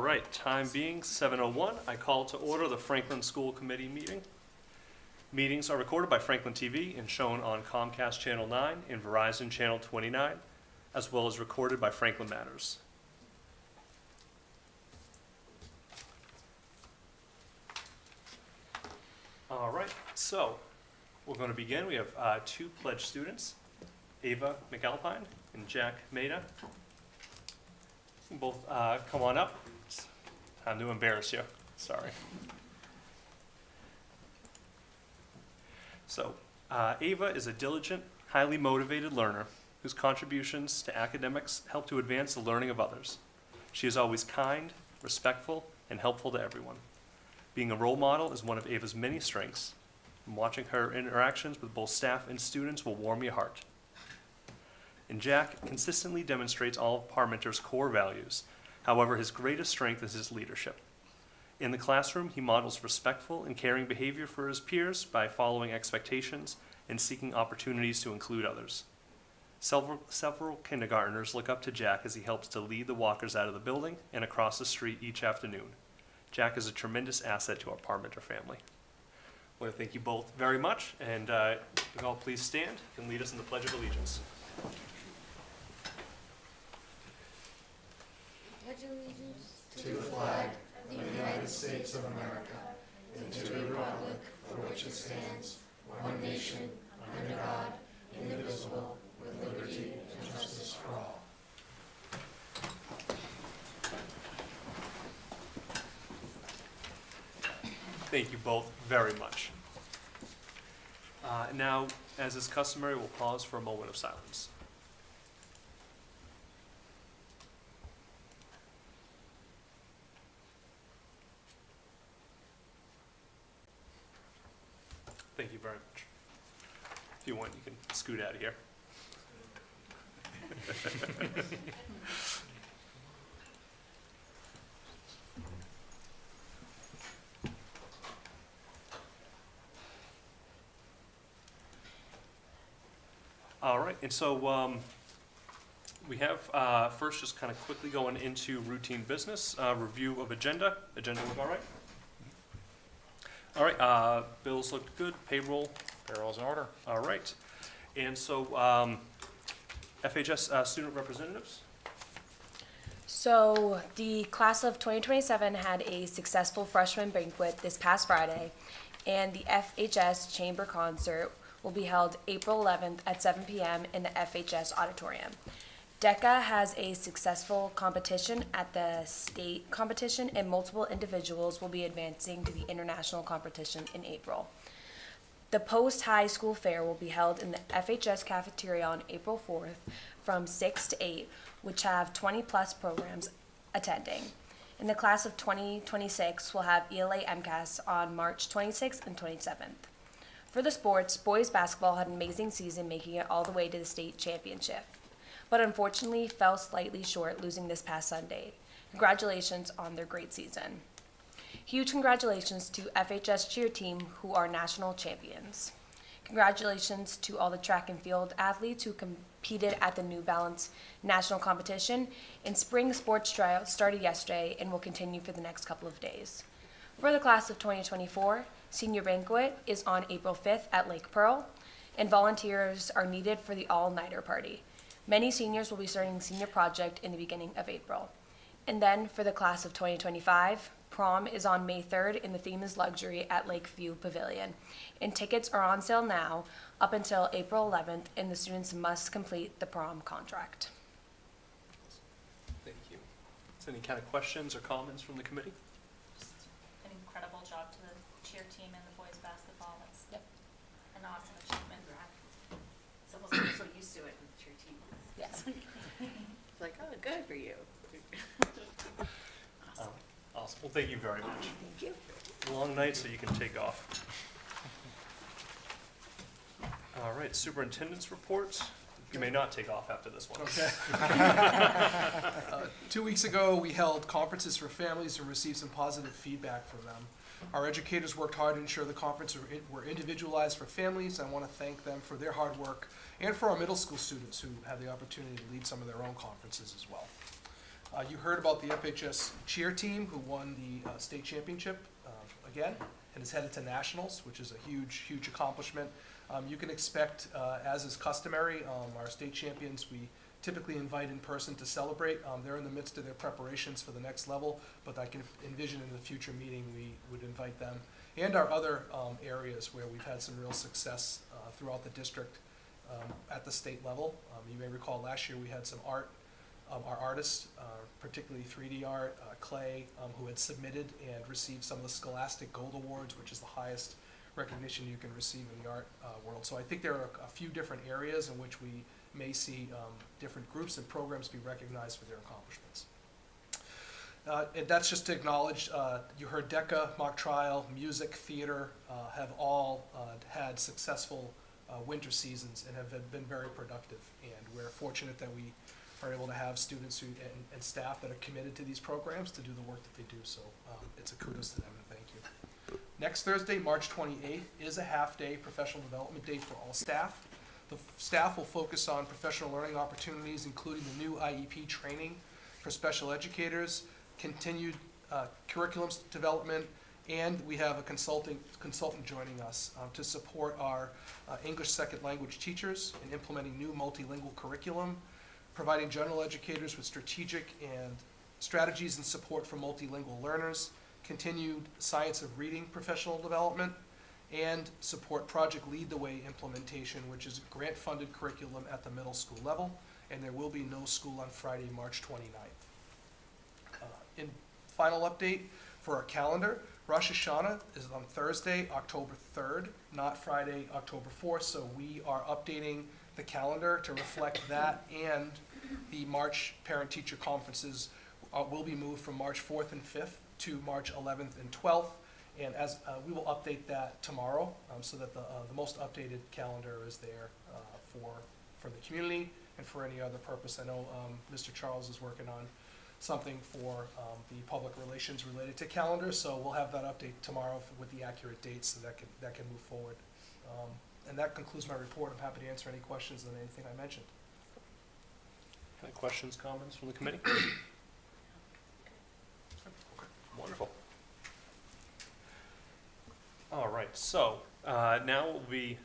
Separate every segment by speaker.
Speaker 1: right, time being 7:01, I call to order the Franklin School Committee meeting. Meetings are recorded by Franklin TV and shown on Comcast Channel 9 and Verizon Channel 29, as well as recorded by Franklin Matters. All right, so we're going to begin. We have two pledge students, Ava McAlpine and Jack Maida. Both come on up. It's time to embarrass you. Sorry. So, Ava is a diligent, highly motivated learner whose contributions to academics help to advance the learning of others. She is always kind, respectful, and helpful to everyone. Being a role model is one of Ava's many strengths, and watching her interactions with both staff and students will warm your heart. And Jack consistently demonstrates all of Parmenter's core values. However, his greatest strength is his leadership. In the classroom, he models respectful and caring behavior for his peers by following expectations and seeking opportunities to include others. Several kindergartners look up to Jack as he helps to lead the walkers out of the building and across the street each afternoon. Jack is a tremendous asset to our Parmenter family. I want to thank you both very much, and you all please stand and lead us in the Pledge of Allegiance.
Speaker 2: Pledge allegiance to the flag of the United States of America and to the republic for which it stands, one nation, under God, indivisible, with liberty and justice for all.
Speaker 1: Thank you both very much. Now, as is customary, we'll pause for a moment of silence. Thank you very much. If you want, you can scoot out of here. All right, and so we have first just kind of quickly going into routine business, review of agenda. Agenda look all right? All right, bills look good,
Speaker 3: Payroll's in order.
Speaker 1: all right. And so FHS student representatives.
Speaker 4: So the class of 2027 had a successful freshman banquet this past Friday, and the FHS Chamber Concert will be held April 11th at 7 p.m. in the FHS Auditorium. DECA has a successful competition at the state competition, and multiple individuals will be advancing to the international competition in April. The post-high school fair will be held in the FHS cafeteria on April 4th from 6 to 8, which have 20-plus programs attending. In the class of 2026, we'll have ELA MCAS on March 26th and 27th. For the sports, boys basketball had an amazing season, making it all the way to the state championship, but unfortunately fell slightly short, losing this past Sunday. Congratulations on their great season. Huge congratulations to FHS cheer team, who are national champions. Congratulations to all the track and field athletes who competed at the New Balance national competition. And spring sports tryouts started yesterday and will continue for the next couple of days. For the class of 2024, senior banquet is on April 5th at Lake Pearl, and volunteers are needed for the all-nighter party. Many seniors will be starting senior project in the beginning of April. And then for the class of 2025, prom is on May 3rd, and the theme is luxury at Lakeview Pavilion. And tickets are on sale now up until April 11th, and the students must complete the prom contract.
Speaker 1: Thank you. Is there any kind of questions or comments from the committee?
Speaker 5: Just an incredible job to the cheer team and the boys basketball. That's an awesome achievement.
Speaker 6: It's almost like we're so used to it with the cheer team.
Speaker 4: Yes.
Speaker 6: It's like, oh, good for you. Awesome.
Speaker 1: Awesome. Well, thank you very much.
Speaker 6: Thank you.
Speaker 1: Long night, so you can take off. All right, superintendent's reports. You may not take off after this one.
Speaker 7: Okay. 2 weeks ago, we held conferences for families and received some positive feedback from them. Our educators worked hard to ensure the conferences were individualized for families. I want to thank them for their hard work and for our middle school students who had the opportunity to lead some of their own conferences as well. You heard about the FHS cheer team who won the state championship again and is headed to nationals, which is a huge, huge accomplishment. You can expect, as is customary, our state champions, we typically invite in person to celebrate. They're in the midst of their preparations for the next level, but I can envision in the future meeting we would invite them and our other areas where we've had some real success throughout the district at the state level. You may recall last year we had some art, our artists, particularly 3D art, Clay, who had submitted and received some of the Scholastic Gold Awards, which is the highest recognition you can receive in the art world. So I think there are a few different areas in which we may see different groups and programs be recognized for their accomplishments. And that's just to acknowledge, you heard DECA, mock trial, music, theater have all had successful winter seasons and have been very productive. And we're fortunate that we are able to have students who, and staff that are committed to these programs to do the work that they do. So it's a kudos to them and thank you. Next Thursday, March 28th, is a half-day professional development day for all staff. The staff will focus on professional learning opportunities, including the new IEP training for special educators, continued curriculum development, and we have a consultant joining us to support our English second language teachers in implementing new multilingual curriculum, providing general educators with strategic and strategies and support for multilingual learners, continued science of reading professional development, and support Project Lead the Way implementation, which is a grant-funded curriculum at the middle school level, and there will be no school on Friday, March 29th. In final update for our calendar, Rosh Hashanah is on Thursday, October 3rd, not Friday, October 4th, so we are updating the calendar to reflect that, and the March parent-teacher conferences will be moved from March 4th and 5th to March 11th and 12th. And as we will update that tomorrow, so that the most updated calendar is there for the community and for any other purpose. I know Mr. Charles is working on something for the public relations related to calendar, so we'll have that update tomorrow with the accurate dates, so that can move forward. And that concludes my report. I'm happy to answer any questions on anything I mentioned.
Speaker 1: Any questions, comments from the committee? Wonderful. All right, so now what we'll be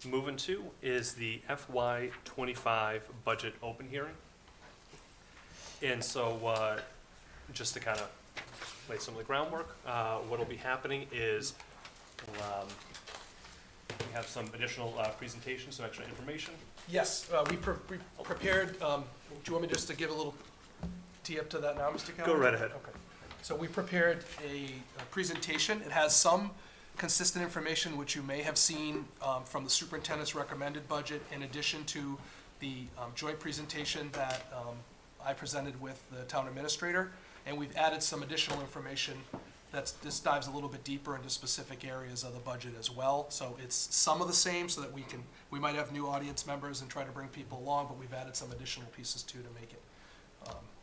Speaker 1: moving to is the FY25 budget open hearing. And so just to kind of lay some of the groundwork, what will be happening is we have some additional presentations, some extra information.
Speaker 7: Yes, we prepared, do you want me just to give a little tee up to that now, Mr. Callen?
Speaker 1: Go right ahead.
Speaker 7: Okay. So we prepared a presentation. It has some consistent information which you may have seen from the superintendent's recommended budget, in addition to the joint presentation that I presented with the town administrator. And we've added some additional information this dives a little bit deeper into specific areas of the budget as well. So it's some of the same, so that we might have new audience members and try to bring people along, but we've added some additional pieces too to make it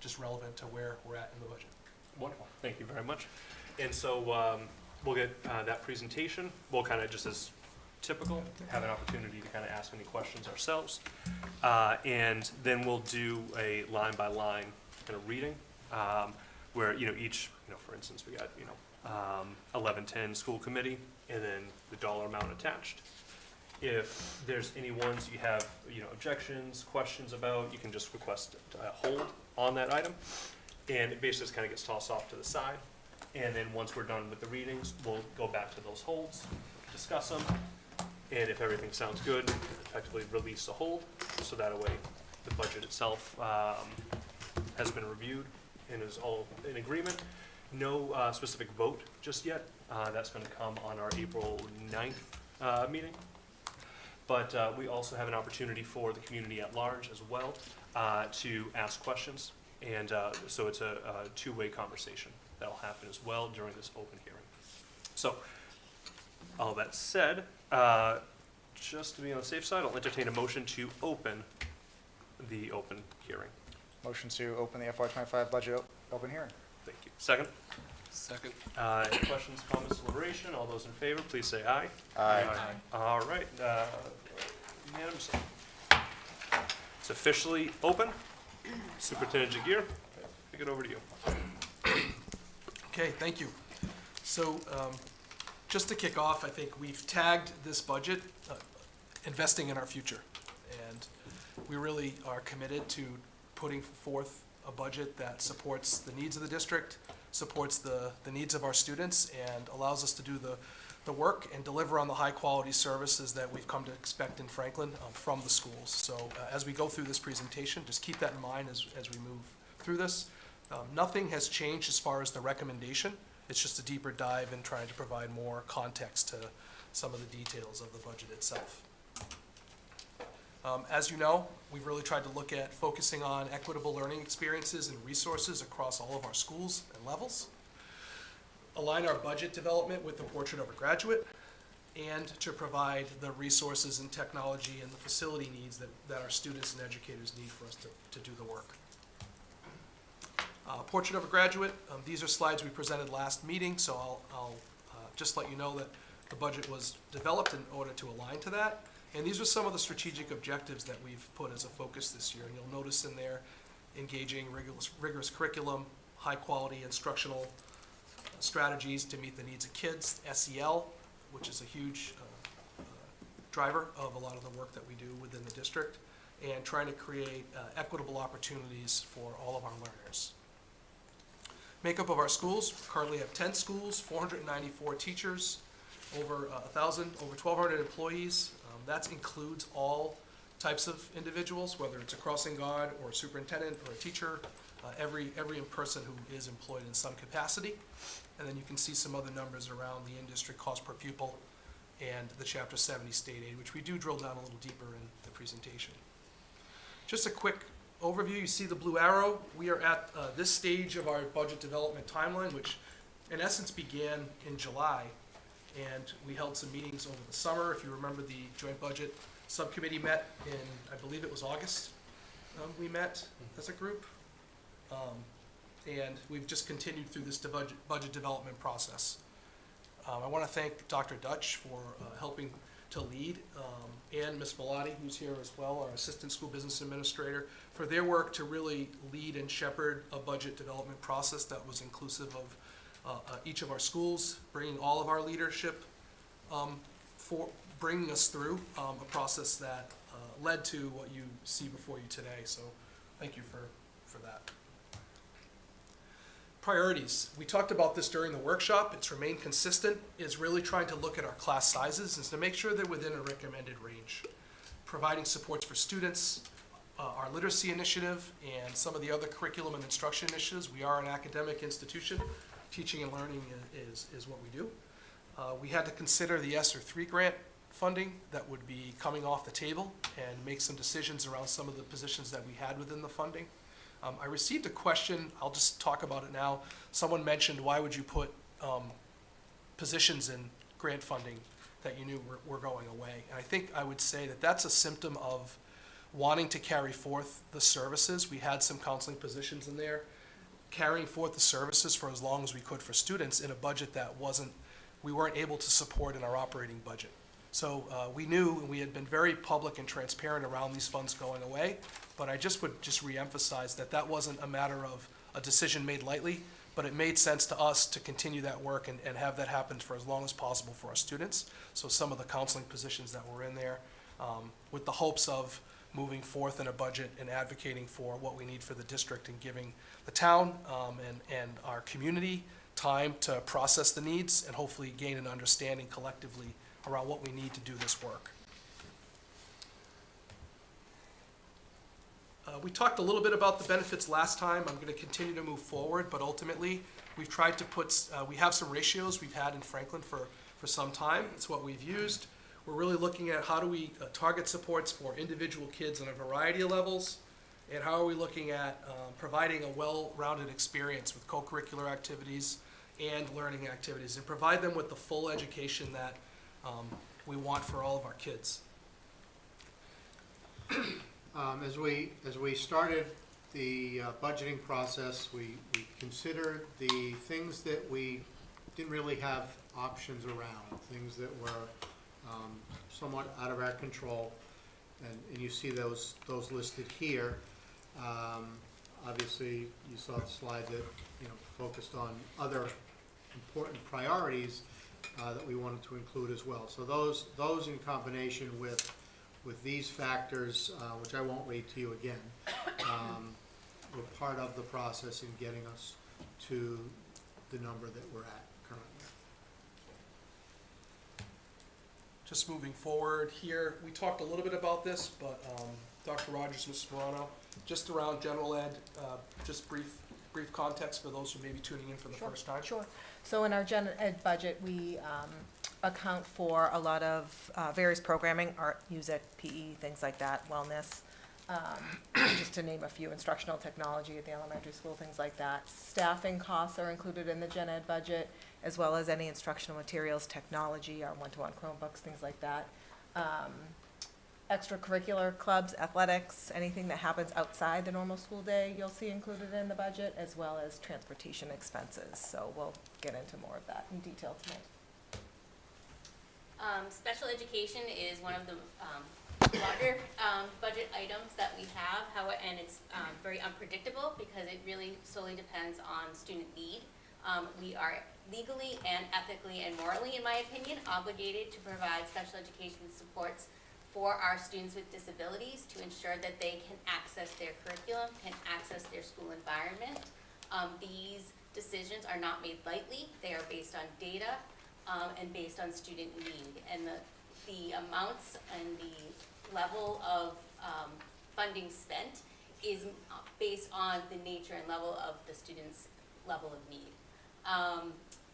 Speaker 7: just relevant to where we're at in the budget.
Speaker 1: Wonderful, thank you very much. And so we'll get that presentation. We'll kind of, just as typical, have an opportunity to kind of ask any questions ourselves. And then we'll do a line-by-line kind of reading, where, each, for instance, we got, 1110 school committee, and then the dollar amount attached. If there's any ones you have, objections, questions about, you can just request hold on that item. And it basically just kind of gets tossed off to the side. And then once we're done with the readings, we'll go back to those holds, discuss them, and if everything sounds good, effectively release the hold, so that way the budget itself has been reviewed and is all in agreement. No specific vote just yet. That's going to come on our April 9th meeting. But we also have an opportunity for the community at large as well to ask questions. And so it's a two-way conversation that'll happen as well during this open hearing. So, all that said, just to be on the safe side, I'll entertain a motion to open the open hearing.
Speaker 3: Motion to open the FY25 budget open hearing.
Speaker 1: Thank you. Second?
Speaker 7: Second.
Speaker 1: Any questions, comments, deliberation? All those in favor, please say aye.
Speaker 3: Aye.
Speaker 1: All right, unanimously. It's officially open. Superintendent Jagir, pick kick it over to you.
Speaker 7: Okay, thank you. So, just to kick off, I think we've tagged this budget, investing in our future. And we really are committed to putting forth a budget that supports the needs of the district, supports the needs of our students, and allows us to do the work and deliver on the high-quality services that we've come to expect in Franklin from the schools. So as we go through this presentation, just keep that in mind as we move through this. Nothing has changed as far as the recommendation. It's just a deeper dive in trying to provide more context to some of the details of the budget itself. As you know, we've really tried to look at focusing on equitable learning experiences and resources across all of our schools and levels, align our budget development with the portrait of a graduate, and to provide the resources and technology and the facility needs that our students and educators need for us to do the work. Portrait of a graduate, these are slides we presented last meeting, so I'll just let you know that the budget was developed in order to align to that. And these are some of the strategic objectives that we've put as a focus this year. And you'll notice in there, engaging rigorous curriculum, high-quality instructional strategies to meet the needs of kids, SEL, which is a huge driver of a lot of the work that we do within the district, and trying to create equitable opportunities for all of our learners. Makeup of our schools, we currently have 10 schools, 494 teachers, over 1,200 employees. That includes all types of individuals, whether it's a crossing guard or a superintendent or a teacher, every person who is employed in some capacity. And then you can see some other numbers around the in-district cost per pupil and the Chapter 70 state aid, which we do drill down a little deeper in the presentation. Just a quick overview, you see the blue arrow. We are at this stage of our budget development timeline, which in essence began in July. And we held some meetings over the summer. If you remember, the joint budget subcommittee met in, I believe it was August. We met as a group. And we've just continued through this budget development process. I want to thank Dr. Dutch for helping to lead, and Ms. Bellotti, who's here as well, our Assistant School Business Administrator, for their work to really lead and shepherd a budget development process that was inclusive of each of our schools, bringing all of our leadership for bringing us through a process that led to what you see before you today. So thank you for that. Priorities. We talked about this during the workshop. It's remained consistent, is really trying to look at our class sizes and to make sure they're within a recommended range. Providing supports for students, our literacy initiative, and some of the other curriculum and instruction initiatives. We are an academic institution. Teaching and learning is what we do. We had to consider the ESSER 3 grant funding that would be coming off the table and make some decisions around some of the positions that we had within the funding. I received a question, I'll just talk about it now. Someone mentioned, why would you put positions in grant funding that you knew were going away? And I think I would say that that's a symptom of wanting to carry forth the services. We had some counseling positions in there, carrying forth the services for as long as we could for students in a budget that we weren't able to support in our operating budget. So we knew, and we had been very public and transparent around these funds going away, but I would reemphasize that wasn't a matter of a decision made lightly, but it made sense to us to continue that work and have that happen for as long as possible for our students. So some of the counseling positions that were in there, with the hopes of moving forth in a budget and advocating for what we need for the district and giving the town and our community time to process the needs and hopefully gain an understanding collectively around what we need to do this work. We talked a little bit about the benefits last time. I'm going to continue to move forward, but ultimately we've tried to put, we have some ratios we've had in Franklin for some time. It's what we've used. We're really looking at how do we target supports for individual kids on a variety of levels, and how are we looking at providing a well-rounded experience with co-curricular activities and learning activities, and provide them with the full education that we want for all of our kids.
Speaker 2: As we started the budgeting process, we considered the things that we didn't really have options around, things that were somewhat out of our control, and you see those listed here. Obviously, you saw the slide that, focused on other important priorities that we wanted to include as well. So those in combination with these factors, which I won't read to you again, were part of the process in getting us to the number that we're at currently.
Speaker 7: Just moving forward here, we talked a little bit about this, but Dr. Rogers, Ms. Morano, just around general ed, just brief context for those who may be tuning in for the first time.
Speaker 8: Sure. So in our gen ed budget, we account for a lot of various programming, art, music, PE, things like that, wellness, just to name a few, instructional technology at the elementary school, things like that. Staffing costs are included in the gen ed budget, as well as any instructional materials, technology, our one-to-one Chromebooks, things like that. Extracurricular clubs, athletics, anything that happens outside the normal school day, you'll see included in the budget, as well as transportation expenses. So we'll get into more of that in detail tonight.
Speaker 9: Special education is one of the larger budget items that we have, and it's very unpredictable because it really solely depends on student need. We are legally and ethically and morally, in my opinion, obligated to provide special education supports for our students with disabilities to ensure that they can access their curriculum, can access their school environment. These decisions are not made lightly. They are based on data and based on student need. And the amounts and the level of funding spent is based on the nature and level of the student's level of need.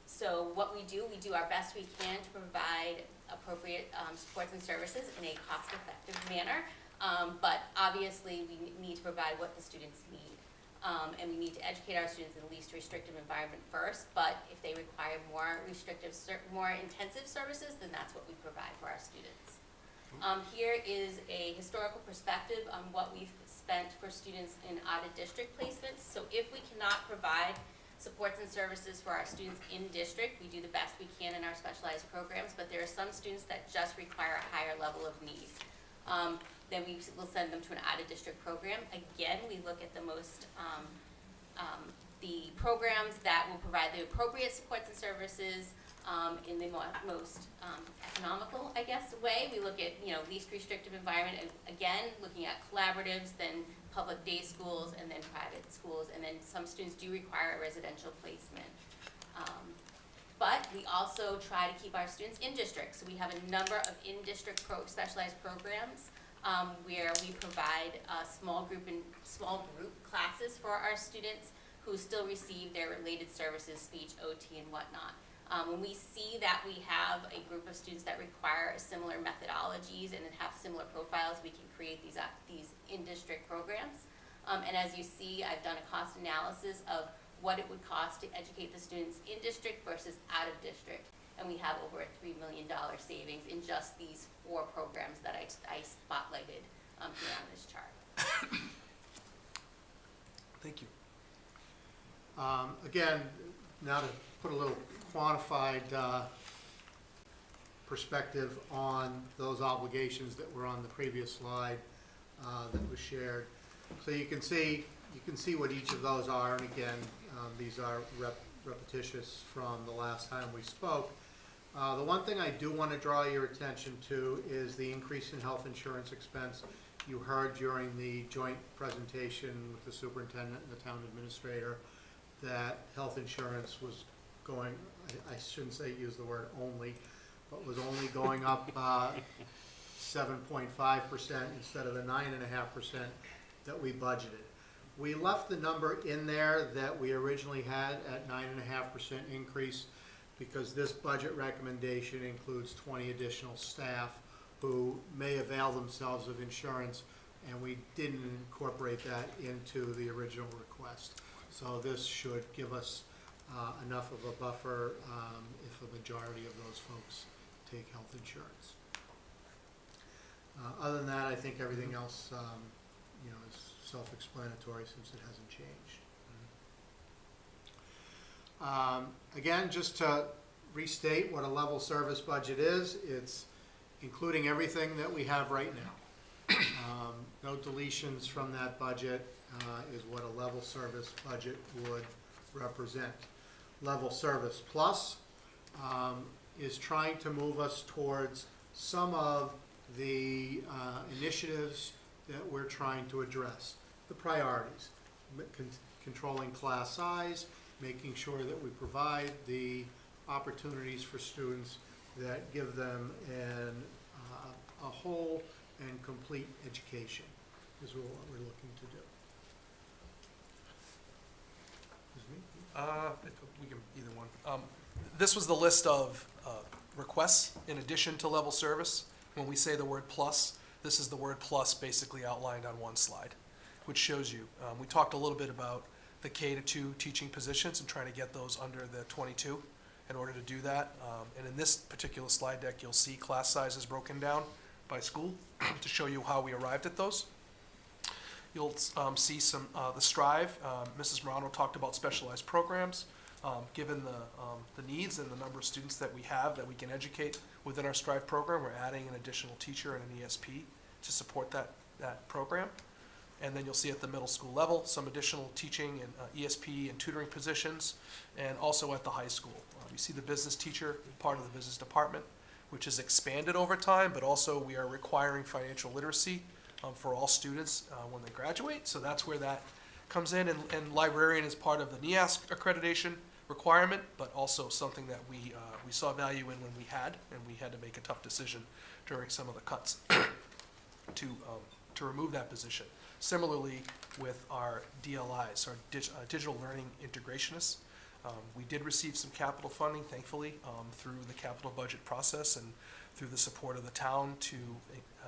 Speaker 9: So what we do our best we can to provide appropriate supports and services in a cost-effective manner, but obviously we need to provide what the students need. And we need to educate our students in the least restrictive environment first, but if they require more restrictive, more intensive services, then that's what we provide for our students. Here is a historical perspective on what we've spent for students in out-of-district placements. So if we cannot provide supports and services for our students in district, we do the best we can in our specialized programs, but there are some students that just require a higher level of need. Then we will send them to an out-of-district program. Again, we look at the the programs that will provide the appropriate supports and services in the most economical, I guess, way. We look at, least restrictive environment, and again, looking at collaboratives, then public day schools, and then private schools, and then some students do require a residential placement. But we also try to keep our students in district. So we have a number of in-district specialized programs where we provide small group classes for our students who still receive their related services, speech, OT, and whatnot. When we see that we have a group of students that require similar methodologies and have similar profiles, we can create these in-district programs. And as you see, I've done a cost analysis of what it would cost to educate the students in district versus out of district. And we have over a $3 million savings in just these 4 programs that I spotlighted here on this chart.
Speaker 7: Thank you.
Speaker 2: Again, now to put a little quantified perspective on those obligations that were on the previous slide that was shared. So you can see what each of those are, and again, these are repetitious from the last time we spoke. The one thing I do want to draw your attention to is the increase in health insurance expense. You heard during the joint presentation with the superintendent and the town administrator that health insurance was going, I shouldn't say use the word only, but was only going up 7.5% instead of the 9.5% that we budgeted. We left the number in there that we originally had at 9.5% increase because this budget recommendation includes 20 additional staff who may avail themselves of insurance, and we didn't incorporate that into the original request. So this should give us enough of a buffer if a majority of those folks take health insurance. Other than that, I think everything else is self-explanatory since it hasn't changed. Again, just to restate what a level service budget is, it's including everything that we have right now. No deletions from that budget, is what a level service budget would represent. Level Service Plus is trying to move us towards some of the initiatives that we're trying to address. The priorities, controlling class size, making sure that we provide the opportunities for students that give them a whole and complete education is what we're looking to do.
Speaker 7: We can, either one. This was the list of requests in addition to level service. When we say the word plus, this is the word plus basically outlined on one slide, which shows you. We talked a little bit about the K-2 teaching positions and trying to get those under the 22 in order to do that. And in this particular slide deck, you'll see class sizes broken down by school to show you how we arrived at those. You'll see some, the Strive. Mrs. Morano talked about specialized programs. Given the needs and the number of students that we have that we can educate within our Strive program, we're adding an additional teacher and an ESP to support that program. And then you'll see at the middle school level, some additional teaching and ESP and tutoring positions, and also at the high school. You see the business teacher, part of the business department, which has expanded over time, but also we are requiring financial literacy for all students when they graduate. So that's where that comes in, and librarian is part of the NEASC accreditation requirement, but also something that we saw value in when we had to make a tough decision during some of the cuts to remove that position. Similarly with our DLIs, our digital learning integrationists, we did receive some capital funding, thankfully, through the capital budget process and through the support of the town to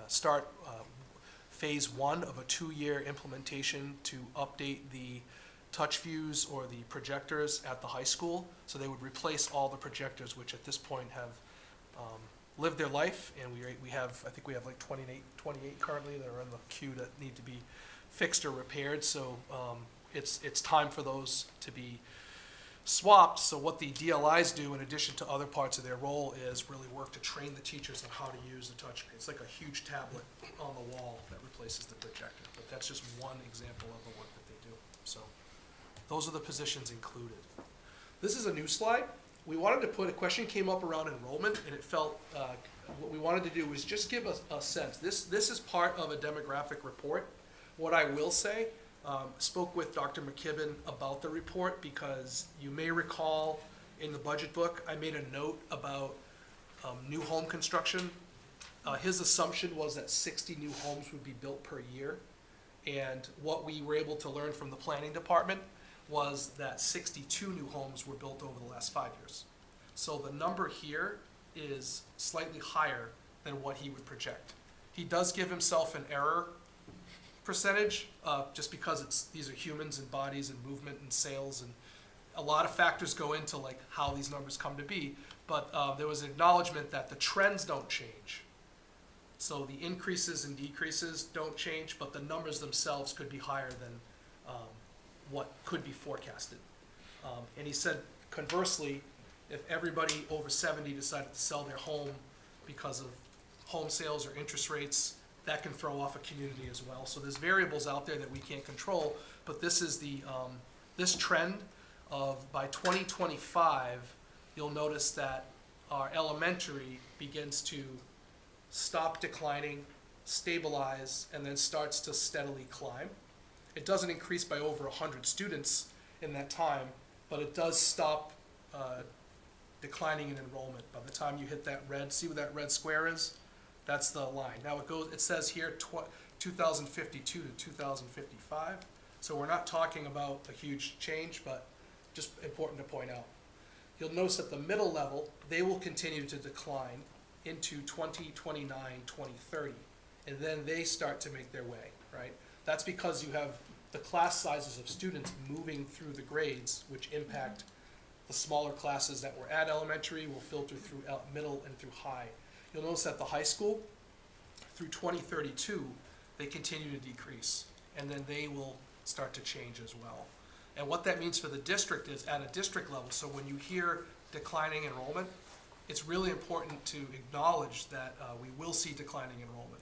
Speaker 7: start phase 1 of a 2-year implementation to update the touch views or the projectors at the high school. So they would replace all the projectors, which at this point have lived their life, and we have, I think we have like 28 currently that are in the queue that need to be fixed or repaired. So it's time for those to be swapped. So what the DLIs do, in addition to other parts of their role, is really work to train the teachers on how to use the touchscreen. It's like a huge tablet on the wall that replaces the projector, but that's just one example of the work that they do. So those are the positions included. This is a new slide. We wanted to put, a question came up around enrollment, and it felt, what we wanted to do was just give us a sense. This is part of a demographic report. What I will say, spoke with Dr. McKibben about the report, because you may recall in the budget book, I made a note about new home construction. His assumption was that 60 new homes would be built per year. And what we were able to learn from the planning department was that 62 new homes were built over the last 5 years. So the number here is slightly higher than what he would project. He does give himself an error percentage, just because these are humans and bodies and movement and sales, and a lot of factors go into like how these numbers come to be, but there was an acknowledgement that the trends don't change. So the increases and decreases don't change, but the numbers themselves could be higher than what could be forecasted. And he said, conversely, if everybody over 70 decided to sell their home because of home sales or interest rates, that can throw off a community as well. So there's variables out there that we can't control, but this is the this trend of, by 2025, you'll notice that our elementary begins to stop declining, stabilize, and then starts to steadily climb. It doesn't increase by over 100 students in that time, but it does stop declining in enrollment. By the time you hit that red, see where that red square is? That's the line. Now it says here 2052 to 2055. So we're not talking about a huge change, but just important to point out. You'll notice at the middle level, they will continue to decline into 2029, 2030, and then they start to make their way, right? That's because you have the class sizes of students moving through the grades, which impact the smaller classes that were at elementary will filter through middle and through high. You'll notice at the high school, through 2032, they continue to decrease, and then they will start to change as well. And what that means for the district is at a district level, so when you hear declining enrollment, it's really important to acknowledge that we will see declining enrollment.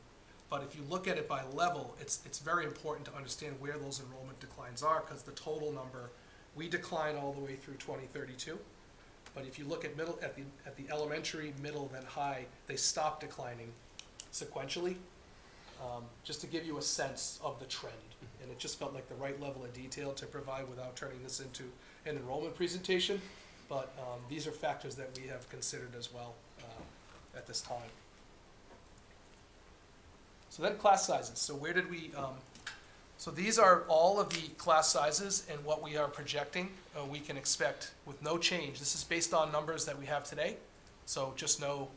Speaker 7: But if you look at it by level, it's very important to understand where those enrollment declines are, because the total number, we decline all the way through 2032. But if you look at the elementary, middle, then high, they stop declining sequentially, just to give you a sense of the trend. And it just felt like the right level of detail to provide without turning this into an enrollment presentation. But these are factors that we have considered as well at this time. So then class sizes. So where did we, so these are all of the class sizes and what we are projecting we can expect with no change. This is based on numbers that we have today. So just know,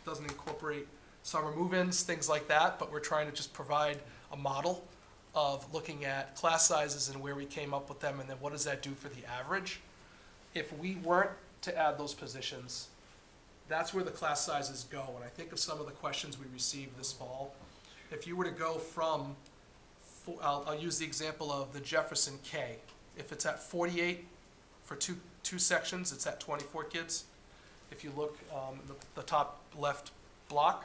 Speaker 7: doesn't incorporate summer move-ins, things like that, but we're trying to just provide a model of looking at class sizes and where we came up with them, and then what does that do for the average. If we weren't to add those positions, that's where the class sizes go. And I think of some of the questions we received this fall. If you were to go from, I'll use the example of the Jefferson K. If it's at 48 for two sections, it's at 24 kids. If you look the top left block,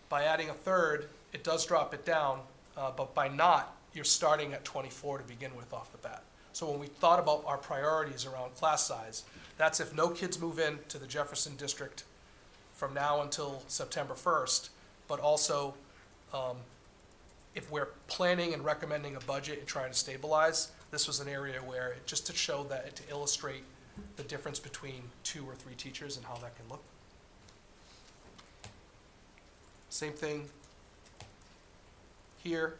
Speaker 7: by adding a third, it does drop it down, but by not, you're starting at 24 to begin with off the bat. So when we thought about our priorities around class size, that's if no kids move in to the Jefferson district from now until September 1st, but also if we're planning and recommending a budget and trying to stabilize, this was an area where, just to show that, to illustrate the difference between 2 or 3 teachers and how that can look. Same thing here.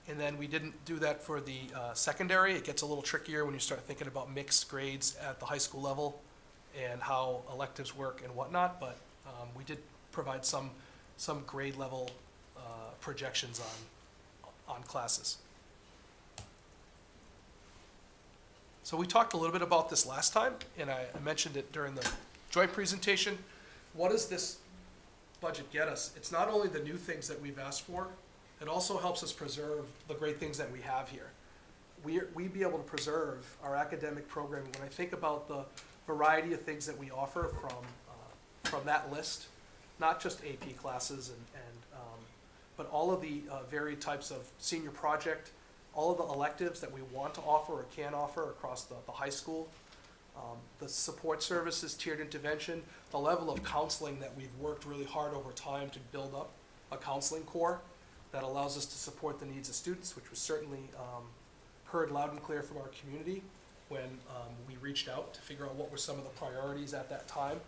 Speaker 7: And then we didn't do that for the secondary. It gets a little trickier when you start thinking about mixed grades at the high school level and how electives work and whatnot, but we did provide some grade level projections on classes. So we talked a little bit about this last time, and I mentioned it during the joint presentation. What does this budget get us? It's not only the new things that we've asked for, it also helps us preserve the great things that we have here. We be able to preserve our academic programming. When I think about the variety of things that we offer from that list, not just AP classes but all of the varied types of senior project, all of the electives that we want to offer or can offer across the high school, the support services, tiered intervention, the level of counseling that we've worked really hard over time to build up a counseling core that allows us to support the needs of students, which was certainly heard loud and clear from our community when we reached out to figure out what were some of the priorities at that time.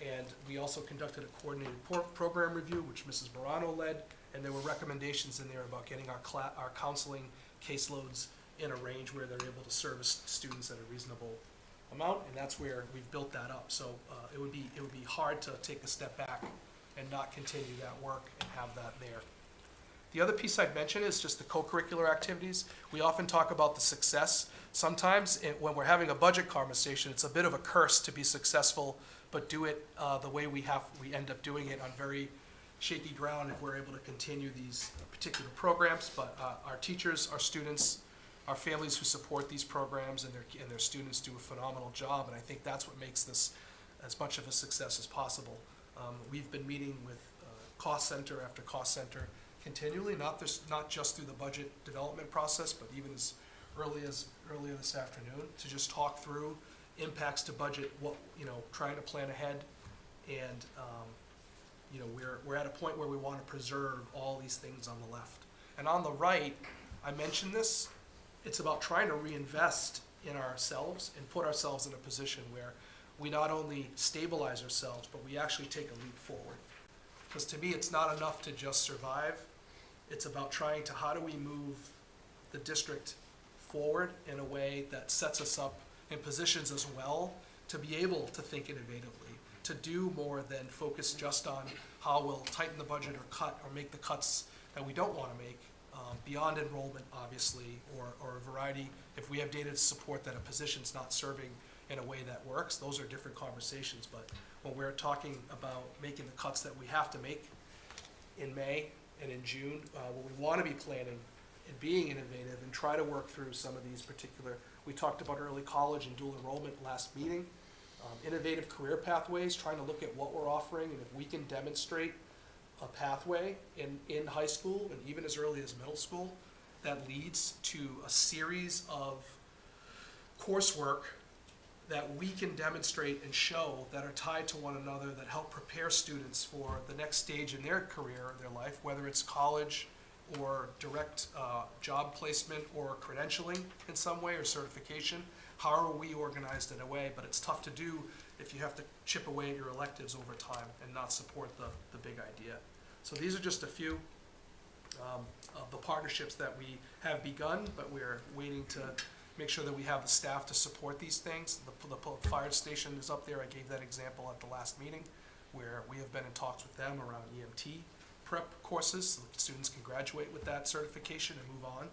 Speaker 7: And we also conducted a coordinated program review, which Mrs. Morano led, and there were recommendations in there about getting our counseling caseloads in a range where they're able to service students at a reasonable amount, and that's where we've built that up. So it would be hard to take a step back and not continue that work and have that there. The other piece I'd mention is just the co-curricular activities. We often talk about the success. Sometimes when we're having a budget conversation, it's a bit of a curse to be successful, but do it the way we end up doing it on very shaky ground if we're able to continue these particular programs. But our teachers, our students, our families who support these programs and their students do a phenomenal job, and I think that's what makes this as much of a success as possible. We've been meeting with cost center after cost center continually, not just through the budget development process, but even as earlier this afternoon, to just talk through impacts to budget, trying to plan ahead, and we're at a point where we want to preserve all these things on the left. And on the right, I mentioned this, it's about trying to reinvest in ourselves and put ourselves in a position where we not only stabilize ourselves, but we actually take a leap forward. Because to me, it's not enough to just survive. It's about trying to, how do we move the district forward in a way that sets us up and positions us well to be able to think innovatively, to do more than focus just on how we'll tighten the budget or cut or make the cuts that we don't want to make, beyond enrollment, obviously, or a variety. If we have data to support that a position's not serving in a way that works, those are different conversations. But when we're talking about making the cuts that we have to make in May and in June, what we want to be planning and being innovative and try to work through some of these particular, we talked about early college and dual enrollment last meeting, innovative career pathways, trying to look at what we're offering, and if we can demonstrate a pathway in high school and even as early as middle school that leads to a series of coursework that we can demonstrate and show that are tied to one another, that help prepare students for the next stage in their career, their life, whether it's college or direct job placement or credentialing in some way or certification. How are we organized in a way? But it's tough to do if you have to chip away at your electives over time and not support the big idea. So these are just a few of the partnerships that we have begun, but we're waiting to make sure that we have the staff to support these things. The fire station is up there. I gave that example at the last meeting, where we have been in talks with them around EMT prep courses, so that students can graduate with that certification and move on.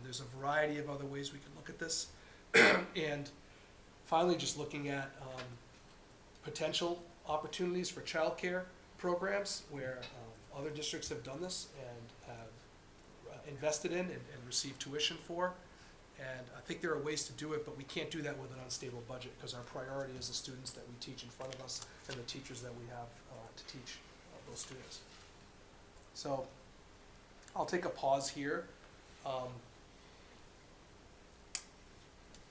Speaker 7: There's a variety of other ways we can look at this. And finally, just looking at potential opportunities for childcare programs where other districts have done this and have invested in and received tuition for. And I think there are ways to do it, but we can't do that with an unstable budget because our priority is the students that we teach in front of us and the teachers that we have to teach those students. So I'll take a pause here.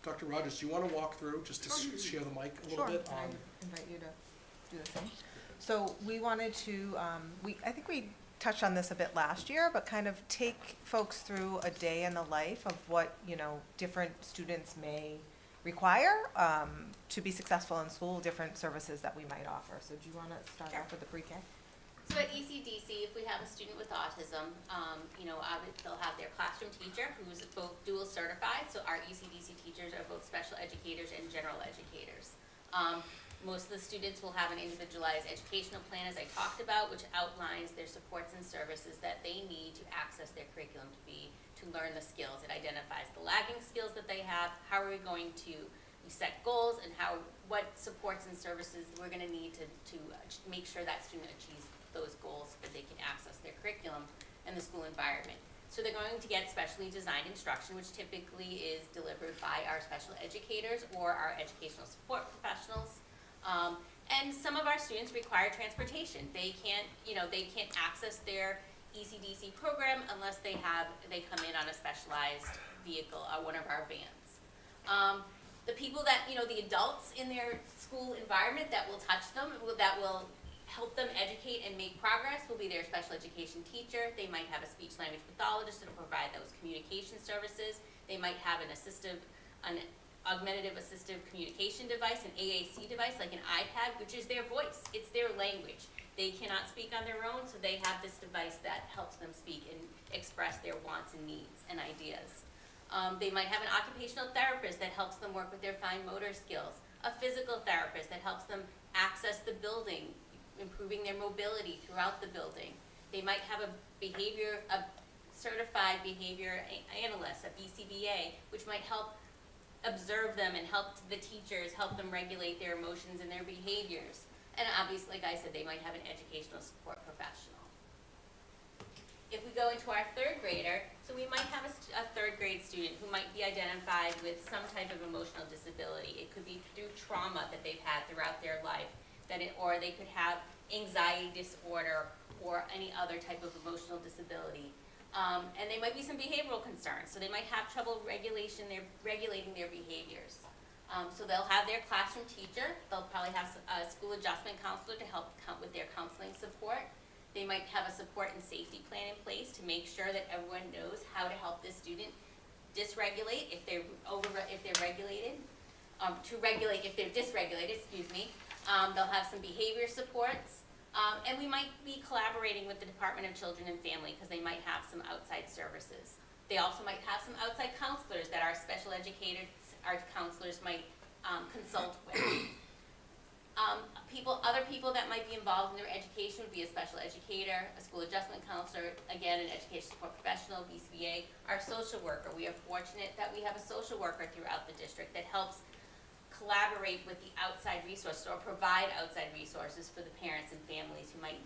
Speaker 7: Dr. Rogers, do you want to walk through just to share the mic a little bit?
Speaker 8: Sure, I invite you to do the same. So we wanted to, I think we touched on this a bit last year, but kind of take folks through a day in the life of what, different students may require to be successful in school, different services that we might offer. So do you want to start off with the pre-K?
Speaker 9: So at ECDC, if we have a student with autism, they'll have their classroom teacher who's both dual certified. So our ECDC teachers are both special educators and general educators. Most of the students will have an individualized educational plan, as I talked about, which outlines their supports and services that they need to access their curriculum to learn the skills. It identifies the lagging skills that they have, how are we going to set goals, and what supports and services we're going to need to make sure that student achieves those goals so that they can access their curriculum in the school environment. So they're going to get specially designed instruction, which typically is delivered by our special educators or our educational support professionals. And some of our students require transportation. They can't access their ECDC program unless they come in on a specialized vehicle, one of our vans. The people that, the adults in their school environment that will touch them, that will help them educate and make progress will be their special education teacher. They might have a speech language pathologist that will provide those communication services. They might have an augmentative assistive communication device, an AAC device, like an iPad, which is their voice. It's their language. They cannot speak on their own, so they have this device that helps them speak and express their wants and needs and ideas. They might have an occupational therapist that helps them work with their fine motor skills, a physical therapist that helps them access the building, improving their mobility throughout the building. They might have a certified behavior analyst, a BCBA, which might help observe them and help the teachers, help them regulate their emotions and their behaviors. And obviously, like I said, they might have an educational support professional. If we go into our third grader, so we might have a third grade student who might be identified with some type of emotional disability. It could be through trauma that they've had throughout their life, or they could have anxiety disorder or any other type of emotional disability. And there might be some behavioral concerns, so they might have trouble regulating their behaviors. So they'll have their classroom teacher. They'll probably have a school adjustment counselor to help with their counseling support. They might have a support and safety plan in place to make sure that everyone knows how to help this student dysregulate if they're regulated, to regulate if they're dysregulated. They'll have some behavior supports. And we might be collaborating with the Department of Children and Family because they might have some outside services. They also might have some outside counselors that our special educators, our counselors might consult with. Other people that might be involved in their education would be a special educator, a school adjustment counselor, again, an education support professional, BCBA, our social worker. We are fortunate that we have a social worker throughout the district that helps collaborate with the outside resources or provide outside resources for the parents and families who might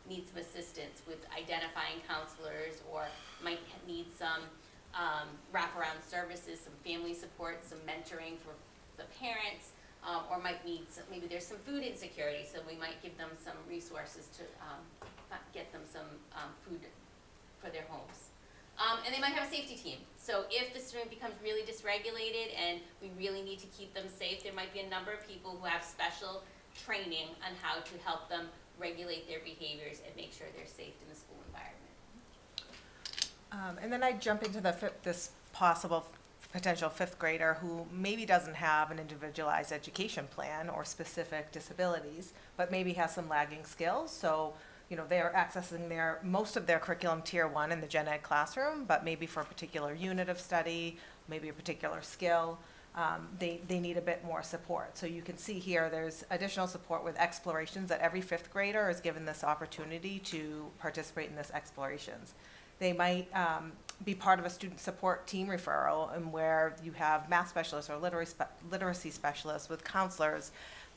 Speaker 9: need some assistance with identifying counselors or might need some wraparound services, some family support, some mentoring for the parents, or might need maybe there's some food insecurity, so we might give them some resources to their homes. And they might have a safety team. So if the student becomes really dysregulated and we really need to keep them safe, there might be a number of people who have special training on how to help them regulate their behaviors and make sure they're safe in the school environment.
Speaker 8: And then I jump into this possible potential fifth grader who maybe doesn't have an individualized education plan or specific disabilities, but maybe has some lagging skills. So, you know, they're accessing most of their curriculum tier 1 in the gen ed classroom, but maybe for a particular unit of study, maybe a particular skill, they need a bit more support. So you can see here there's additional support with explorations, that every fifth grader is given this opportunity to participate in this explorations. They might be part of a student support team referral, and where you have math specialists or literacy specialists with counselors,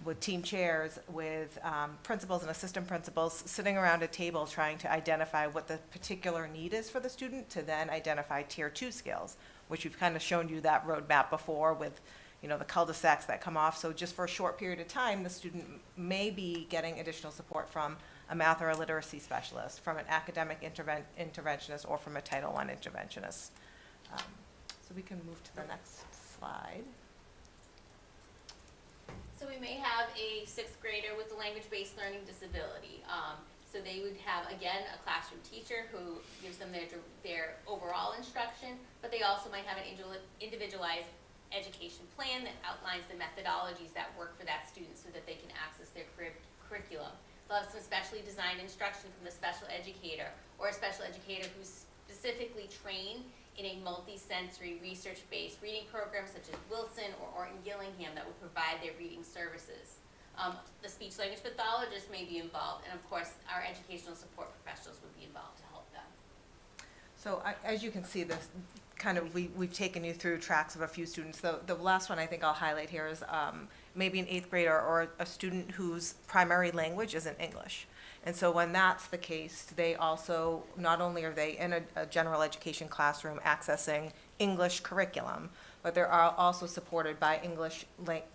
Speaker 8: with team chairs, with principals and assistant principals sitting around a table trying to identify what the particular need is for the student, to then identify tier 2 skills, which we've kind of shown you that roadmap before with, you know, the cul-de-sacs that come off. So just for a short period of time, the student may be getting additional support from a math or a literacy specialist, from an academic interventionist, or from a Title I interventionist. So we can move to the next slide.
Speaker 9: So we may have a sixth grader with a language-based learning disability. So they would have, again, a classroom teacher who gives them their overall instruction, but they also might have an individualized education plan that outlines the methodologies that work for that student so that they can access their curriculum. They'll have some specially designed instruction from the special educator, or a special educator who's specifically trained in a multi-sensory research-based reading program such as Wilson or Orton Gillingham that will provide their reading services. The speech-language pathologist may be involved, and of course, our educational support professionals would be involved to help them.
Speaker 8: So as you can see, this kind of, we've taken you through tracks of a few students. The last one I think I'll highlight here is maybe an eighth grader or a student whose primary language isn't English. And so when that's the case, they also, not only are they in a general education classroom accessing English curriculum, but they're also supported by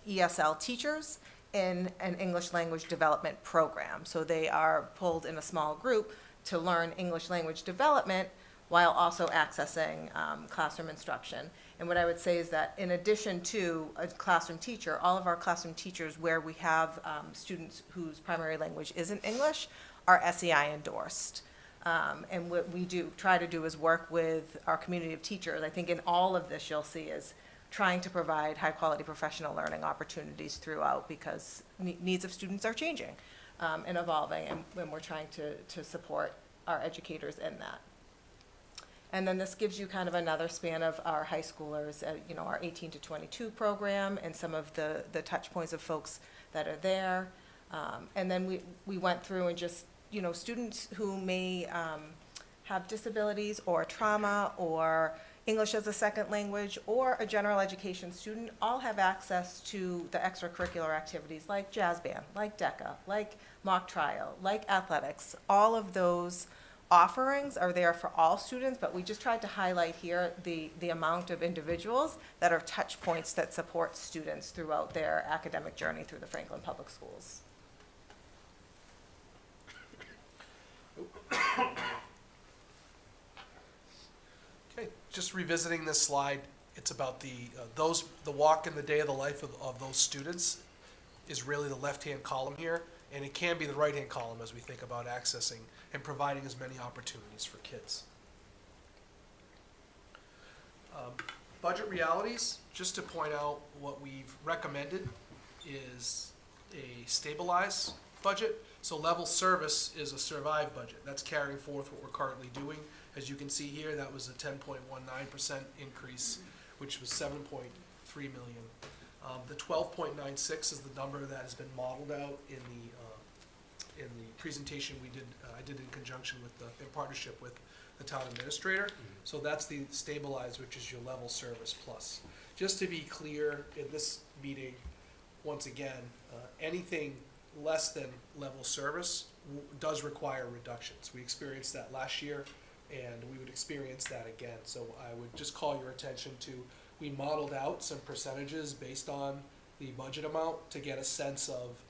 Speaker 8: ESL teachers in an English language development program. So they are pulled in a small group to learn English language development while also accessing classroom instruction. And what I would say is that in addition to a classroom teacher, all of our classroom teachers where we have students whose primary language isn't English are SEI endorsed. And what we try to do is work with our community of teachers. I think in all of this you'll see is trying to provide high quality professional learning opportunities throughout, because needs of students are changing and evolving, and we're trying to support our educators in that. And then this gives you kind of another span of our high schoolers, you know, our 18 to 22 program, and some of the touch points of folks that are there. And then we went through and just, you know, students who may have disabilities or trauma or English as a second language, or a general education student, all have access to the extracurricular activities like jazz band, like DECA, like mock trial, like athletics. All of those offerings are there for all students, but we just tried to highlight here the amount of individuals that are touch points that support students throughout their academic journey through the Franklin Public Schools.
Speaker 7: Okay, just revisiting this slide, it's about the walk in the day of the life of those students is really the left-hand column here, and it can be the right-hand column as we think about accessing and providing as many opportunities for kids. Budget realities, just to point out what we've recommended is a stabilized budget. So level service is a survive budget. That's carrying forth what we're currently doing. As you can see here, that was a 10.19% increase, which was 7.3 million. The 12.96 is the number that has been modeled out in the presentation we did. I did in conjunction with in partnership with the town administrator. So that's the stabilized, which is your level service plus. Just to be clear, in this meeting, once again, anything less than level service does require reductions. We experienced that last year, and we would experience that again. So I would just call your attention to, we modeled out some percentages based on the budget amount to get a sense of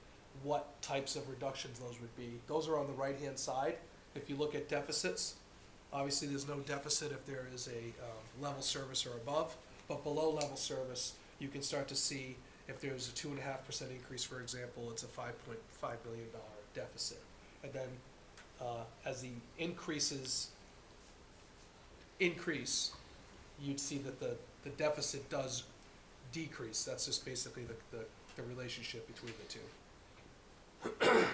Speaker 7: what types of reductions those would be. Those are on the right-hand side. If you look at deficits, Obviously, there's no deficit if there is a level service or above, but below level service, you can start to see if there's a 2.5% increase, for example, it's a $5.5 billion deficit. And then as the increase, you'd see that the deficit does decrease. That's just basically the relationship between the two.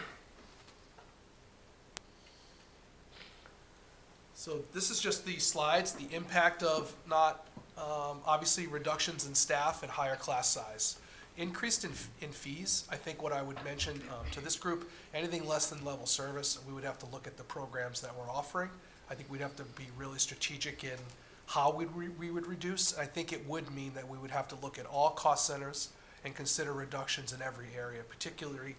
Speaker 7: So this is just the slides, the impact of not, obviously reductions in staff and higher class size. Increased in fees, I think what I would mention to this group, anything less than level service, we would have to look at the programs that we're offering. I think we'd have to be really strategic in how we would reduce. I think it would mean that we would have to look at all cost centers and consider reductions in every area, particularly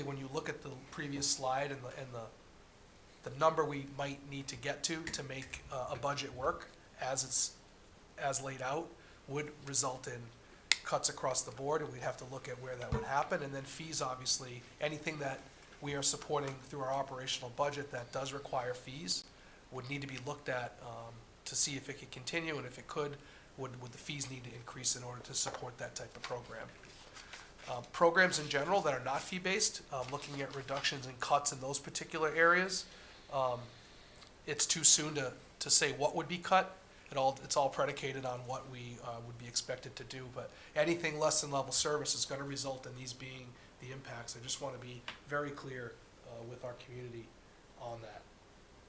Speaker 7: when you look at the previous slide and the number we might need to get to make a budget work as laid out would result in cuts across the board, and we'd have to look at where that would happen. And then fees, obviously, anything that we are supporting through our operational budget that does require fees would need to be looked at to see if it could continue, and if it could, would the fees need to increase in order to support that type of program. Programs in general that are not fee-based, looking at reductions and cuts in those particular areas, it's too soon to say what would be cut. It's all predicated on what we would be expected to do, but anything less than level service is going to result in these being the impacts. I just want to be very clear with our community on that.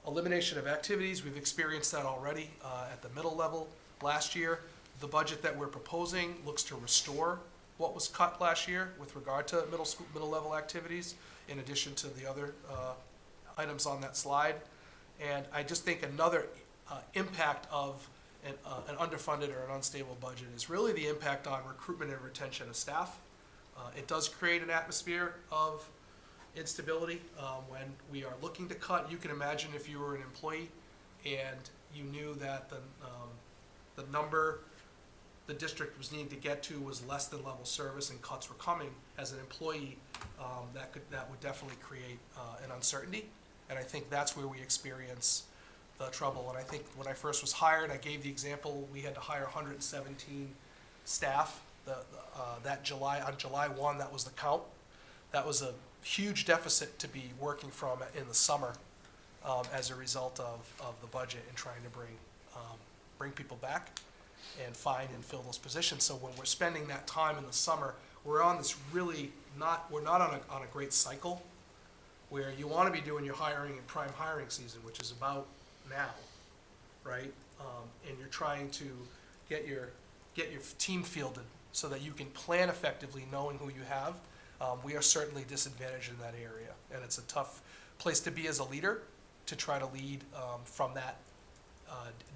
Speaker 7: Elimination of activities, we've experienced that already at the middle level last year. The budget that we're proposing looks to restore what was cut last year with regard to middle level activities, in addition to the other items on that slide. And I just think another impact of an underfunded or an unstable budget is really the impact on recruitment and retention of staff. It does create an atmosphere of instability when we are looking to cut. You can imagine if you were an employee and you knew that the number the district was needing to get to was less than level service and cuts were coming. As an employee, that would definitely create an uncertainty, and I think that's where we experience the trouble. And I think when I first was hired, I gave the example, we had to hire 117 staff. On July 1, that was the count. That was a huge deficit to be working from in the summer as a result of the budget and trying to bring people back and find and fill those positions. So when we're spending that time in the summer, we're on this we're not on a great cycle where you want to be doing your hiring in prime hiring season, which is about now, right? And you're trying to get your team fielded so that you can plan effectively knowing who you have. We are certainly disadvantaged in that area, and it's a tough place to be as a leader, to try to lead from that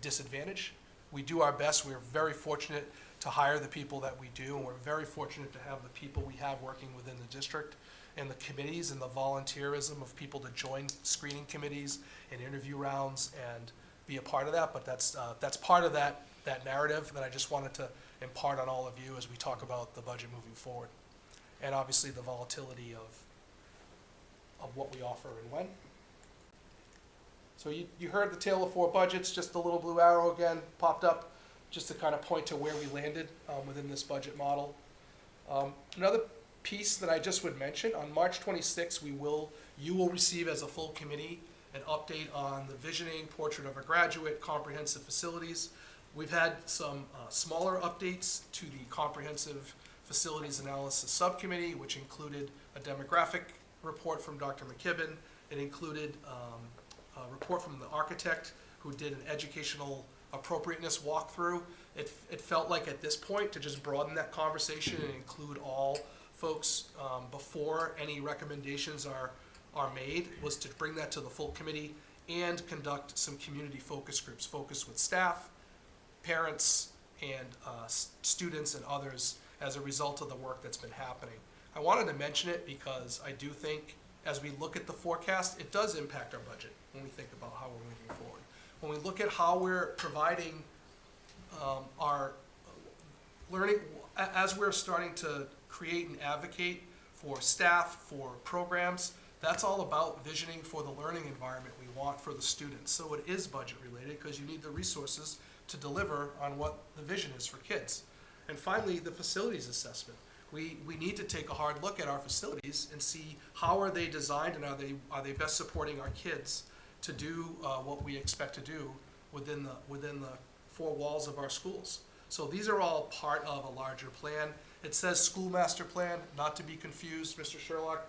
Speaker 7: disadvantage. We do our best. We're very fortunate to hire the people that we do, and we're very fortunate to have the people we have working within the district, and the committees and the volunteerism of people to join screening committees and interview rounds and be a part of that. But that's part of that narrative that I just wanted to impart on all of you as we talk about the budget moving forward. And obviously the volatility of what we offer and when. So you heard the tale of four budgets, just the little blue arrow again popped up just to kind of point to where we landed within this budget model. Another piece that I just would mention, on March 26th, you will receive as a full committee an update on the visioning, portrait of a graduate, comprehensive facilities. We've had some smaller updates to the comprehensive facilities analysis subcommittee, which included a demographic report from Dr. McKibben. It included a report from the architect who did an educational appropriateness walkthrough. It felt like at this point to just broaden that conversation and include all folks before any recommendations are made, was to bring that to the full committee and conduct some community focus groups, focus with staff, parents, and students and others as a result of the work that's been happening. I wanted to mention it because I do think as we look at the forecast, it does impact our budget when we think about how we're moving forward. When we look at how we're providing our learning, as we're starting to create and advocate for staff, for programs, That's all about visioning for the learning environment we want for the students. So it is budget related because you need the resources to deliver on what the vision is for kids. And finally, the facilities assessment. We need to take a hard look at our facilities and see how are they designed and are they best supporting our kids to do what we expect to do within the four walls of our schools. So these are all part of a larger plan. It says school master plan, not to be confused, Mr. Sherlock,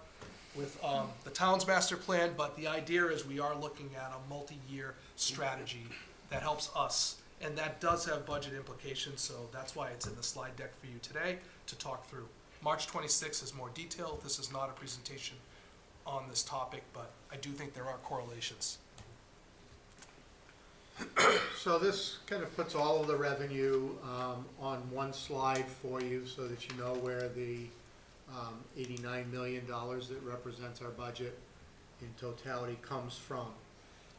Speaker 7: with the town's master plan, but the idea is we are looking at a multi-year strategy that helps us. And that does have budget implications, so that's why it's in the slide deck for you today to talk through. March 26th is more detailed. This is not a presentation on this topic, but I do think there are correlations.
Speaker 2: So this kind of puts all of the revenue on one slide for you so that you know where the $89 million that represents our budget in totality comes from.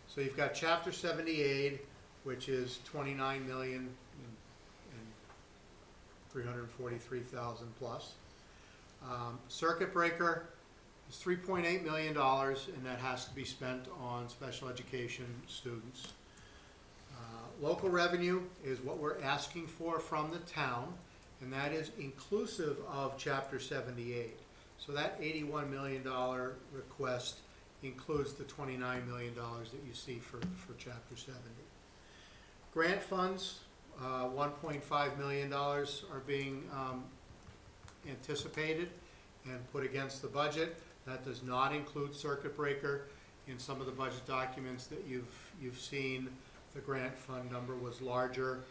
Speaker 2: So you've got Chapter 78, which is $29,343,000 plus. Circuit breaker is $3.8 million, and that has to be spent on special education students. Local revenue is what we're asking for from the town, and that is inclusive of Chapter 78. So that $81 million request includes the $29 million that you see for Chapter 70. Grant funds, $1.5 million are being anticipated and put against the budget. That does not include circuit breaker. In some of the budget documents that you've seen, the grant fund number was larger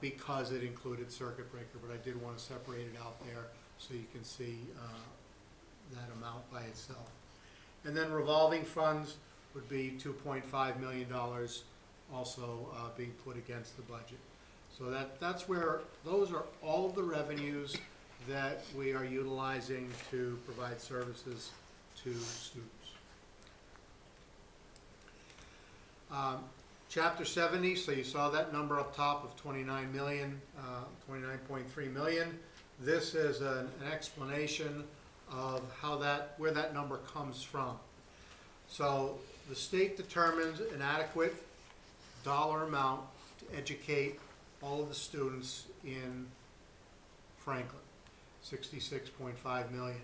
Speaker 2: because it included circuit breaker, but I did want to separate it out there so you can see that amount by itself. And then revolving funds would be $2.5 million also being put against the budget. So that's where, those are all of the revenues that we are utilizing to provide services to students. Chapter 70, so you saw that number up top of 29 million, 29.3 million. This is an explanation of how where that number comes from. So the state determines an adequate dollar amount to educate all of the students in Franklin, 66.5 million.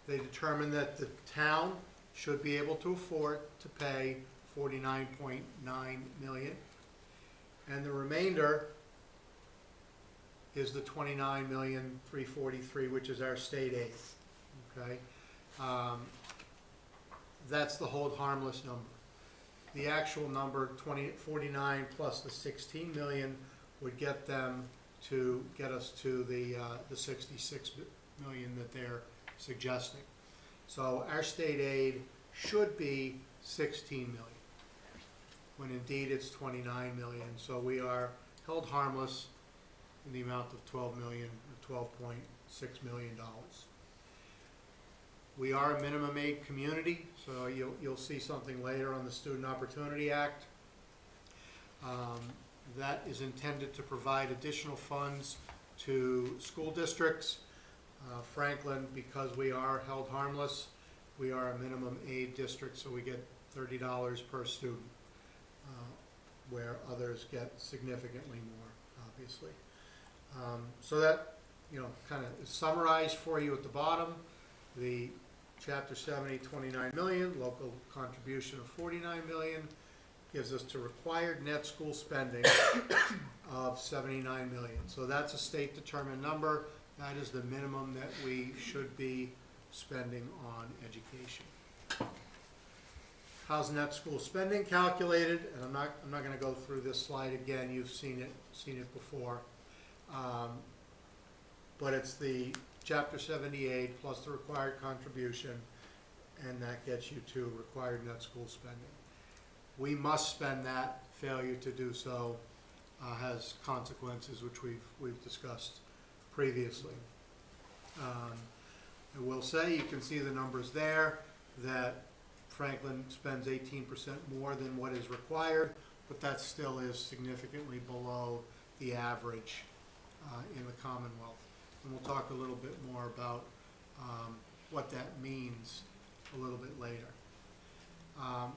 Speaker 2: They determine that the town should be able to afford to pay 49.9 million, and the remainder is the 29,343,000, which is our state aid. Okay, that's the hold harmless number. The actual number, 49 plus the 16 million, would get us to the 66 million that they're suggesting. So our state aid should be 16 million, when indeed it's 29 million. So we are held harmless in the amount of 12 million, or $12.6 million. We are a minimum aid community, so you'll see something later on the Student Opportunity Act. That is intended to provide additional funds to school districts. Franklin, because we are held harmless, we are a minimum aid district, so we get $30 per student, where others get significantly more, obviously. So that, kind of is summarized for you at the bottom. The Chapter 70, 29 million, local contribution of 49 million, gives us to required net school spending of 79 million. So that's a state-determined number. That is the minimum that we should be spending on education. How's net school spending calculated? And I'm not going to go through this slide again. You've seen it before. But it's the Chapter 78 plus the required contribution, and that gets you to required net school spending. We must spend that. Failure to do so has consequences, which we've discussed previously. I will say, you can see the numbers there, that Franklin spends 18% more than what is required, but that still is significantly below the average in the Commonwealth. And we'll talk a little bit more about what that means a little bit later.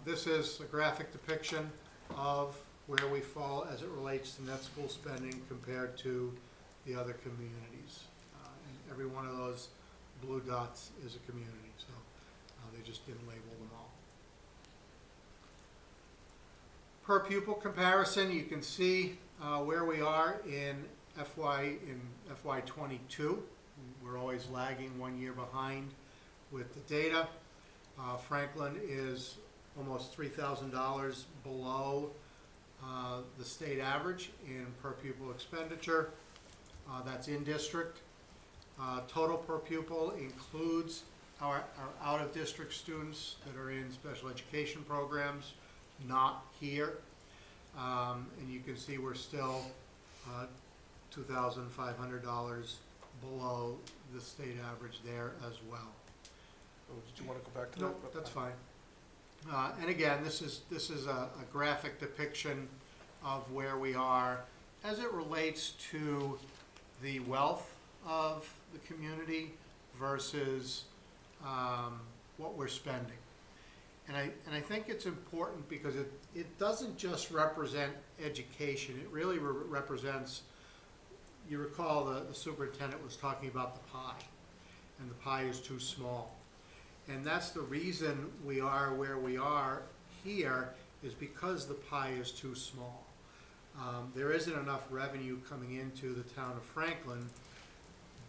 Speaker 2: This is a graphic depiction of where we fall as it relates to net school spending compared to the other communities. And every one of those blue dots is a community, so they just didn't label them all. Per pupil comparison, you can see where we are in FY '22. We're always lagging 1 year behind with the data. Franklin is almost $3,000 below the state average in per pupil expenditure. That's in district. Total per pupil includes our out-of-district students that are in special education programs, not here. And you can see we're still $2,500 below the state average there as well.
Speaker 7: Oh, did you want to go back to that?
Speaker 2: No, that's fine. And again, this is a graphic depiction of where we are as it relates to the wealth of the community versus what we're spending. And I think it's important because it doesn't just represent education. It really represents, you recall the superintendent was talking about the pie, and the pie is too small. And that's the reason we are where we are here, is because the pie is too small. There isn't enough revenue coming into the town of Franklin,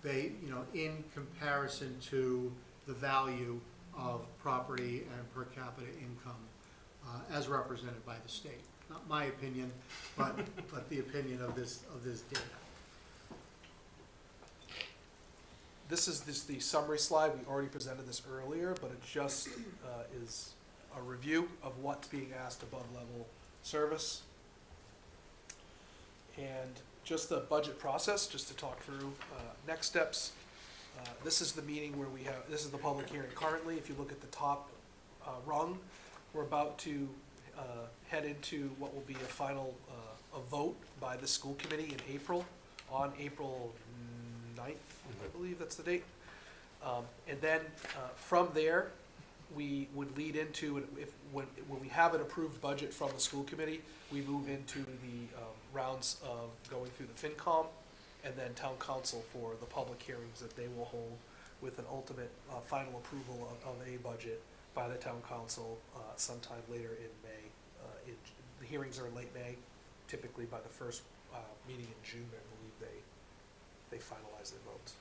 Speaker 2: in comparison to the value of property and per capita income as represented by the state. Not my opinion, but the opinion of this data.
Speaker 7: This is the summary slide. We already presented this earlier, but it just is a review of what's being asked above level service. And just the budget process, just to talk through next steps. This is the meeting where this is the public hearing currently. If you look at the top rung, we're about to head into what will be a final a vote by the school committee in April, on April 9th, I believe that's the date. And then from there, we would lead into, when we have an approved budget from the school committee, we move into the rounds of going through the FinCom and then town council for the public hearings that they will hold with an ultimate final approval of a budget by the town council sometime later in May. The hearings are in late May, typically by the first meeting in June, I believe they finalize their votes.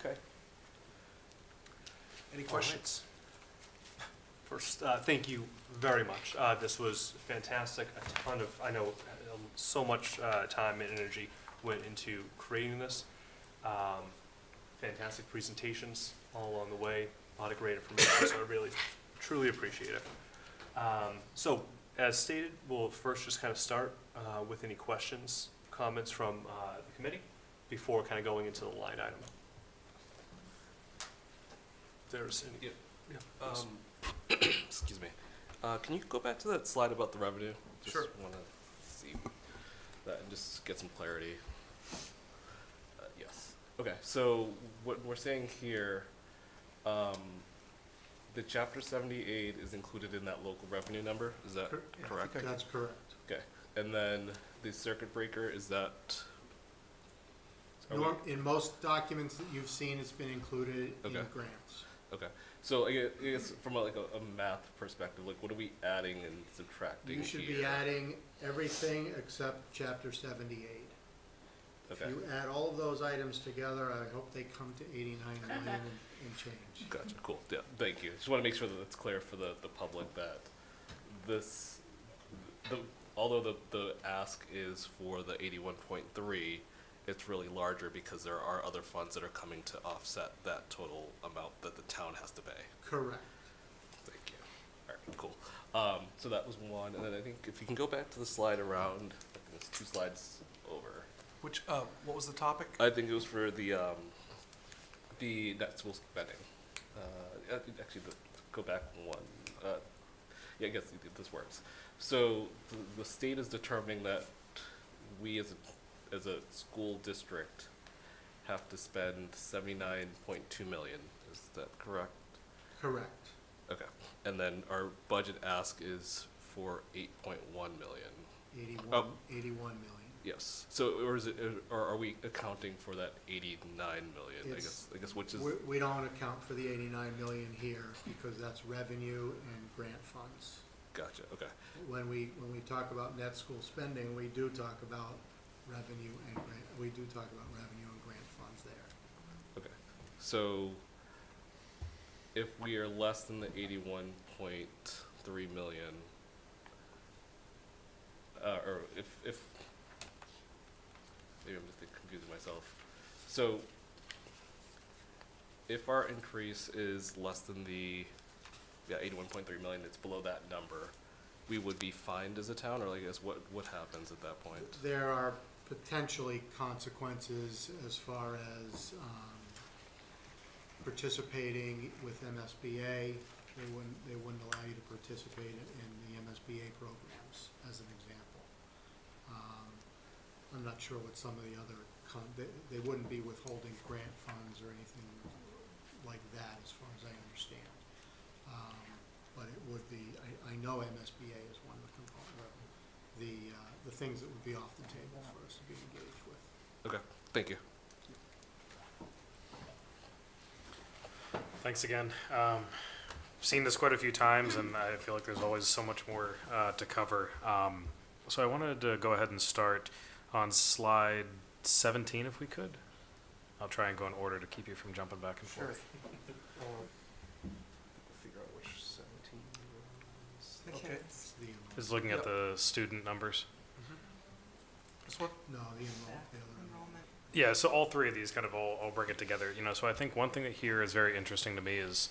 Speaker 7: Okay. Any questions?
Speaker 1: First, thank you very much. This was fantastic. A ton of, I know, so much time and energy went into creating this. Fantastic presentations all along the way. A lot of great information, so I really, truly appreciate it. So, as stated, we'll first just kind of start with any questions, comments from the committee before kind of going into the line item. If there's any. Yeah.
Speaker 10: Excuse me. Can you go back to that slide about the revenue? Just
Speaker 7: Sure.
Speaker 10: want to see that and just get some clarity. Yes. Okay. So what we're saying here, the Chapter 78 is included in that local revenue number. Is that correct?
Speaker 2: That's correct.
Speaker 10: Okay. And then the circuit breaker, is that?
Speaker 2: In most documents that you've seen, it's been included in
Speaker 10: Okay.
Speaker 2: grants.
Speaker 10: Okay. So I guess from a math perspective, like what are we adding and subtracting
Speaker 2: You should
Speaker 10: here?
Speaker 2: be adding everything except Chapter 78.
Speaker 10: Okay.
Speaker 2: If you add all of those items together, I hope they come to 89 million and change.
Speaker 10: Gotcha, cool, yeah, thank you. Just wanna make sure that it's clear for the public that this, although the ask is for the 81.3, it's really larger because there are other funds that are coming to offset that total amount that the town has to pay.
Speaker 2: Correct.
Speaker 10: Thank you. Alright, cool. So that was one, and then I think if you can go back to the slide around, I think it's 2 slides over.
Speaker 7: Which, what was the topic?
Speaker 10: I think it was for the net school spending. Actually, go back one. Yeah, I guess this works. So the state is determining that we as a school district have to spend 79.2 million. Is that correct?
Speaker 2: Correct.
Speaker 10: Okay. And then our budget ask is for 8.1 million.
Speaker 2: 81 million.
Speaker 10: Yes. So, or is it, or are we accounting for that 89 million?
Speaker 2: It's-
Speaker 10: I guess which is
Speaker 2: We don't account for the 89 million here because that's revenue and grant funds.
Speaker 10: gotcha. Okay.
Speaker 2: When we talk about net school spending, we do talk about revenue and grant funds there.
Speaker 10: Okay. So, if we are less than the 81.3 million, or if maybe I'm just confusing myself. So, if our increase is less than the 81.3 million, it's below that number, we would be fined as a town, or I guess what happens at that point?
Speaker 2: There are potentially consequences as far as participating with MSBA. They wouldn't allow you to participate in the MSBA programs, as an example. I'm not sure what some of the other, they wouldn't be withholding grant funds or anything like that, as far as I understand. But it would be, I know MSBA is one of the component, the things that would be off the table for us to be engaged with.
Speaker 10: Okay. Thank you.
Speaker 11: Thanks again. Seen this quite a few times, and I feel like there's always so much more to cover. So I wanted to go ahead and start on slide 17, if we could. I'll try and go in order to keep you from jumping back and forth.
Speaker 7: Figure out which 17 was. Okay.
Speaker 2: It's the enrollment.
Speaker 11: Just looking at
Speaker 7: Yep.
Speaker 11: the student numbers.
Speaker 7: This one?
Speaker 2: No, the enrollment, the other enrollment.
Speaker 11: Yeah, so all three of these kind of all bring it together, you know, so I think one thing that here is very interesting to me is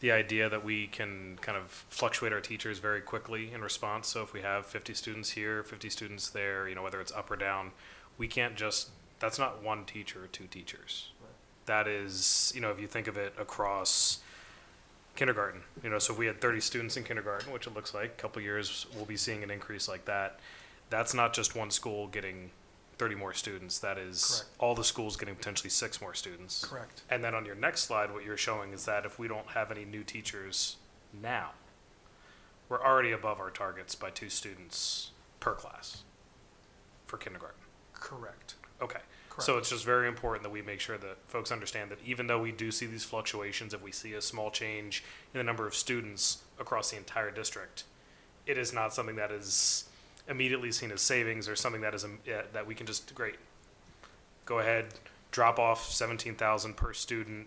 Speaker 11: the idea that we can kind of fluctuate our teachers very quickly in response. So if we have 50 students here, 50 students there, you know, whether it's up or down, we can't just, that's not one teacher or two teachers.
Speaker 7: Right.
Speaker 11: That is, you know, if you think of it across kindergarten, you know, so we had 30 students in kindergarten, which it looks like a couple years we'll be seeing an increase like that. That's not just one school getting 30 more students. That is
Speaker 7: Correct.
Speaker 11: all the schools getting potentially 6 more students.
Speaker 7: Correct.
Speaker 11: And then on your next slide, what you're showing is that if we don't have any new teachers now, we're already above our targets by 2 students per class for kindergarten.
Speaker 7: Correct.
Speaker 11: Okay.
Speaker 7: Correct.
Speaker 11: So it's just very important that we make sure that folks understand that even though we do see these fluctuations, if we see a small change in the number of students across the entire district, it is not something that is immediately seen as savings or something that is that we can just go ahead, drop off 17,000 per student,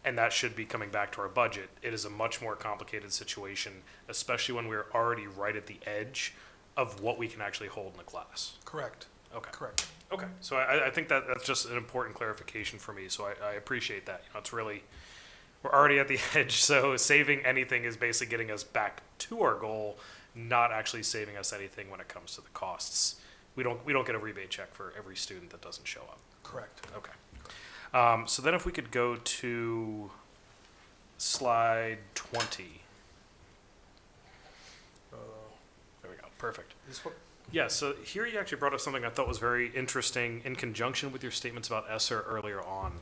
Speaker 11: and that should be coming back to our budget. It is a much more complicated situation, especially when we're already right at the edge of what we can actually hold in a class.
Speaker 7: Correct.
Speaker 11: Okay.
Speaker 7: Correct.
Speaker 11: Okay, so I think that's just an important clarification for me, so I appreciate that. You know, it's really, we're already at the edge, so saving anything is basically getting us back to our goal, not actually saving us anything when it comes to the costs. We don't get a rebate check for every student that doesn't show up.
Speaker 7: Correct.
Speaker 11: Okay. So then if we could go to slide 20. There we go, perfect.
Speaker 7: This one?
Speaker 11: Yeah, so here you actually brought up something I thought was very interesting in conjunction with your statements about ESSER earlier on.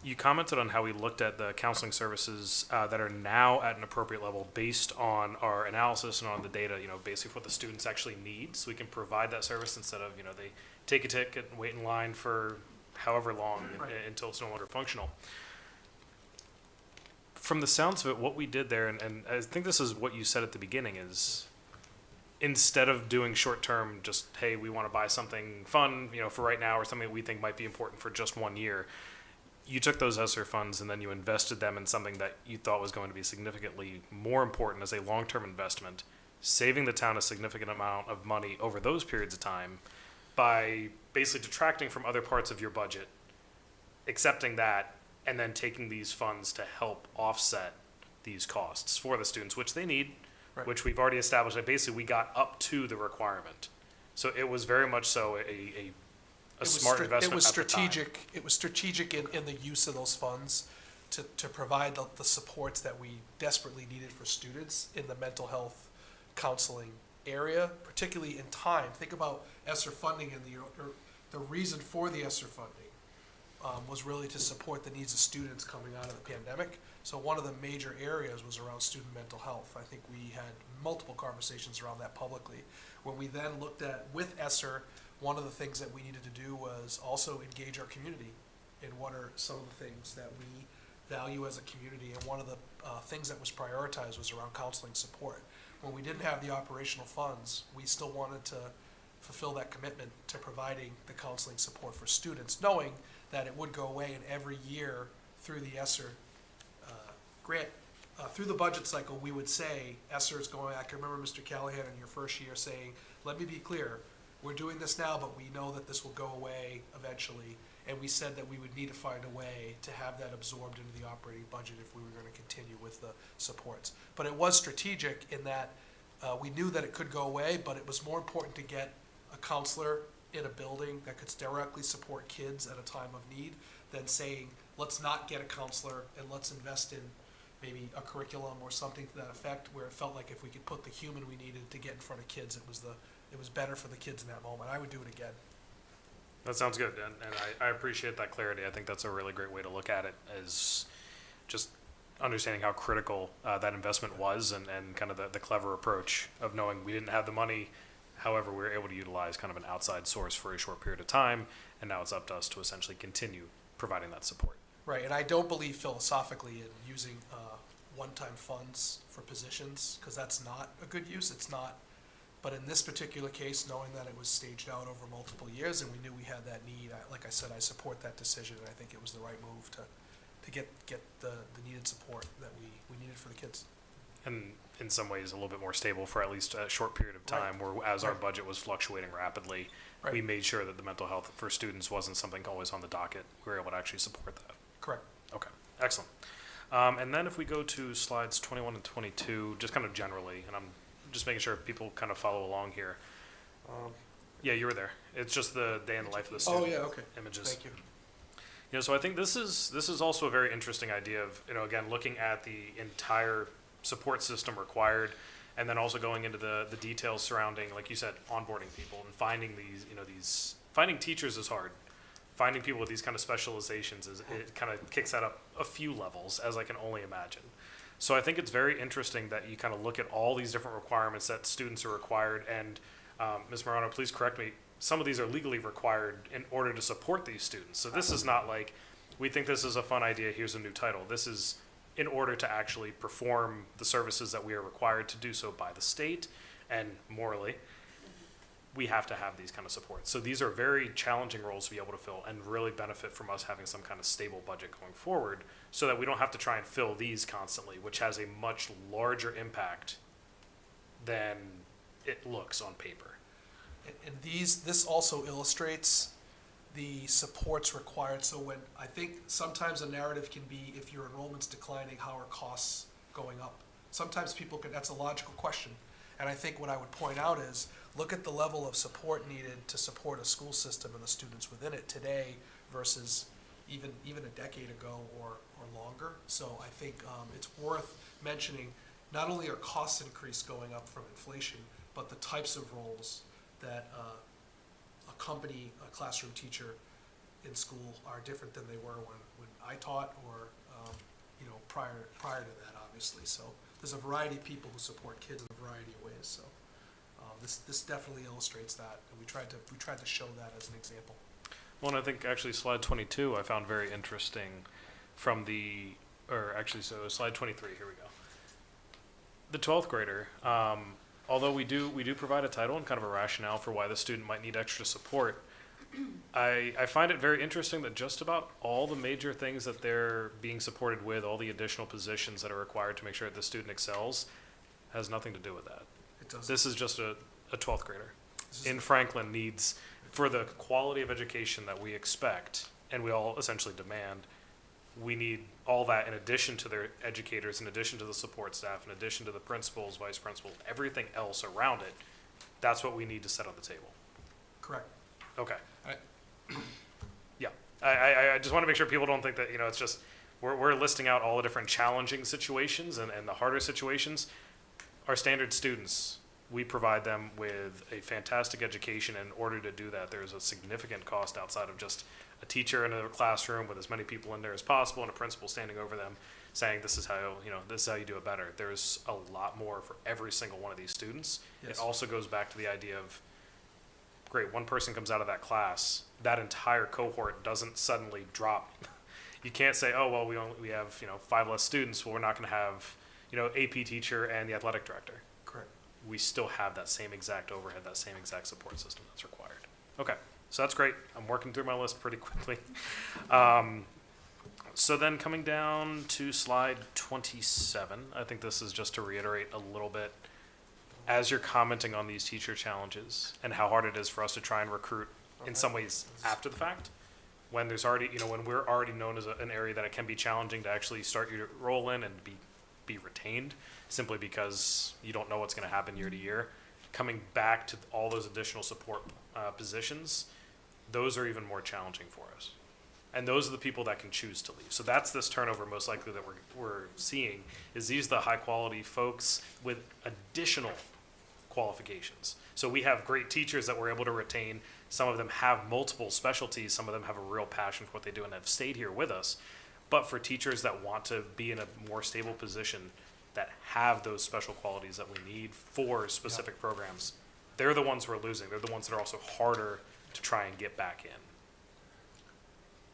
Speaker 11: You commented on how we looked at the counseling services that are now at an appropriate level based on our analysis and on the data, you know, basically what the students actually need, so we can provide that service instead of, you know, they take a ticket and wait in line for however long until it's no longer functional. From the sounds of it, what we did there, and I think this is what you said at the beginning, is instead of doing short term, just, hey, we want to buy something fun, you know, for right now or something that we think might be important for just 1 year, you took those ESSER funds and then you invested them in something that you thought was going to be significantly more important as a long-term investment, saving the town a significant amount of money over those periods of time by basically detracting from other parts of your budget, accepting that, and then taking these funds to help offset these costs for the students, which they need,
Speaker 7: Right.
Speaker 11: which we've already established that basically we got up to the requirement. So it was very much so a smart investment
Speaker 7: It was
Speaker 11: at the time.
Speaker 7: strategic. It was strategic in the use of those funds to provide the supports that we desperately needed for students in the mental health counseling area, particularly in time. Think about ESSER funding and the reason for the ESSER funding was really to support the needs of students coming out of the pandemic. So one of the major areas was around student mental health. I think we had multiple conversations around that publicly. When we then looked at, with ESSER, one of the things that we needed to do was also engage our community in what are some of the things that we value as a community. And one of the things that was prioritized was around counseling support. When we didn't have the operational funds, we still wanted to fulfill that commitment to providing the counseling support for students, knowing that it would go away, and every year through the ESSER grant, through the budget cycle, we would say, ESSER is going, I can remember Mr. Callahan in your first year saying, let me be clear, we're doing this now, but we know that this will go away eventually. And we said that we would need to find a way to have that absorbed into the operating budget if we were going to continue with the supports. But it was strategic in that we knew that it could go away, but it was more important to get a counselor in a building that could directly support kids at a time of need than saying, let's not get a counselor and let's invest in maybe a curriculum or something to that effect, where it felt like if we could put the human we needed to get in front of kids, it was better for the kids in that moment. I would do it again.
Speaker 11: That sounds good, and I appreciate that clarity. I think that's a really great way to look at it, as just understanding how critical that investment was, and kind of the clever approach of knowing we didn't have the money, however, we were able to utilize kind of an outside source for a short period of time, and now it's up to us to essentially continue providing that support.
Speaker 7: Right, and I don't believe philosophically in using one-time funds for positions, because that's not a good use. It's not. But in this particular case, knowing that it was staged out over multiple years and we knew we had that need, like I said, I support that decision, and I think it was the right move to get the needed support that we needed for the kids.
Speaker 11: And in some ways, a little bit more stable for at least a short period of time, where as our budget was fluctuating rapidly, we made sure that the mental health for students wasn't something always on the docket. We were able to actually support that.
Speaker 7: Correct.
Speaker 11: Okay, excellent. And then if we go to slides 21 and 22, just kind of generally, and I'm just making sure people kind of follow along here. Yeah, you were there. It's just the day in the life of the student.
Speaker 7: Oh, yeah, okay.
Speaker 11: Images.
Speaker 7: Thank you.
Speaker 11: You know, so I think this is also a very interesting idea of, you know, again, looking at the entire support system required, and then also going into the details surrounding, like you said, onboarding people and finding finding teachers is hard. Finding people with these kind of specializations it kind of kicks that up a few levels, as I can only imagine. So I think it's very interesting that you kind of look at all these different requirements that students are required, and Ms. Morano, please correct me, some of these are legally required in order to support these students. So this is not like, we think this is a fun idea, here's a new title. This is in order to actually perform the services that we are required to do so by the state, and morally, we have to have these kind of supports. So these are very challenging roles to be able to fill, and really benefit from us having some kind of stable budget going forward, so that we don't have to try and fill these constantly, which has a much larger impact than it looks on paper.
Speaker 7: And this also illustrates the supports required. So when, I think sometimes a narrative can be, if your enrollment's declining, how are costs going up? Sometimes people can, that's a logical question. And I think what I would point out is, look at the level of support needed to support a school system and the students within it today versus even a decade ago or longer. So I think it's worth mentioning, not only are costs increased going up from inflation, but the types of roles that accompany a classroom teacher in school are different than they were when I taught, or prior to that, obviously. So there's a variety of people who support kids in a variety of ways. So this definitely illustrates that, and we tried to show that as an example.
Speaker 11: Well, and I think actually slide 22 I found very interesting from slide 23, here we go. The 12th grader, although we do provide a title and kind of a rationale for why the student might need extra support, I find it very interesting that just about all the major things that they're being supported with, all the additional positions that are required to make sure that the student excels, has nothing to do with that.
Speaker 7: It does.
Speaker 11: This is just a 12th grader in Franklin needs, for the quality of education that we expect and we all essentially demand, we need all that in addition to their educators, in addition to the support staff, in addition to the principals, vice principals, everything else around it. That's what we need to set on the table.
Speaker 7: Correct.
Speaker 11: Okay. Yeah. I just want to make sure people don't think that, it's just, we're listing out all the different challenging situations and the harder situations. Our standard students, we provide them with a fantastic education. In order to do that, there's a significant cost outside of just a teacher in a classroom with as many people in there as possible and a principal standing over them saying, this is how, this is how you do it better. There's a lot more for every single one of these students.
Speaker 7: Yes.
Speaker 11: It also goes back to the idea of, great, one person comes out of that class, that entire cohort doesn't suddenly drop. You can't say, oh, well, we have, 5 less students, well, we're not gonna have, AP teacher and the athletic director.
Speaker 7: Correct.
Speaker 11: We still have that same exact overhead, that same exact support system that's required. Okay, so that's great. I'm working through my list pretty quickly. So then coming down to slide 27, I think this is just to reiterate a little bit, as you're commenting on these teacher challenges and how hard it is for us to try and recruit in some ways after the fact, when there's already, when we're already known as an area that it can be challenging to actually start your role in and be retained, simply because you don't know what's going to happen year to year. Coming back to all those additional support positions, those are even more challenging for us. And those are the people that can choose to leave. So that's this turnover most likely that we're seeing, is these are the high quality folks with additional qualifications. So we have great teachers that we're able to retain. Some of them have multiple specialties. Some of them have a real passion for what they do and have stayed here with us. But for teachers that want to be in a more stable position, that have those special qualities that we need for specific programs, they're the ones we're losing. They're the ones that are also harder to try and get back in.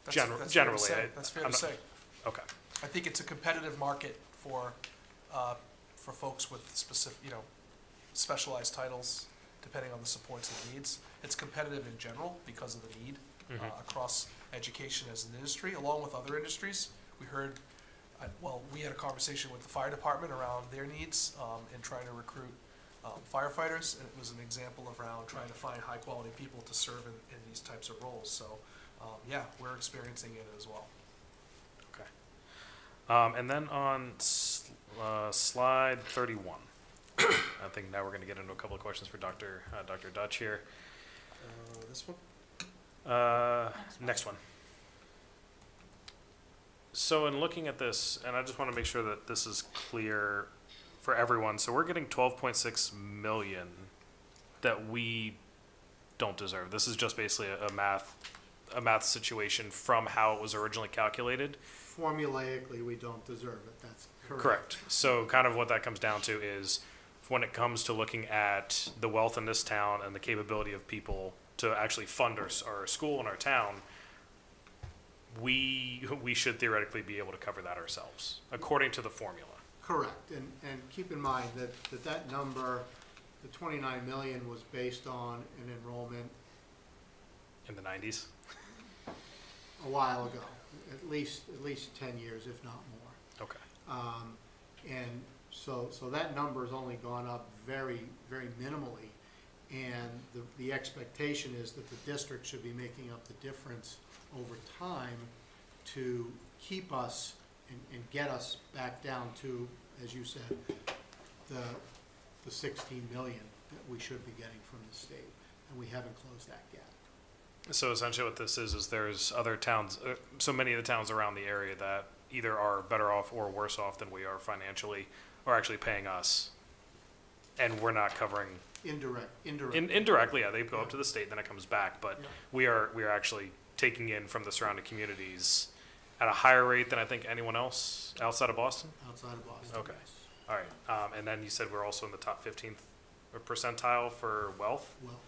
Speaker 7: That's
Speaker 11: Generally,
Speaker 7: fair to say. That's fair to say.
Speaker 11: Okay.
Speaker 7: I think it's a competitive market for folks with specific, specialized titles, depending on the supports and needs. It's competitive in general because of the need across education as an industry, along with other industries. We heard, we had a conversation with the fire department around their needs in trying to recruit firefighters, and it was an example around trying to find high-quality people to serve in these types of roles. So, we're experiencing it as well.
Speaker 11: Okay. And then on slide 31, I think now we're going to get into a couple of questions for Dr. Dutch here.
Speaker 7: This one?
Speaker 11: Next one. So in looking at this, and I just want to make sure that this is clear for everyone. So we're getting 12.6 million that we don't deserve. This is just basically a math situation from how it was originally calculated.
Speaker 2: Formulaically, we don't deserve it, that's correct.
Speaker 11: Correct. So kind of what that comes down to is when it comes to looking at the wealth in this town and the capability of people to actually fund our school and our town, we should theoretically be able to cover that ourselves, according to the formula.
Speaker 2: Correct, and keep in mind that number, the 29 million was based on an enrollment
Speaker 11: In the 90s?
Speaker 2: a while ago, at least 10 years, if not more.
Speaker 11: Okay.
Speaker 2: And so that number has only gone up very, very minimally. And the expectation is that the district should be making up the difference over time to keep us and get us back down to, as you said, the 16 million that we should be getting from the state. And we haven't closed that gap.
Speaker 11: So essentially what this is there's other towns, so many of the towns around the area that either are better off or worse off than we are financially, are actually paying us. And we're not covering. Indirectly, yeah, they go up to the state, then it comes back, but we are actually taking in from the surrounding communities at a higher rate than I think anyone else outside of Boston?
Speaker 2: Outside of Boston.
Speaker 11: Okay.
Speaker 2: Yes.
Speaker 11: All right, and then you said we're also in the top 15th percentile for wealth?
Speaker 2: Well,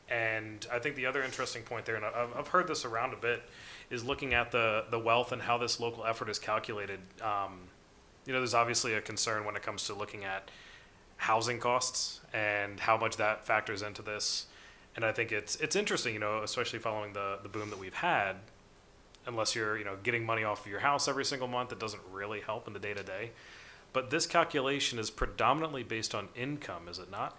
Speaker 11: And I think the other interesting point there, and I've heard this around a bit, is looking at the wealth and how this local effort is calculated. There's obviously a concern when it comes to looking at housing costs and how much that factors into this. And I think it's interesting, especially following the boom that we've had, unless you're, getting money off of your house every single month, it doesn't really help in the day-to-day. But this calculation is predominantly based on income, is it not?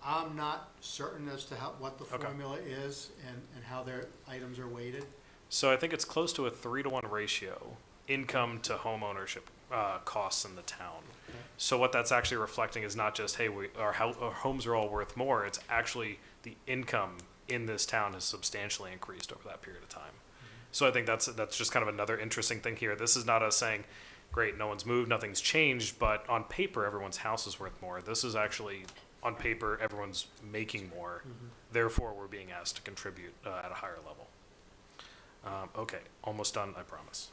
Speaker 2: I'm not certain as to what the
Speaker 11: Okay.
Speaker 2: formula is and how their items are weighted.
Speaker 11: So I think it's close to a 3-to-1 ratio, income to home ownership costs in the town.
Speaker 2: Okay.
Speaker 11: So what that's actually reflecting is not just, hey, our homes are all worth more, it's actually the income in this town has substantially increased over that period of time. So I think that's just kind of another interesting thing here. This is not us saying, great, no one's moved, nothing's changed, but on paper, everyone's house is worth more. This is actually on paper, everyone's making more. Therefore, we're being asked to contribute at a higher level. Okay, almost done, I promise.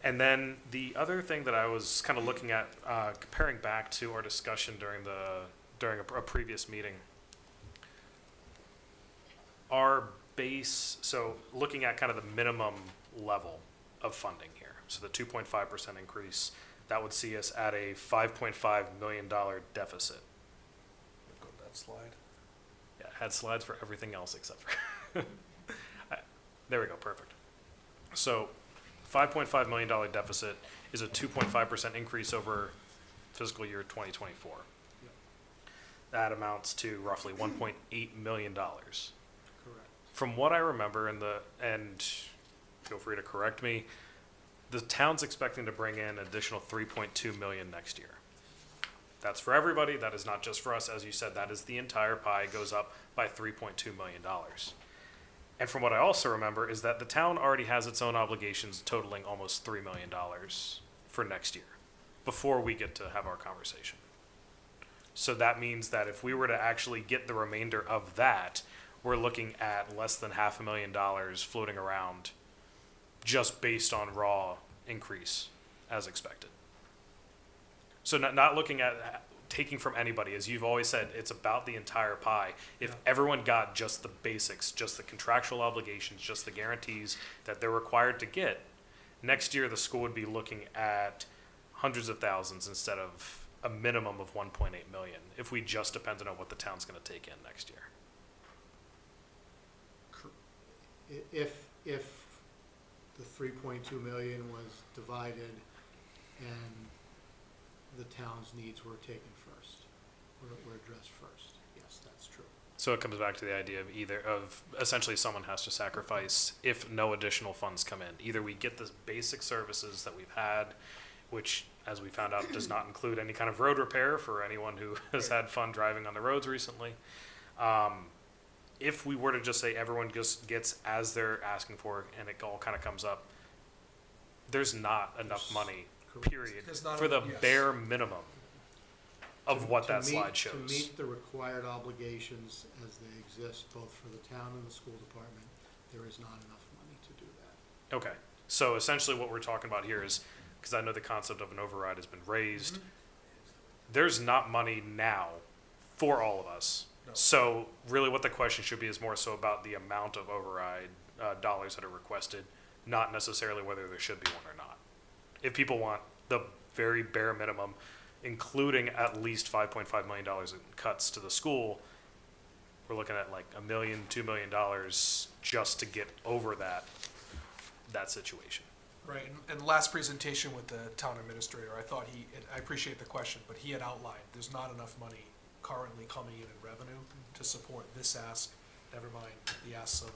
Speaker 11: And then the other thing that I was kind of looking at, comparing back to our discussion during a previous meeting, our base, so looking at kind of the minimum level of funding here, so the 2.5% increase, that would see us at a $5.5 million deficit.
Speaker 7: Go to that slide.
Speaker 11: Yeah, I had slides for everything else except for, there we go, perfect. So $5.5 million deficit is a 2.5% increase over fiscal year 2024. That amounts to roughly $1.8 million.
Speaker 2: Correct.
Speaker 11: From what I remember, and feel free to correct me, the town's expecting to bring in an additional 3.2 million next year. That's for everybody. That is not just for us. As you said, that is the entire pie goes up by $3.2 million. And from what I also remember is that the town already has its own obligations totaling almost $3 million for next year before we get to have our conversation. So that means that if we were to actually get the remainder of that, we're looking at less than $500,000 floating around just based on raw increase as expected. So not looking at taking from anybody, as you've always said, it's about the entire pie. If everyone got just the basics, just the contractual obligations, just the guarantees that they're required to get, next year the school would be looking at hundreds of thousands instead of a minimum of 1.8 million if we just depended on what the town's going to take in next year.
Speaker 2: If the 3.2 million was divided and the town's needs were taken first, were addressed first, yes, that's true.
Speaker 11: So it comes back to the idea of essentially someone has to sacrifice if no additional funds come in. Either we get the basic services that we've had, which, as we found out, does not include any kind of road repair for anyone who has had fun driving on the roads recently. If we were to just say everyone just gets as they're asking for and it all kind of comes up, there's not enough money, period,
Speaker 7: There's not
Speaker 11: for the
Speaker 7: enough, yes.
Speaker 11: bare minimum of what that slide shows.
Speaker 2: To meet the required obligations as they exist, both for the town and the school department, there is not enough money to do that.
Speaker 11: Okay, so essentially what we're talking about here is, because I know the concept of an override has been raised, there's not money now for all of us.
Speaker 7: No.
Speaker 11: So really what the question should be is more so about the amount of override dollars that are requested, not necessarily whether there should be one or not. If people want the very bare minimum, including at least $5.5 million in cuts to the school, we're looking at like $1 million, $2 million just to get over that situation.
Speaker 7: Right, and last presentation with the town administrator, I thought I appreciate the question, but he had outlined, there's not enough money currently coming in revenue to support this ask, never mind the asks of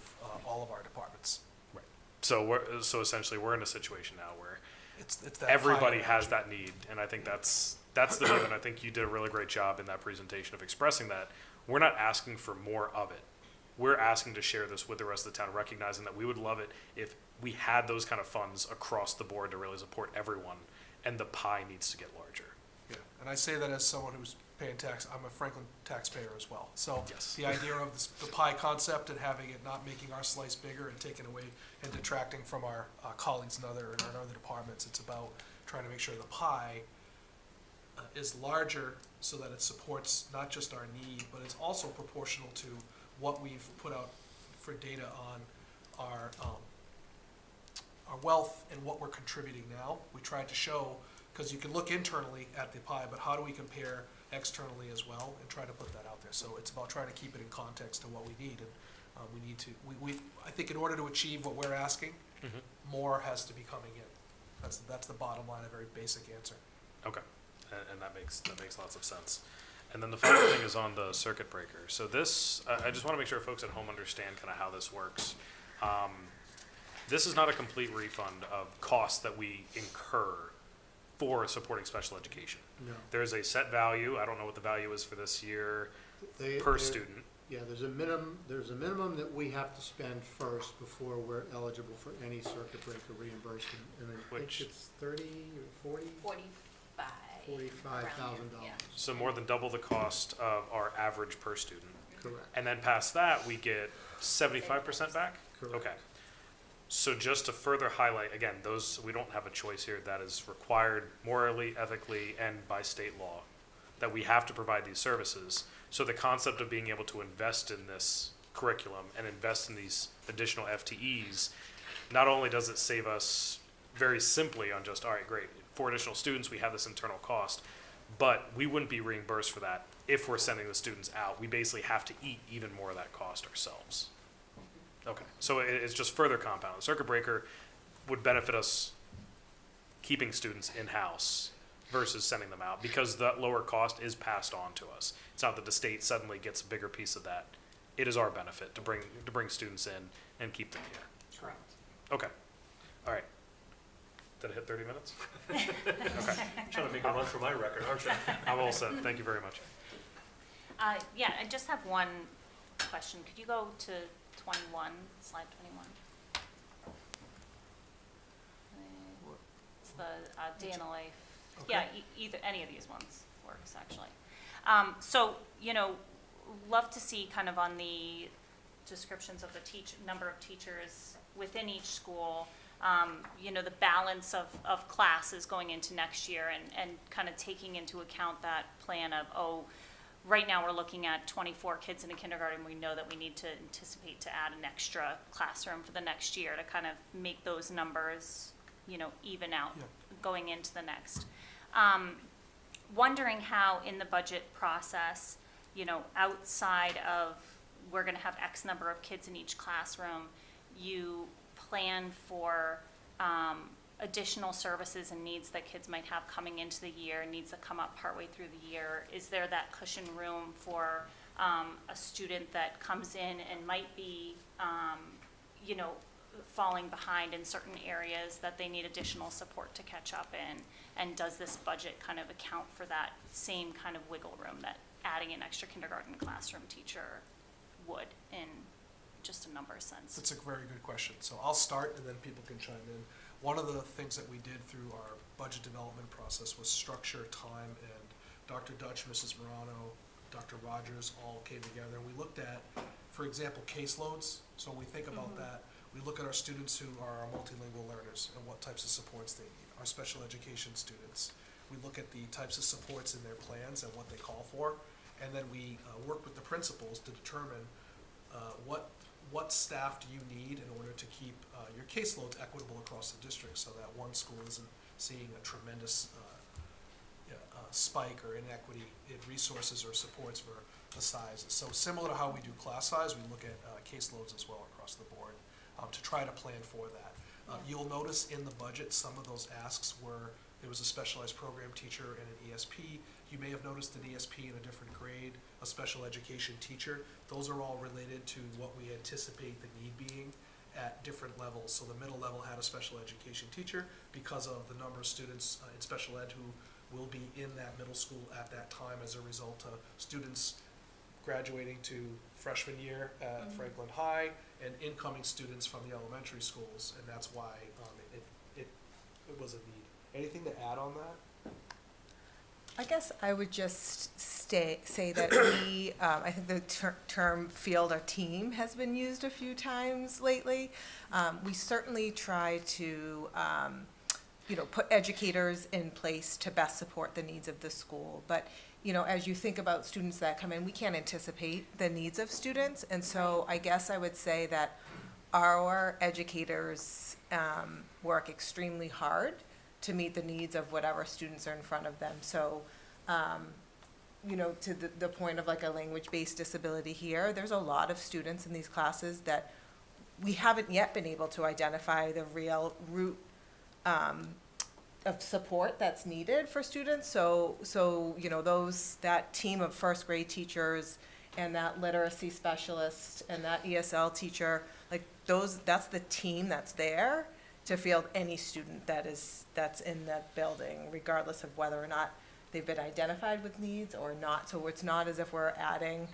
Speaker 7: all of our departments.
Speaker 11: Right. So essentially we're in a situation now where
Speaker 7: It's that
Speaker 11: everybody
Speaker 7: high-
Speaker 11: has that need, and I think that's the view, and I think you did a really great job in that presentation of expressing that. We're not asking for more of it. We're asking to share this with the rest of the town, recognizing that we would love it if we had those kind of funds across the board to really support everyone, and the pie needs to get larger.
Speaker 7: Yeah, and I say that as someone who's paying tax, I'm a Franklin taxpayer as well. So
Speaker 11: Yes.
Speaker 7: the idea of the pie concept and having it not making our slice bigger and taking away and detracting from our colleagues in other departments, it's about trying to make sure the pie is larger so that it supports not just our need, but it's also proportional to what we've put out for data on our wealth and what we're contributing now. We tried to show, because you can look internally at the pie, but how do we compare externally as well and try to put that out there. So it's about trying to keep it in context to what we need, and we need to, I think in order to achieve what we're asking, more has to be coming in. That's the bottom line, a very basic answer.
Speaker 11: Okay, and that makes lots of sense. And then the final thing is on the circuit breaker. So this, I just want to make sure folks at home understand kind of how this works. This is not a complete refund of costs that we incur for supporting special education.
Speaker 2: No.
Speaker 11: There's a set value, I don't know what the value is for this year,
Speaker 2: They-
Speaker 11: per
Speaker 2: they're-
Speaker 11: student.
Speaker 2: Yeah, there's a minimum that we have to spend first before we're eligible for any circuit breaker reimbursement. And I think
Speaker 11: Which-
Speaker 2: it's 30 or 40?
Speaker 9: 45.
Speaker 2: $45,000.
Speaker 9: Yeah.
Speaker 11: So more than double the cost of our average per student.
Speaker 2: Correct.
Speaker 11: And then past that, we get 75% back?
Speaker 2: Correct.
Speaker 11: Okay. So just to further highlight, again, those, we don't have a choice here. That is required morally, ethically, and by state law, that we have to provide these services. So the concept of being able to invest in this curriculum and invest in these additional FTEs, not only does it save us very simply on just, all right, great, 4 additional students, we have this internal cost, but we wouldn't be reimbursed for that if we're sending the students out. We basically have to eat even more of that cost ourselves. Okay, so it's just further compound. The circuit breaker would benefit us keeping students in-house versus sending them out, because that lower cost is passed on to us. It's not that the state suddenly gets a bigger piece of that. It is our benefit to bring students in and keep them here.
Speaker 6: Correct.
Speaker 11: Okay, all right. Did I hit 30 minutes? Okay,
Speaker 1: Trying to make a run for my record, aren't you?
Speaker 11: I'm all set. Thank you very much.
Speaker 5: Yeah, I just have one question. Could you go to 21, slide 21? It's the day in the life. Yeah, either, any of these ones works, actually. So, you know, love to see kind of on the descriptions of the number of teachers within each school, you know, the balance of classes going into next year, and kind of taking into account that plan of, oh, right now we're looking at 24 kids in a kindergarten. We know that we need to anticipate to add an extra classroom for the next year to kind of make those numbers, you know, even out going into the next. Wondering how in the budget process, you know, outside of we're going to have X number of kids in each classroom, you plan for additional services and needs that kids might have coming into the year, needs that come up partway through the year. Is there that cushion room for a student that comes in and might be, you know, falling behind in certain areas that they need additional support to catch up in? And does this budget kind of account for that same kind of wiggle room that adding an extra kindergarten classroom teacher would in just a number sense?
Speaker 7: That's a very good question. So I'll start and then people can chime in. One of the things that we did through our budget development process was structure time, and Dr. Dutch, Mrs. Morano, Dr. Rogers all came together, and we looked at, for example, caseloads. So when we think about that, we look at our students who are our multilingual learners and what types of supports they need, our special education students. We look at the types of supports in their plans and what they call for, and then we work with the principals to determine what staff do you need in order to keep your caseloads equitable across the district, so that one school isn't seeing a tremendous spike or inequity in resources or supports for the sizes. So similar to how we do class size, we look at caseloads as well across the board to try to plan for that. You'll notice in the budget some of those asks were, there was a specialized program teacher and an ESP. You may have noticed an ESP in a different grade, a special education teacher. Those are all related to what we anticipate the need being at different levels. So the middle level had a special education teacher because of the number of students in special ed who will be in that middle school at that time as a result of students graduating to freshman year at Franklin High and incoming students from the elementary schools, and that's why it was a need. Anything to add on that?
Speaker 8: I guess I would just say that we, I think the term field or team has been used a few times lately. We certainly try to, you know, put educators in place to best support the needs of the school. But, you know, as you think about students that come in, we can't anticipate the needs of students. And so I guess I would say that our educators work extremely hard to meet the needs of whatever students are in front of them. So, you know, to the point of like a language-based disability here, there's a lot of students in these classes that we haven't yet been able to identify the real root of support that's needed for students. So you know, that team of first grade teachers and that literacy specialist and that ESL teacher, like that's the team that's there to field any student that's in that building, regardless of whether or not they've been identified with needs or not. So it's not as if we're adding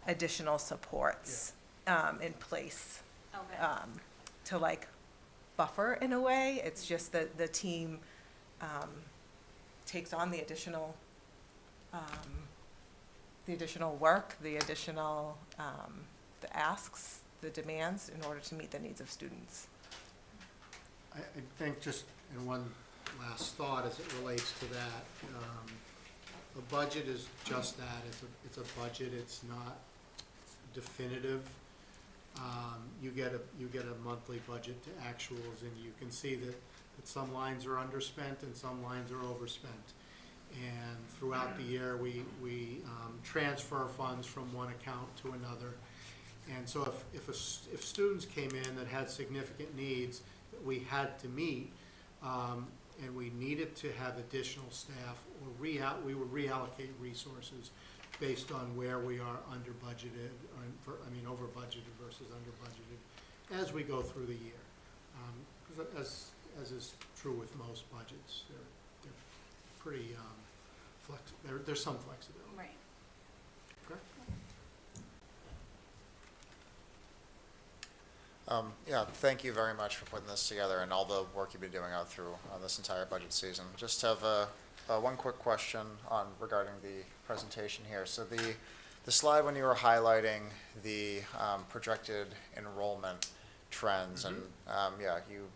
Speaker 8: additional supports in place to like buffer in a way. It's just that the team takes on the additional work, the additional, the asks, the demands in order to meet the needs of students.
Speaker 2: I think just, and one last thought as it relates to that, a budget is just that, it's a budget, it's not definitive. You get a monthly budget to actuals, and you can see that some lines are underspent and some lines are overspent. And throughout the year, we transfer funds from one account to another. And so if students came in that had significant needs that we had to meet, and we needed to have additional staff, or we would reallocate resources based on where we are under budgeted, over budgeted versus under budgeted, as we go through the year. 'Cause as is true with most budgets, they're pretty there's some flexibility.
Speaker 5: Right.
Speaker 2: Okay.
Speaker 3: Yeah, thank you very much for putting this together and all the work you've been doing out through this entire budget season. Just have one quick question regarding the presentation here. So the slide when you were highlighting the projected enrollment trends, and you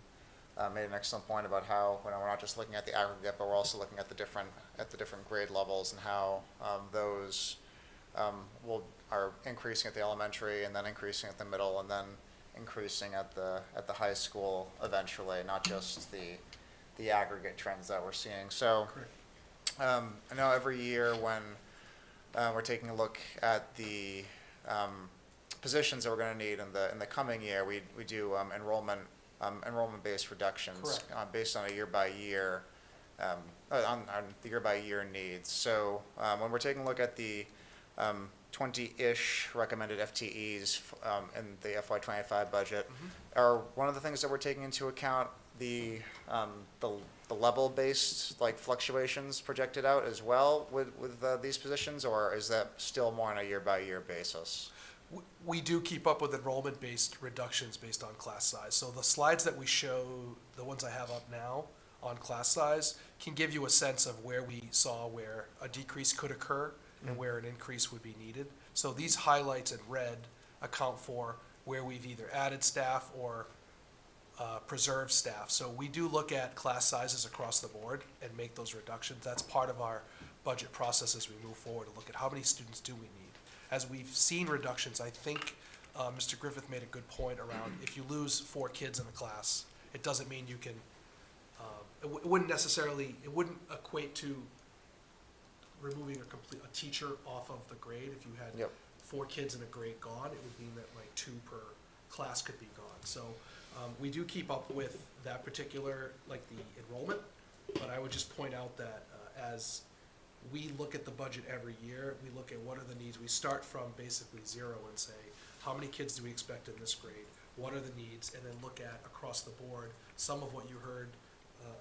Speaker 3: made an excellent point about how we're not just looking at the aggregate, but we're also looking at the different grade levels and how those are increasing at the elementary and then increasing at the middle and then increasing at the high school eventually, not just the aggregate trends that we're seeing. So I know every year when we're taking a look at the positions that we're going to need in the coming year, we do enrollment-based reductions based on a year-by-year on the year-by-year needs. So when we're taking a look at the 20-ish recommended FTEs in the FY25 budget, are one of the things that we're taking into account the level-based fluctuations projected out as well with these positions, or is that still more on a year-by-year basis?
Speaker 7: We do keep up with enrollment-based reductions based on class size. So the slides that we show, the ones I have up now on class size, can give you a sense of where we saw where a decrease could occur and where an increase would be needed. So these highlights in red account for where we've either added staff or preserved staff. So we do look at class sizes across the board and make those reductions. That's part of our budget process as we move forward to look at how many students do we need. As we've seen reductions, I think Mr. Griffith made a good point around if you lose 4 kids in a class, it doesn't mean you can, it wouldn't equate to removing a teacher off of the grade. If you had 4 kids in a grade gone, it would mean that 2 per class could be gone. So we do keep up with that particular, the enrollment, but I would just point out that as we look at the budget every year, we look at what are the needs. We start from basically 0 and say, how many kids do we expect in this grade? What are the needs? And then look at across the board. Some of what you heard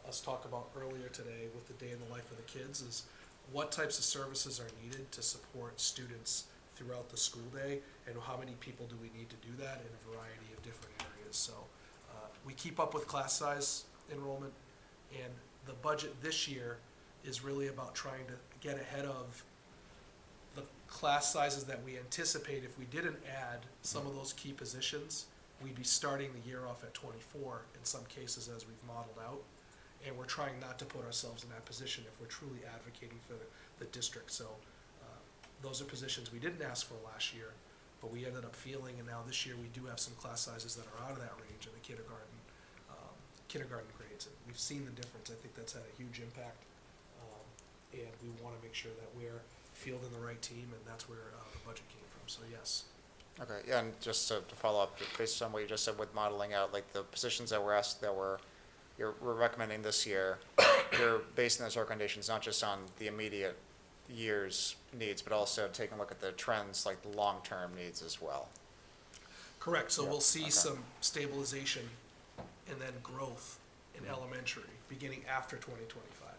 Speaker 7: us talk about earlier today with the day in the life of the kids is what types of services are needed to support students throughout the school day, and how many people do we need to do that in a variety of different areas. So we keep up with class size enrollment, and the budget this year is really about trying to get ahead of the class sizes that we anticipate. If we didn't add some of those key positions, we'd be starting the year off at 24 in some cases as we've modeled out. And we're trying not to put ourselves in that position if we're truly advocating for the district. So those are positions we didn't ask for last year, but we ended up feeling, and now this year we do have some class sizes that are out of that range in the kindergarten grades. And we've seen the difference. I think that's had a huge impact. And we want to make sure that we're fielding the right team, and that's where the budget came from. So yes.
Speaker 3: Okay, yeah, and just to follow up, based on what you just said with modeling out, the positions that were asked that we're recommending this year, you're basing those recommendations not just on the immediate year's needs, but also taking a look at the trends, the long-term needs as well.
Speaker 7: Correct. So we'll see
Speaker 3: okay.
Speaker 7: some stabilization and then growth in elementary beginning after 2025.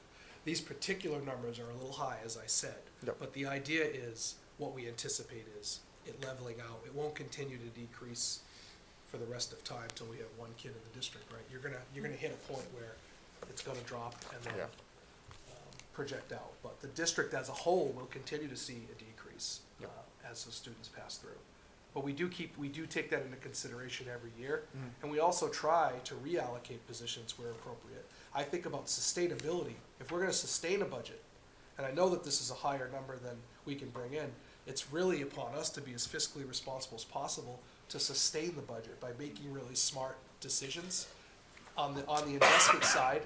Speaker 7: These particular numbers are a little high, as I said, but the idea is what we anticipate is it leveling out. It won't continue to decrease for the rest of time until we have 1 kid in the district, right? You're gonna hit a point where it's gonna drop, and then project out. But the district as a whole will continue to see a decrease
Speaker 3: Yep.
Speaker 7: as the students pass through. But we do take that into consideration every year,
Speaker 3: Mhm.
Speaker 7: and we also try to reallocate positions where appropriate. I think about sustainability. If we're gonna sustain a budget, and I know that this is a higher number than we can bring in, it's really upon us to be as fiscally responsible as possible to sustain the budget by making really smart decisions. On the investment side,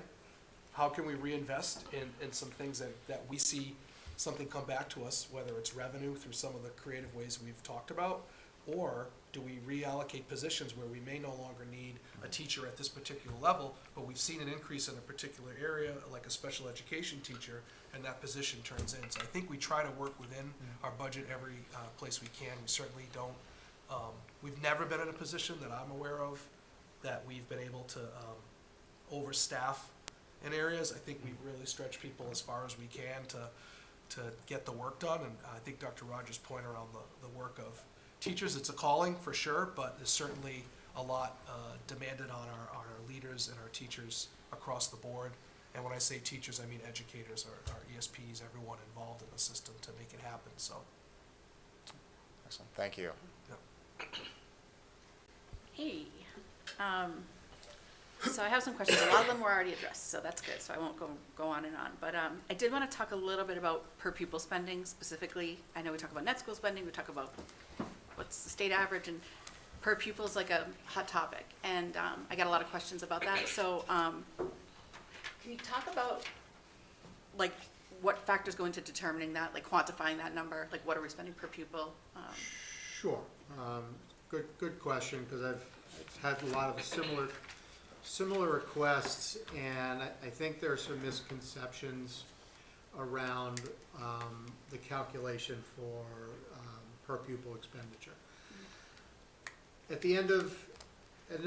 Speaker 7: how can we reinvest in some things that we see something come back to us, whether it's revenue through some of the creative ways we've talked about, or do we reallocate positions where we may no longer need a teacher at this particular level, but we've seen an increase in a particular area, like a special education teacher, and that position turns in. So I think we try to work within our budget every place we can. We certainly don't, we've never been in a position that I'm aware of that we've been able to overstaff in areas. I think we really stretch people as far as we can to get the work done. And I think Dr. Rogers' point around the work of teachers, it's a calling for sure, but there's certainly a lot demanded on our leaders and our teachers across the board. And when I say teachers, I mean educators, our ESPs, everyone involved in the system to make it happen, so.
Speaker 3: Excellent, thank you.
Speaker 6: Hey, so I have some questions. A lot of them were already addressed, so that's good. So I won't go on and on. But I did want to talk a little bit about per pupil spending specifically. I know we talk about net school spending. We talk about what's the state average, and per pupil is like a hot topic. And I got a lot of questions about that. So can you talk about like what factors go into determining that, like quantifying that number? Like what are we spending per pupil?
Speaker 2: Sure. Good question, because I've had a lot of similar requests, and I think there are some misconceptions around the calculation for per pupil expenditure. At the end of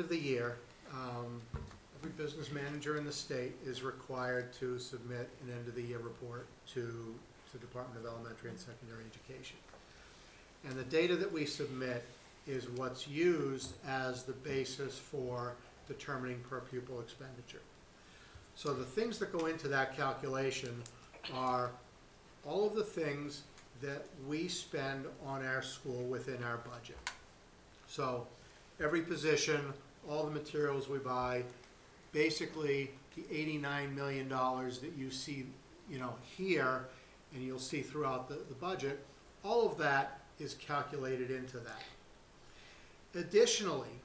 Speaker 2: the year, every business manager in the state is required to submit an end of the year report to the Department of Elementary and Secondary Education. And the data that we submit is what's used as the basis for determining per pupil expenditure. So the things that go into that calculation are all of the things that we spend on our school within our budget. So every position, all the materials we buy, basically the $89 million that you see, here, and you'll see throughout the budget, all of that is calculated into that. Additionally,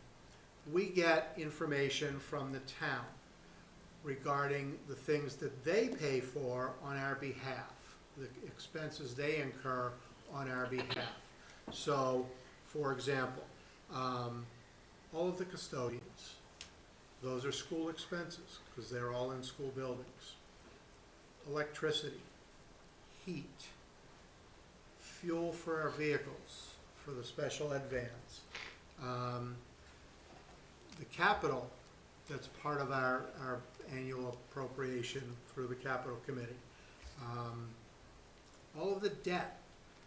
Speaker 2: we get information from the town regarding the things that they pay for on our behalf, the expenses they incur on our behalf. So, for example, all of the custodians, those are school expenses because they're all in school buildings. Electricity, heat, fuel for our vehicles, for the special ed vans. The capital that's part of our annual appropriation through the capital committee. All of the debt,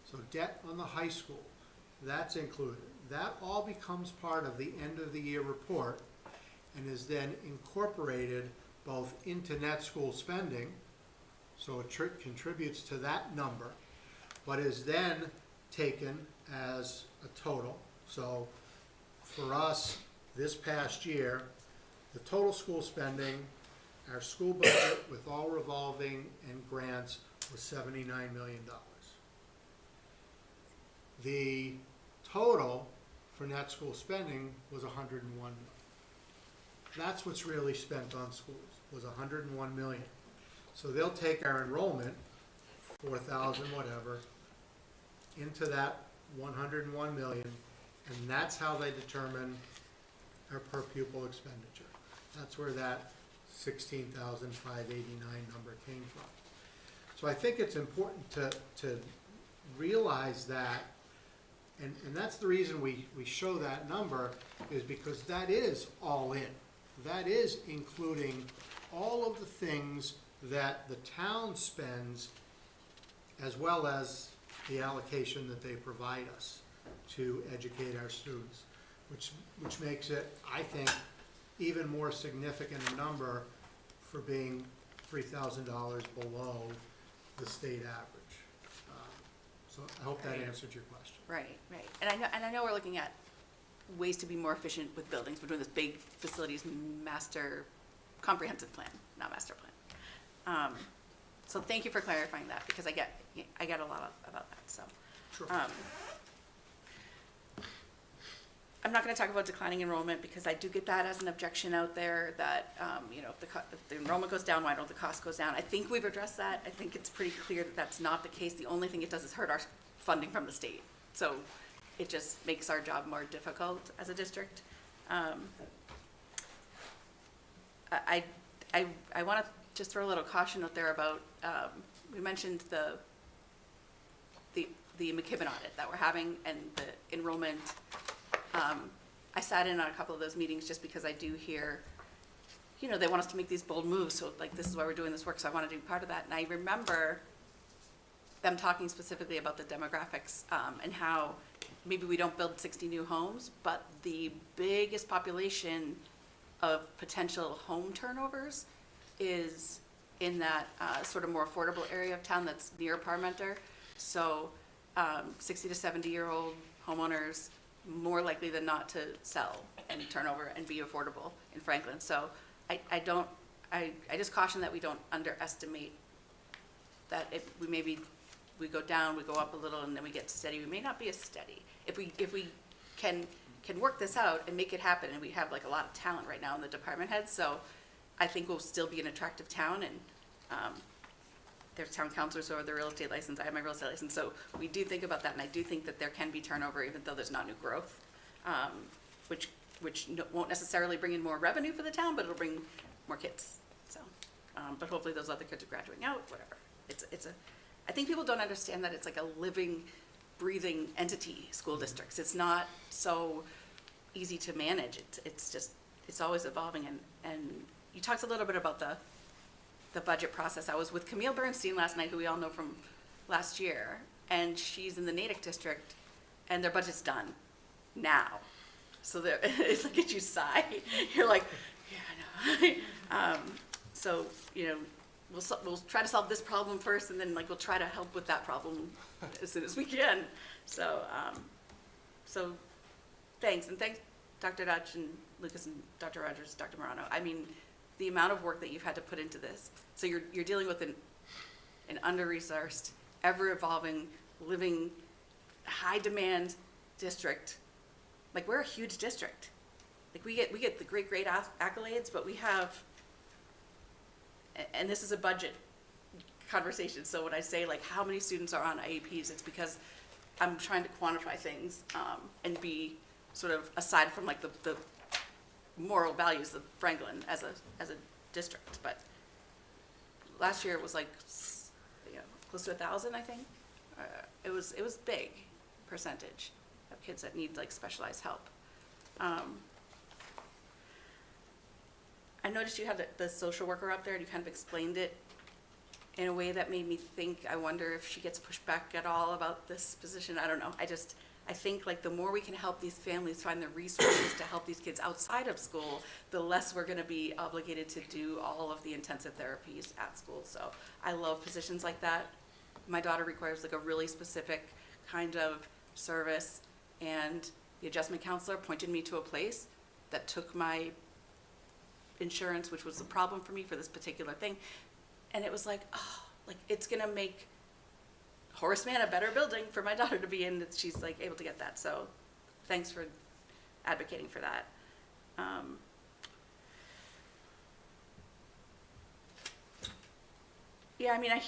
Speaker 2: so debt on the high school, that's included. That all becomes part of the end of the year report and is then incorporated both into net school spending, so it contributes to that number, but is then taken as a total. So for us, this past year, the total school spending, our school budget with all revolving and grants was $79 million. The total for net school spending was $101 million. That's what's really spent on schools, was $101 million. So they'll take our enrollment, 4,000 whatever, into that 101 million, and that's how they determine our per pupil expenditure. That's where that 16,589 number came from. So I think it's important to realize that, and that's the reason we show that number, is because that is all in. That is including all of the things that the town spends, as well as the allocation that they provide us to educate our students, which makes it, I think, even more significant a number for being $3,000 below the state average. So I hope that
Speaker 6: Right.
Speaker 2: answered your question.
Speaker 6: Right, right. And I know we're looking at ways to be more efficient with buildings. We're doing this big facilities master, comprehensive plan, not master plan. So thank you for clarifying that, because I get a lot about that, so.
Speaker 2: Sure.
Speaker 6: I'm not gonna talk about declining enrollment, because I do get that as an objection out there, that, you know, if the enrollment goes down, why don't the cost goes down? I think we've addressed that. I think it's pretty clear that that's not the case. The only thing it does is hurt our funding from the state. So it just makes our job more difficult as a district. I wanna just throw a little caution out there about, we mentioned the McKibben audit that we're having and the enrollment. I sat in on a couple of those meetings just because I do hear, you know, they want us to make these bold moves, so like, this is why we're doing this work, so I want to do part of that. And I remember them talking specifically about the demographics, and how maybe we don't build 60 new homes, but the biggest population of potential home turnovers is in that sort of more affordable area of town that's near Parmenter. So 60 to 70-year-old homeowners, more likely than not to sell and turn over and be affordable in Franklin. So I just caution that we don't underestimate that. If we go down, we go up a little, and then we get steady. We may not be as steady. If we can work this out and make it happen, and we have like a lot of talent right now in the department heads, so I think we'll still be an attractive town. And there's town councilors who have their real estate license. I have my real estate license, so we do think about that, and I do think that there can be turnover even though there's not new growth, which won't necessarily bring in more revenue for the town, but it'll bring more kids. So, but hopefully those other kids are graduating out, whatever. I think people don't understand that it's like a living, breathing entity, school districts. It's not so easy to manage. It's always evolving. And you talked a little bit about the budget process. I was with Camille Bernstein last night, who we all know from last year, and she's in the Natick district, and their budget's done now. So it's like, you sigh. You're like, yeah, I know. So, you know, we'll try to solve this problem first, and then like we'll try to help with that problem as soon as we can. So, so thanks, and thanks, Dr. Dodge and Lucas and Dr. Rogers, Dr. Morano. I mean, the amount of work that you've had to put into this. So you're dealing with an under-resourced, ever-evolving, living, high-demand district. Like, we're a huge district. Like, we get the great accolades, but we have, and this is a budget conversation, so when I say like how many students are on IEPs, it's because I'm trying to quantify things, and be sort of aside from like the moral values of Franklin as a district. But last year it was like, you know, close to 1,000, I think. It was big percentage of kids that need like specialized help. I noticed you had the social worker up there, and you kind of explained it in a way that made me think, I wonder if she gets pushed back at all about this position. I don't know. I think like the more we can help these families find the resources to help these kids outside of school, the less we're gonna be obligated to do all of the intensive therapies at school. So I love positions like that. My daughter requires like a really specific kind of service, and the adjustment counselor pointed me to a place that took my insurance, which was a problem for me for this particular thing. And it was like, oh, like it's gonna make Horace Mann a better building for my daughter to be in, that she's like able to get that. So thanks for advocating for that. Yeah, I mean, I'm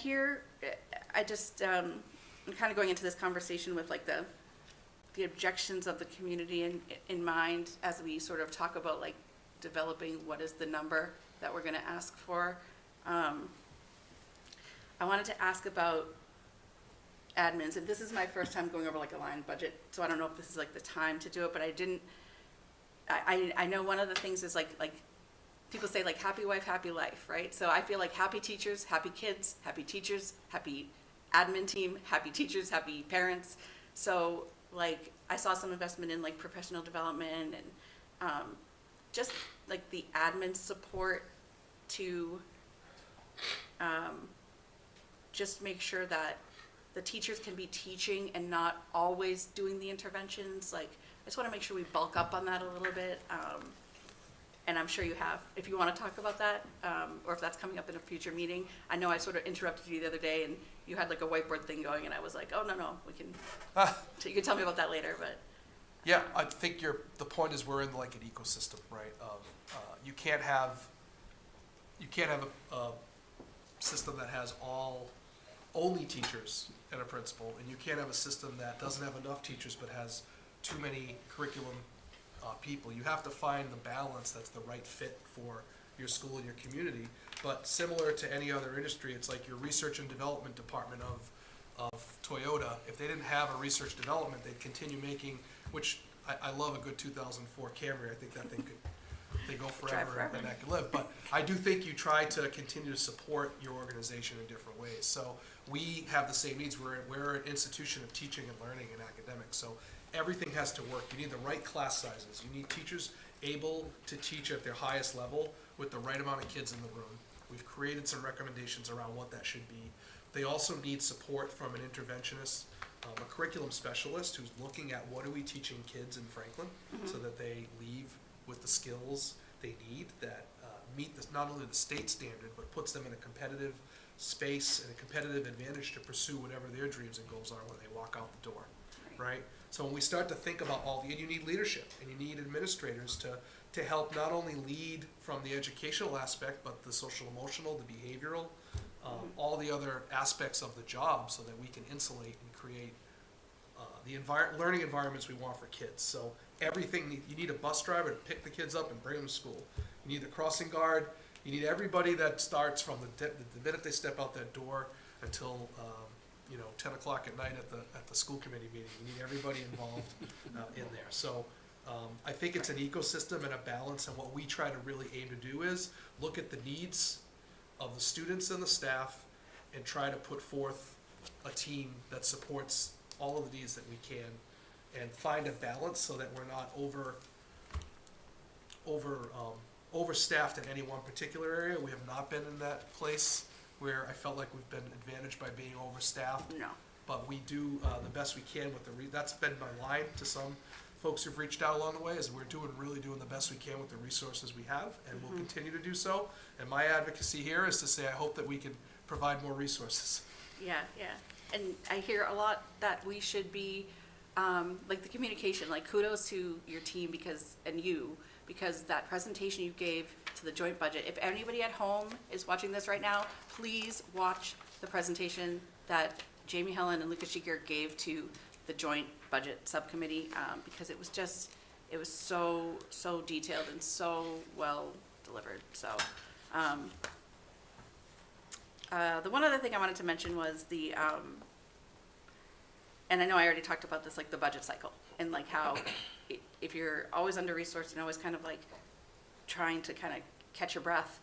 Speaker 6: kind of going into this conversation with like the objections of the community in mind as we sort of talk about like developing what is the number that we're going to ask for. I wanted to ask about admins, and this is my first time going over like a line budget, so I don't know if this is like the time to do it, but I know one of the things is like people say like happy wife, happy life, right? So I feel like happy teachers, happy kids, happy teachers, happy admin team, happy teachers, happy parents. So like I saw some investment in like professional development and just like the admin support to just make sure that the teachers can be teaching and not always doing the interventions. Like, I just want to make sure we bulk up on that a little bit. And I'm sure you have, if you want to talk about that, or if that's coming up in a future meeting. I know I sort of interrupted you the other day and you had like a whiteboard thing going and I was like, oh, no, we can, so you can tell me about that later, but.
Speaker 7: Yeah, I think the point is we're in like an ecosystem, right, of, you can't have a system that has only teachers and a principal, and you can't have a system that doesn't have enough teachers but has too many curriculum people. You have to find the balance that's the right fit for your school and your community. But similar to any other industry, it's like your research and development department of Toyota. If they didn't have a research development, they'd continue making, which I love a good 2004 Camry. I think that thing they go forever and that could live. But I do think you try to continue to support your organization in different ways. So we have the same needs. We're an institution of teaching and learning and academics. So everything has to work. You need the right class sizes. You need teachers able to teach at their highest level with the right amount of kids in the room. We've created some recommendations around what that should be. They also need support from an interventionist, a curriculum specialist who's looking at what are we teaching kids in Franklin so that they leave with the skills they need that meet not only the state standard, but puts them in a competitive space and a competitive advantage to pursue whatever their dreams and goals are when they walk out the door, right? So when we start to think about and you need leadership, and you need administrators to help not only lead from the educational aspect, but the social emotional, the behavioral, all the other aspects of the job so that we can insulate and create the learning environments we want for kids. So everything, you need a bus driver to pick the kids up and bring them to school. You need the crossing guard. You need everybody that starts from the minute they step out that door until 10 o'clock at night at the school committee meeting. You need everybody involved in there. So I think it's an ecosystem and a balance, and what we try to really aim to do is look at the needs of the students and the staff and try to put forth a team that supports all of the needs that we can and find a balance so that we're not overstaffed in any one particular area. We have not been in that place where I felt like we've been advantaged by being overstaffed.
Speaker 6: No.
Speaker 7: But we do the best we can with that's been my line to some folks who've reached out along the way, is we're really doing the best we can with the resources we have, and we'll continue to do so. And my advocacy here is to say I hope that we can provide more resources.
Speaker 6: Yeah. And I hear a lot that we should be, like the communication, like kudos to your team because that presentation you gave to the joint budget. If anybody at home is watching this right now, please watch the presentation that Jamie Helen and Lucas Shiger gave to the joint budget subcommittee, because it was so detailed and so well delivered. So the one other thing I wanted to mention was and I know I already talked about this, like the budget cycle, and like how if you're always under-resourced and always kind of like trying to kind of catch your breath,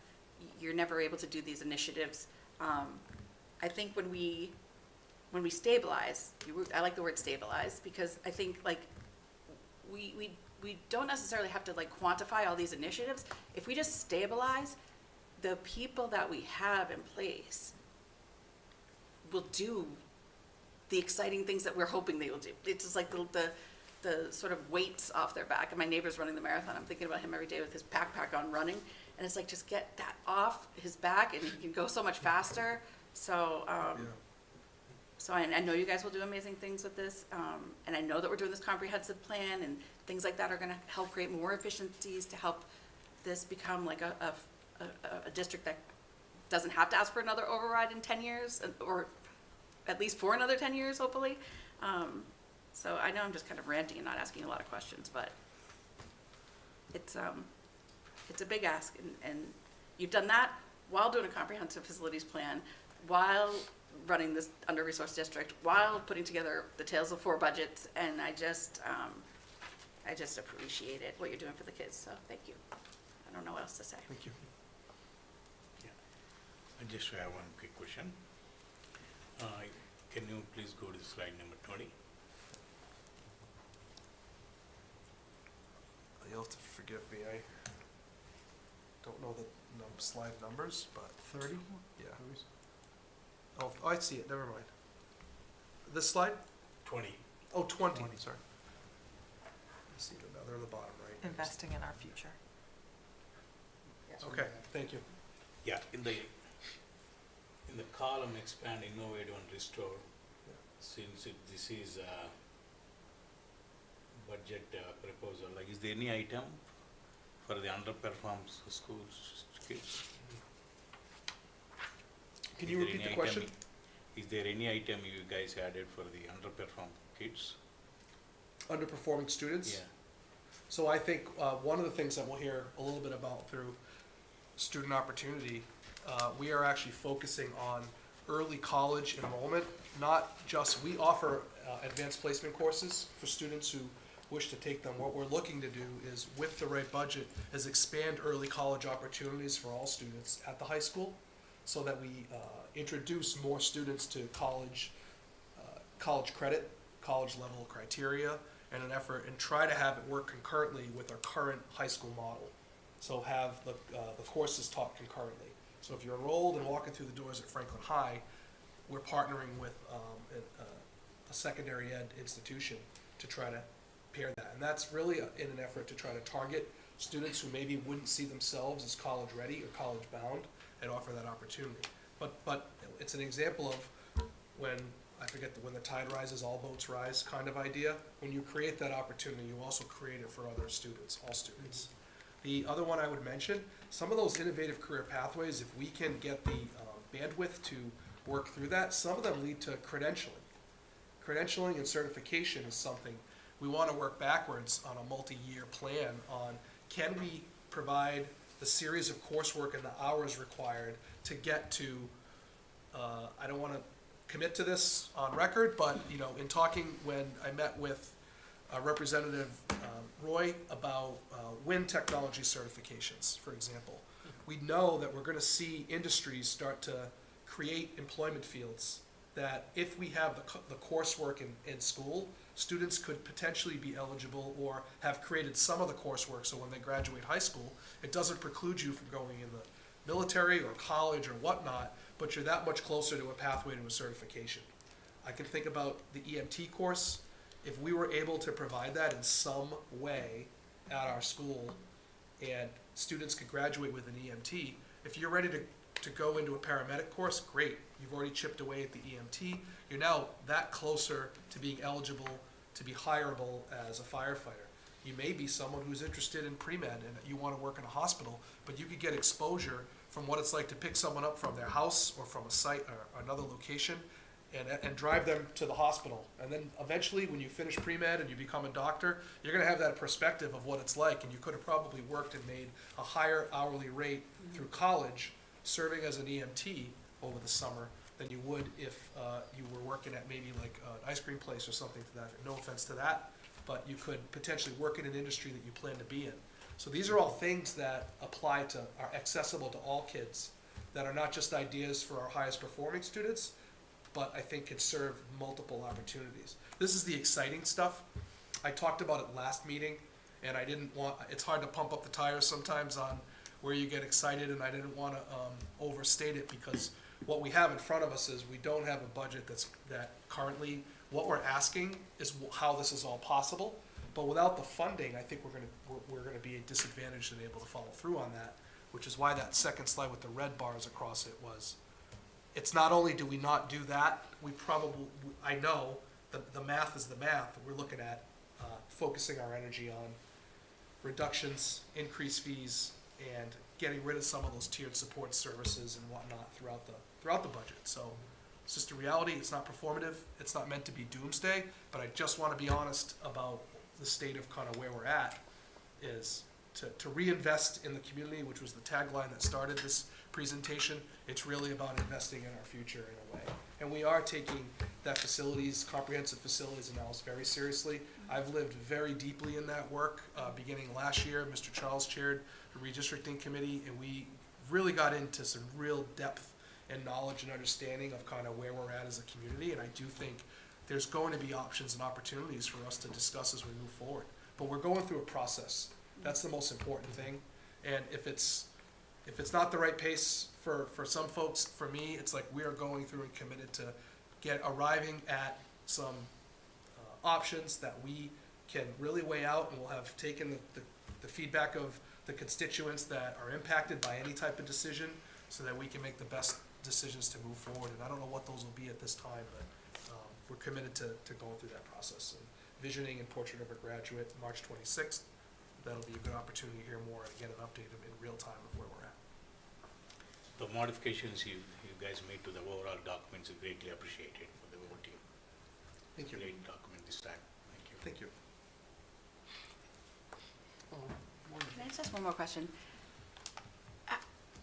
Speaker 6: you're never able to do these initiatives. I think when we stabilize, I like the word stabilize, because I think like we don't necessarily have to like quantify all these initiatives. If we just stabilize, the people that we have in place will do the exciting things that we're hoping they will do. It's just like the sort of weights off their back. And my neighbor's running the marathon. I'm thinking about him every day with his backpack on running. And it's like, just get that off his back and he can go so much faster. So, So I know you guys will do amazing things with this. And I know that we're doing this comprehensive plan and things like that are gonna help create more efficiencies to help this become like a district that doesn't have to ask for another override in 10 years, or at least for another 10 years, hopefully. So I know I'm just kind of ranting and not asking a lot of questions, but it's a big ask, and you've done that while doing a comprehensive facilities plan, while running this under-resourced district, while putting together the Tales of Four budgets, and I just appreciate it, what you're doing for the kids, so thank you. I don't know what else to say.
Speaker 7: Thank you.
Speaker 2: I just have one quick question. Can you please go to slide number 20?
Speaker 7: You'll have to forgive me, I don't know the slide numbers, but 30? Yeah. Oh, I see it, never mind. This slide?
Speaker 2: 20.
Speaker 7: Oh, 20, sorry. I see it now, they're on the bottom right.
Speaker 8: Investing in our future.
Speaker 7: Okay, thank you.
Speaker 2: Yeah, in the column expand, innovate and restore, since this is a budget proposal, like is there any item for the underperformed schools kids?
Speaker 7: Can
Speaker 2: Is
Speaker 7: you
Speaker 2: there
Speaker 7: repeat
Speaker 2: any
Speaker 7: the question?
Speaker 2: item- Is there any item you guys added for the underperformed kids?
Speaker 7: Underperforming students?
Speaker 2: Yeah.
Speaker 7: So I think one of the things that we'll hear a little bit about through student opportunity, we are actually focusing on early college enrollment, not just, we offer advanced placement courses for students who wish to take them. What we're looking to do is, with the right budget, is expand early college opportunities for all students at the high school, so that we introduce more students to college credit, college level criteria, and an effort, and try to have it work concurrently with our current high school model. So have the courses taught concurrently. So if you're enrolled and walking through the doors at Franklin High, we're partnering with a secondary ed institution to try to pair that. And that's really in an effort to try to target students who maybe wouldn't see themselves as college ready or college bound, and offer that opportunity. But it's an example of when, I forget, when the tide rises, all boats rise kind of idea. When you create that opportunity, you also create it for other students, all students. The other one I would mention, some of those innovative career pathways, if we can get the bandwidth to work through that, some of them lead to credentialing. Credentialing and certification is something we want to work backwards on a multi-year plan on. Can we provide the series of coursework and the hours required to get to, I don't want to commit to this on record, but in talking when I met with Representative Roy about wind technology certifications, for example, we know that we're going to see industries start to create employment fields that if we have the coursework in school, students could potentially be eligible or have created some of the coursework, so when they graduate high school, it doesn't preclude you from going in the military or college or whatnot, but you're that much closer to a pathway to a certification. I can think about the EMT course. If we were able to provide that in some way at our school and students could graduate with an EMT, if you're ready to go into a paramedic course, great. You've already chipped away at the EMT. You're now that closer to being eligible to be hireable as a firefighter. You may be someone who's interested in pre-med and you want to work in a hospital, but you could get exposure from what it's like to pick someone up from their house or from a site or another location and drive them to the hospital. And then eventually when you finish pre-med and you become a doctor, you're going to have that perspective of what it's like, and you could have probably worked and made a higher hourly rate through college serving as an EMT over the summer than you would if you were working at maybe like an ice cream place or something to that. No offense to that, but you could potentially work in an industry that you plan to be in. So these are all things that apply to, are accessible to all kids, that are not just ideas for our highest performing students, but I think can serve multiple opportunities. This is the exciting stuff. I talked about it last meeting, and I didn't want, it's hard to pump up the tires sometimes on where you get excited, and I didn't want to overstate it, because what we have in front of us is we don't have a budget that currently, what we're asking is how this is all possible, but without the funding, I think we're gonna be disadvantaged and able to follow through on that, which is why that second slide with the red bars across it was, it's not only do we not do that, we probably, I know, the math is the math, we're looking at focusing our energy on reductions, increased fees, and getting rid of some of those tiered support services and whatnot throughout the budget. So it's just a reality. It's not performative. It's not meant to be doomsday. But I just want to be honest about the state of kind of where we're at, is to reinvest in the community, which was the tagline that started this presentation. It's really about investing in our future in a way. And we are taking that comprehensive facilities analysis very seriously. I've lived very deeply in that work. Beginning last year, Mr. Charles chaired the redistricting committee, and we really got into some real depth and knowledge and understanding of kind of where we're at as a community. And I do think there's going to be options and opportunities for us to discuss as we move forward. But we're going through a process. That's the most important thing. And if it's if it's not the right pace for some folks, for me, it's like we are going through and committed to arriving at some options that we can really weigh out, and we'll have taken the feedback of the constituents that are impacted by any type of decision, so that we can make the best decisions to move forward. And I don't know what those will be at this time, but we're committed to going through that process. And Visioning and Portrait of a Graduate, March 26th. That'll be a good opportunity to hear more and get an update in real time of where we're at.
Speaker 2: The modifications you guys made to the overall documents are greatly appreciated for the whole team.
Speaker 7: Thank you.
Speaker 2: Great document this time. Thank you.
Speaker 7: Thank you.
Speaker 6: Can I just ask one more question?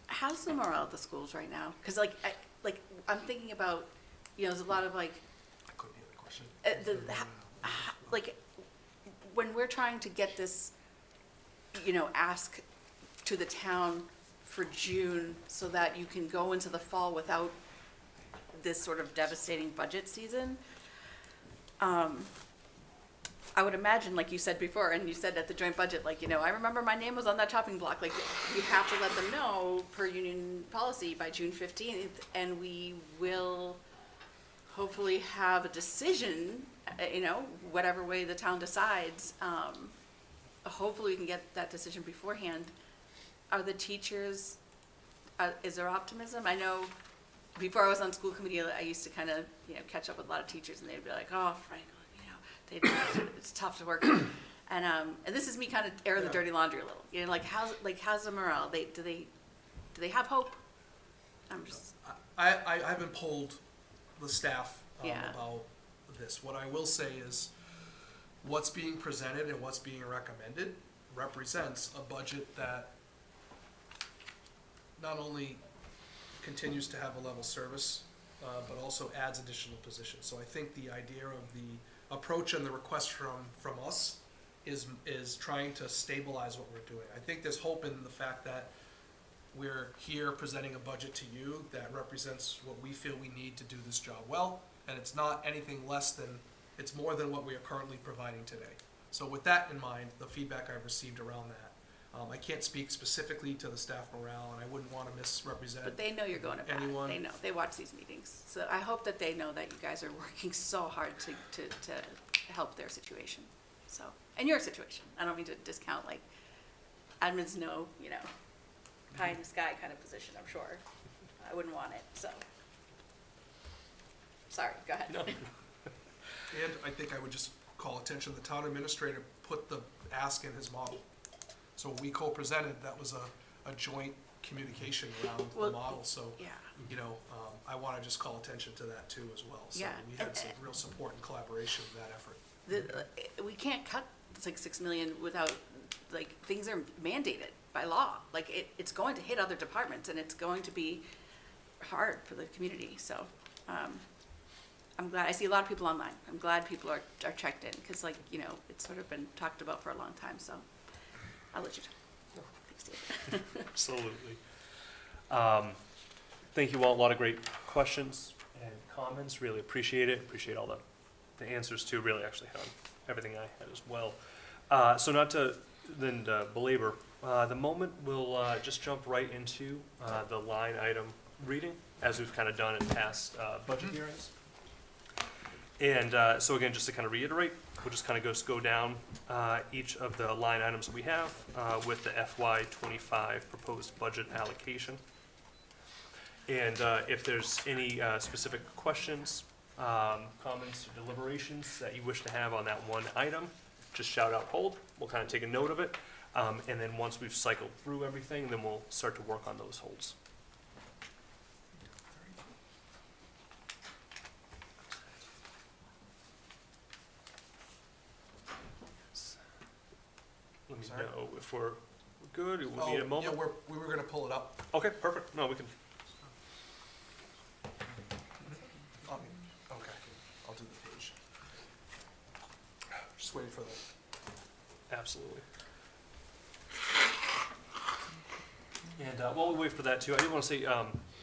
Speaker 6: How's the morale at the schools right now? Because I'm thinking about, there's a lot of
Speaker 7: That could be a question.
Speaker 6: When we're trying to get this, ask to the town for June so that you can go into the fall without this sort of devastating budget season, I would imagine, like you said before, and you said at the joint budget, I remember my name was on that chopping block. You have to let them know per union policy by June 15th, and we will hopefully have a decision, whatever way the town decides. Hopefully we can get that decision beforehand. Are the teachers, is there optimism? I know before I was on school committee, I used to kind of, catch up with a lot of teachers, and they'd be like, oh, Frank, it's tough to work with. And this is me kind of airing the dirty laundry a little. How's the morale? Do they have hope? I'm just.
Speaker 7: I haven't polled the staff
Speaker 6: Yeah.
Speaker 7: about this. What I will say is what's being presented and what's being recommended represents a budget that not only continues to have a level service, but also adds additional positions. So I think the idea of the approach and the request from us is trying to stabilize what we're doing. I think there's hope in the fact that we're here presenting a budget to you that represents what we feel we need to do this job well, and it's not anything less than, it's more than what we are currently providing today. So with that in mind, the feedback I've received around that, I can't speak specifically to the staff morale, and I wouldn't want to misrepresent.
Speaker 6: But they know you're going to bat.
Speaker 7: Anyone?
Speaker 6: They know. They watch these meetings. So I hope that they know that you guys are working so hard to help their situation. So, and your situation. I don't mean to discount, admins know, pie in the sky kind of position, I'm sure. I wouldn't want it, so. Sorry, go ahead.
Speaker 1: No.
Speaker 7: And I think I would just call attention, the town administrator put the ask in his model. So when we co-presented, that was a joint communication around
Speaker 6: Well,
Speaker 7: the model, so,
Speaker 6: Yeah.
Speaker 7: I want to just call attention to that too as well. So
Speaker 6: Yeah,
Speaker 7: we had
Speaker 6: and-
Speaker 7: some real support and collaboration in that effort.
Speaker 6: We can't cut $6 million without, things are mandated by law. It's going to hit other departments, and it's going to be hard for the community, so, I'm glad, I see a lot of people online. I'm glad people are checked in, because it's sort of been talked about for a long time, so I'll let you talk. Thanks, Dave.
Speaker 1: Absolutely. Thank you all. A lot of great questions and comments. Really appreciate it. Appreciate all the answers too. Really actually had everything I had as well. So not to then belabor, the moment we'll just jump right into the line item reading, as we've kind of done in past budget hearings. And so again, just to kind of reiterate, we'll just kind of go down each of the line items that we have with the FY25 proposed budget allocation. And if there's any specific questions, comments, or deliberations that you wish to have on that one item, just shout out hold. We'll kind of take a note of it. And then once we've cycled through everything, then we'll start to work on those holds. Let me
Speaker 7: Sorry?
Speaker 1: know if we're good, or we need a moment.
Speaker 7: Yeah, we were gonna pull it up.
Speaker 1: Okay, perfect. No, we can.
Speaker 7: Okay, I'll do the page. Just waiting for the.
Speaker 1: Absolutely. And while we wait for that too, I did want to say,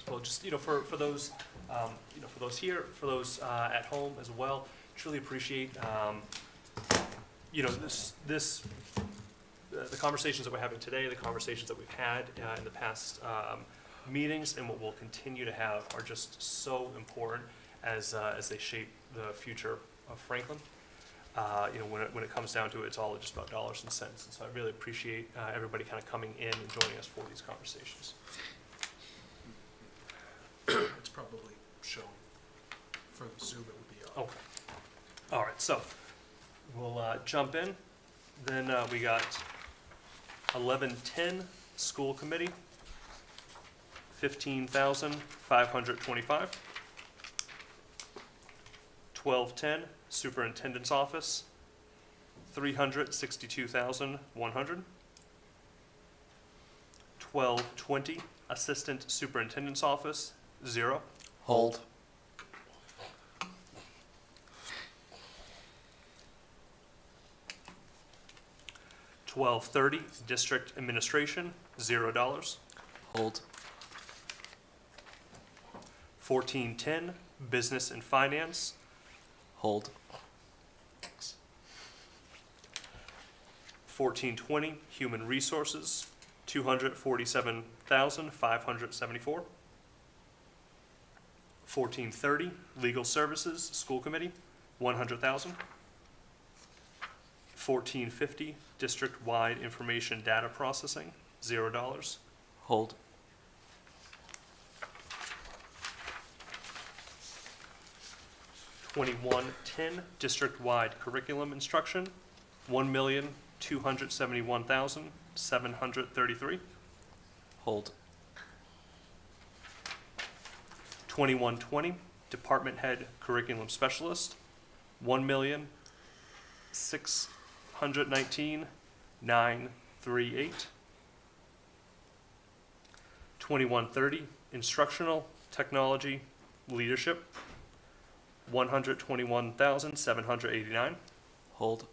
Speaker 1: well, just for those, for those here, for those at home as well, truly appreciate, this the conversations that we're having today, the conversations that we've had in the past meetings, and what we'll continue to have are just so important as they shape the future of Franklin. When it comes down to it, it's all just about dollars and cents. And so I really appreciate everybody kind of coming in and joining us for these conversations.
Speaker 7: It's probably showing. For the Zoom, it would be up.
Speaker 1: Okay. All right, so we'll jump in. Then we got 1110 school committee, 15,525. 1210 superintendent's office, 362,100. 1220 assistant superintendent's office, 0.
Speaker 3: Hold.
Speaker 1: 1230 district administration, $0.
Speaker 10: Hold.
Speaker 1: 1410 business and finance,
Speaker 10: Hold.
Speaker 1: 1420 human resources, 247,574. 1430 legal services school committee, 100,000. 1450 district-wide information data processing, $0.
Speaker 10: Hold.
Speaker 1: 2110 district-wide curriculum instruction, 1,271,733.
Speaker 10: Hold.
Speaker 1: 2120 department head curriculum specialist, 1,619,938. 2130 instructional technology leadership, 121,789.
Speaker 10: Hold.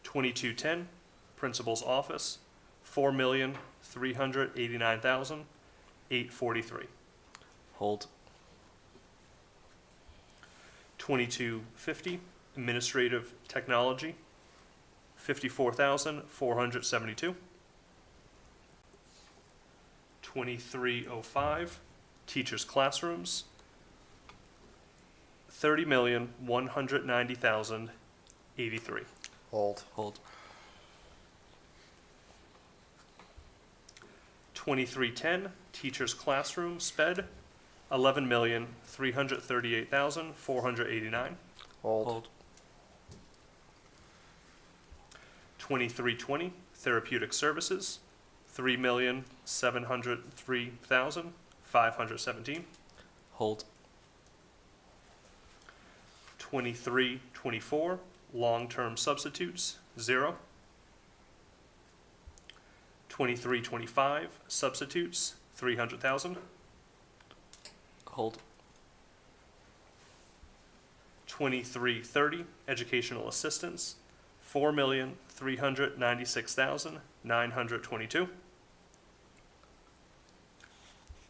Speaker 1: 2210 principal's office, 4,389,843.
Speaker 10: Hold.
Speaker 1: 2250 administrative technology, 54,472. 2305 teachers classrooms, 30,190,083.
Speaker 3: Hold.
Speaker 10: Hold.
Speaker 1: 2310 teachers classroom sped, 11,338,489.
Speaker 3: Hold.
Speaker 10: Hold.
Speaker 1: 2320 therapeutic services, 3,703,517.
Speaker 10: Hold.
Speaker 1: 2324 long-term substitutes, 0. 2325 substitutes, 300,000.
Speaker 10: Hold.
Speaker 1: 2330 educational assistants, 4,396,922.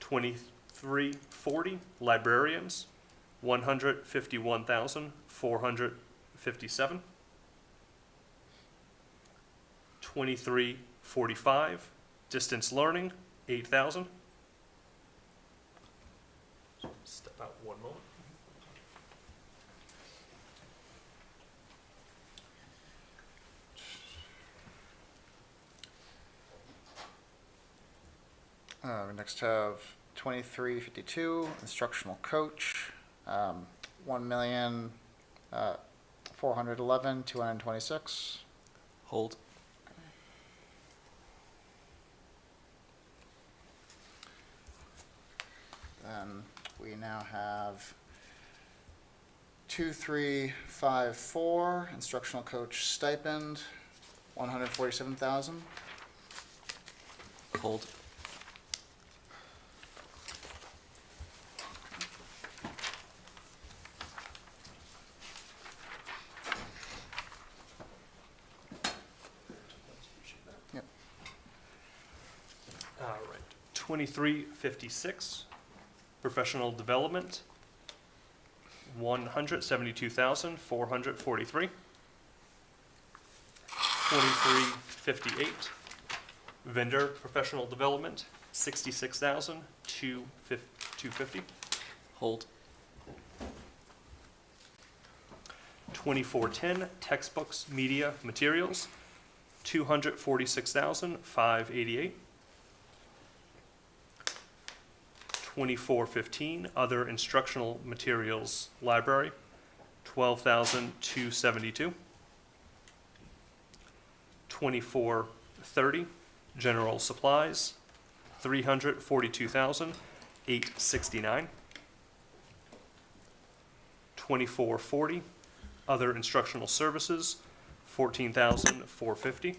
Speaker 1: 2340 librarians, 151,457. 2345 distance learning, 8,000. Step out one moment.
Speaker 3: We next have 2352 instructional coach, 1,411,226.
Speaker 10: Hold.
Speaker 3: Then we now have 2354 instructional coach stipend, 147,000.
Speaker 10: Hold.
Speaker 3: Yep.
Speaker 1: All right, 2356 professional development, 172,443. 2358. Vendor professional development, 66,250.
Speaker 10: Hold.
Speaker 1: 2410, textbooks, media, materials, 246,588. 2415, other instructional materials, library, 12,272. 2430, general supplies, 342,869. 2440, other instructional services, 14,450.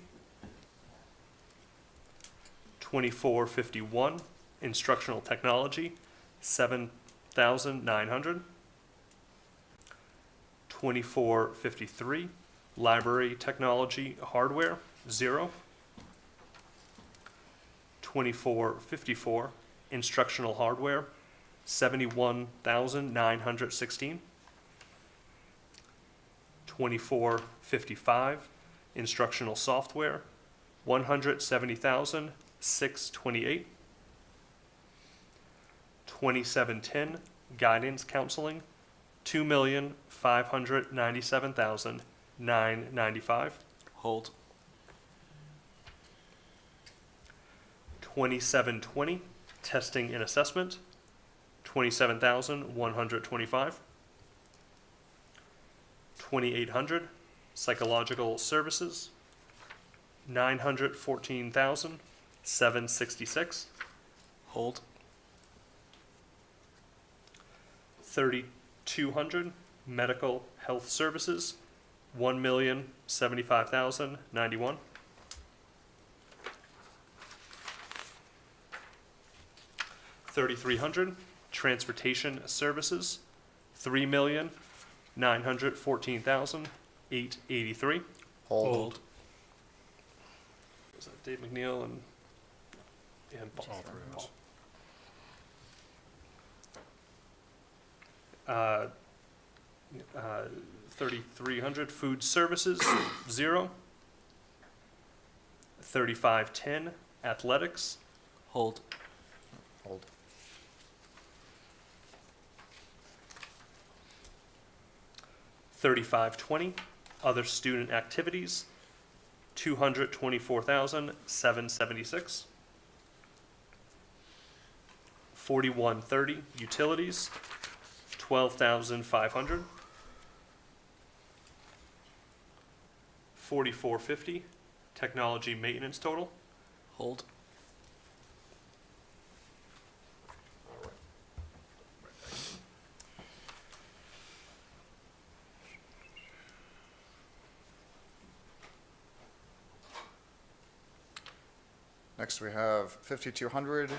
Speaker 1: 2451, instructional technology, 7,900. 2453, library technology hardware, 0. 2454, instructional hardware, 71,916. 2455, instructional software, 170,628. 2710, guidance counseling, 2,597,995.
Speaker 10: Hold.
Speaker 1: 2720, testing and assessment, 27,125. 2800, psychological services, 914,766.
Speaker 10: Hold.
Speaker 1: 3200, medical health services, 1,075,091. 3300, transportation services, 3,914,883.
Speaker 3: Hold.
Speaker 1: Was that Dave McNeil and Paul?
Speaker 11: All three of us.
Speaker 1: Paul. 3,300, food services, 0. 3510, athletics,
Speaker 10: Hold.
Speaker 3: Hold.
Speaker 1: 3520, other student activities, 224,776. 4130, utilities, 12,500. 4450, technology maintenance total.
Speaker 10: Hold.
Speaker 3: Next, we have 5,200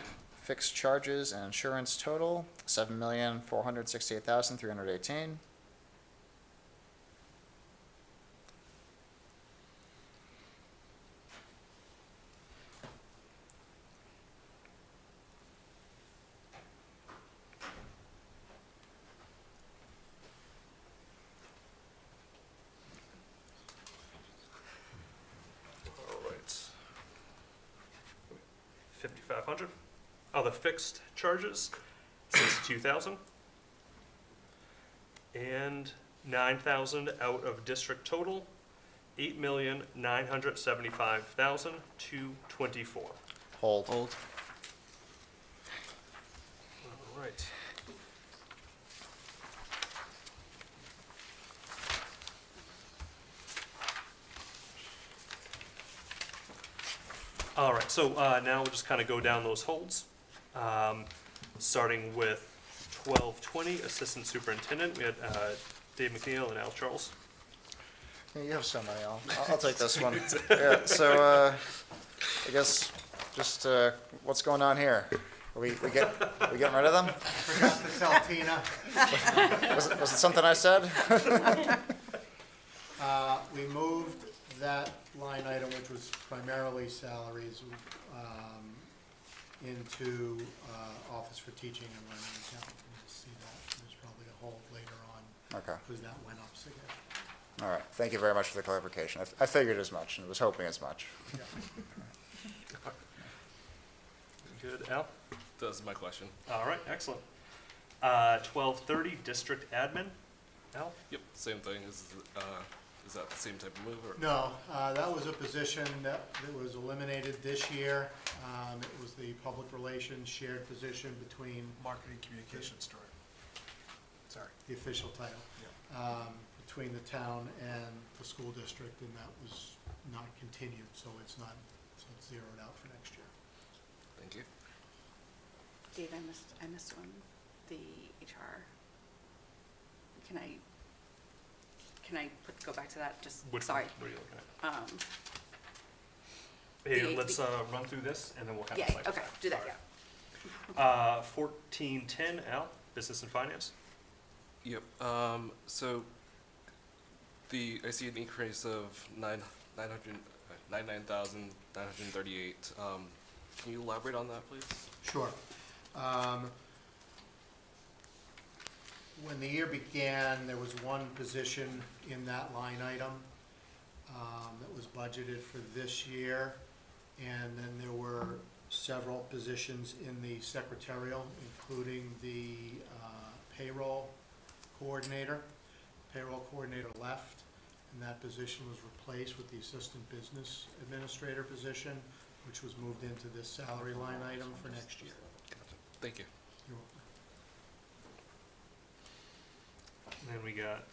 Speaker 3: fixed charges and insurance total, 7,468,318.
Speaker 1: All right. 5,500. Other fixed charges, 62,000. And 9,000 out of district total, 8,975,224.
Speaker 3: Hold.
Speaker 10: Hold.
Speaker 1: All right. All right, so now we'll just kind of go down those holds. Starting with 1220, Assistant Superintendent, we had Dave McNeil and Al Charles.
Speaker 3: Yeah, you have so many. I'll take this one. Yeah, so I guess just what's going on here? We getting rid of them?
Speaker 2: Forgot to tell Tina.
Speaker 3: Was it something I said?
Speaker 2: We moved that line item, which was primarily salaries, into Office for Teaching and Learning account. You can see that. There's probably a hold later on,
Speaker 3: Okay.
Speaker 2: because that went up significantly.
Speaker 3: All right, thank you very much for the clarification. I figured as much and was hoping as much.
Speaker 1: Good, Al?
Speaker 10: That's my question.
Speaker 1: All right, excellent. 12:30, district admin. Al?
Speaker 10: Yep, same thing. Is that the same type of move or?
Speaker 2: No, that was a position that was eliminated this year. It was the public relations shared position between
Speaker 7: Marketing communications director. Sorry.
Speaker 2: the official title, between the town and the school district, and that was not continued, so it's zeroed out for next year.
Speaker 10: Thank you.
Speaker 6: Dave, I missed one, the HR. Can I go back to that, just,
Speaker 1: Which
Speaker 6: sorry.
Speaker 1: one? What are you looking at?
Speaker 6: Um,
Speaker 1: Hey,
Speaker 6: the-
Speaker 1: let's run through this, and then we'll kind of
Speaker 6: yeah,
Speaker 1: cycle
Speaker 6: okay,
Speaker 1: back.
Speaker 6: do that,
Speaker 1: All
Speaker 6: yeah.
Speaker 1: right. 1410, Al, business and finance.
Speaker 10: Yep. So I see an increase of 99,938. Can you elaborate on that, please?
Speaker 2: Sure. When the year began, there was one position in that line item that was budgeted for this year, and then there were several positions in the secretarial, including the payroll coordinator. Payroll coordinator left, and that position was replaced with the assistant business administrator position, which was moved into this salary line item for next year.
Speaker 10: Gotcha. Thank you.
Speaker 2: You're welcome.
Speaker 1: And then we got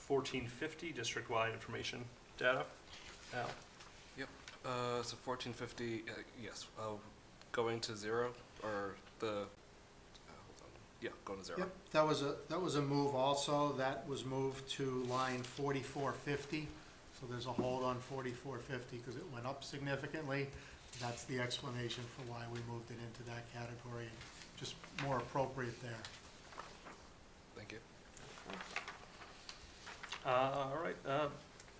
Speaker 1: 1450, district-wide information data. Al?
Speaker 10: Yep. So 1450. Yes. Going to zero or the. Hold on. Yeah, going to zero.
Speaker 2: Yep, that was a move also. That was moved to line 4450. So there's a hold on 4450 because it went up significantly. That's the explanation for why we moved it into that category. Just more appropriate there.
Speaker 10: Thank you.
Speaker 1: All right,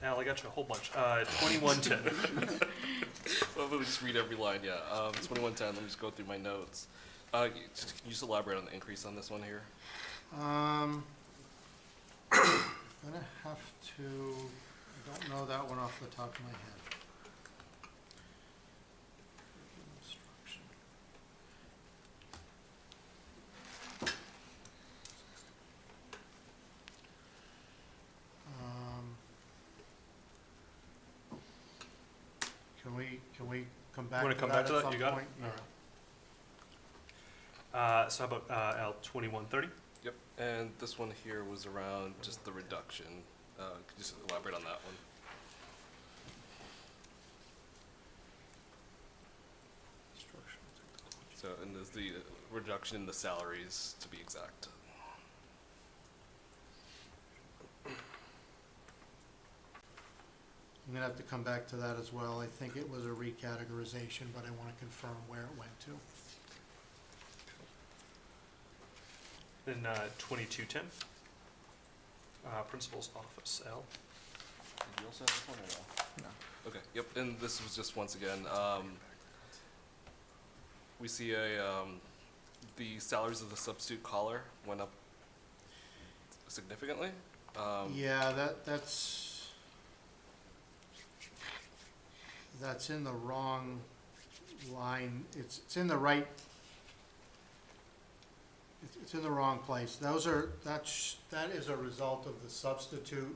Speaker 1: Al, I got you a whole bunch. 2110.
Speaker 10: Well, let me just read every line. Yeah. 2110. Let me just go through my notes. Can you just elaborate on the increase on this one here?
Speaker 2: I'm gonna have to, I don't know that one off the top of my head. Instruction. Can we come back to
Speaker 1: Wanna
Speaker 2: that
Speaker 1: come back to
Speaker 2: at
Speaker 1: that?
Speaker 2: some
Speaker 1: You got it?
Speaker 2: point?
Speaker 1: All right. So how about Al, 2130?
Speaker 10: Yep. And this one here was around just the reduction. Could you just elaborate on that one? So, and there's the reduction in the salaries, to be exact.
Speaker 2: I'm gonna have to come back to that as well. I think it was a recategorization, but I wanna confirm where it went to.
Speaker 1: Then 2210. Principal's office, Al.
Speaker 10: Did you also have this one or no?
Speaker 3: No.
Speaker 10: Okay, yep, and this was just, once again, we see the salaries of the substitute caller went up significantly.
Speaker 2: Yeah, that's in the wrong line. It's in the right, it's in the wrong place. That is a result of the substitute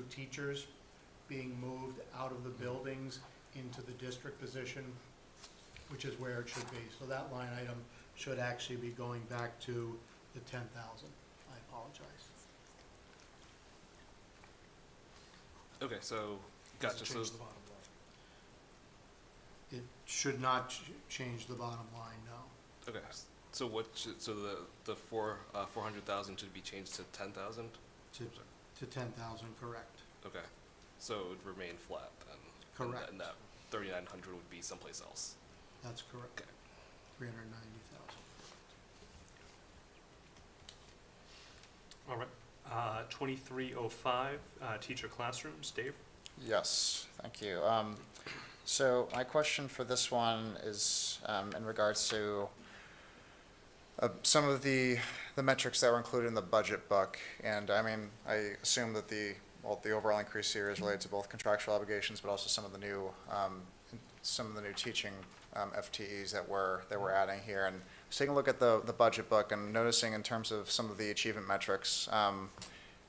Speaker 2: teachers being moved out of the buildings into the district position, which is where it should be. So that line item should actually be going back to the 10,000. I apologize.
Speaker 10: Okay, so, gotcha, so,
Speaker 7: Change the bottom line.
Speaker 2: It should not change the bottom line, no.
Speaker 10: okay, so what should, so the 400,000 should be changed to 10,000?
Speaker 2: To 10,000, correct.
Speaker 10: Okay, so it would remain flat then?
Speaker 2: Correct.
Speaker 10: And that 3,900 would be someplace else?
Speaker 2: That's correct.
Speaker 10: Okay.
Speaker 2: 390,000.
Speaker 1: All right. 2305, teacher classrooms, Dave?
Speaker 3: Yes, thank you. So my question for this one is in regards to some of the the metrics that were included in the budget book, and I mean, I assume that the overall increase here is related to both contractual obligations, but also some of the new teaching FTEs that we're adding here. And just taking a look at the budget book and noticing in terms of some of the achievement metrics,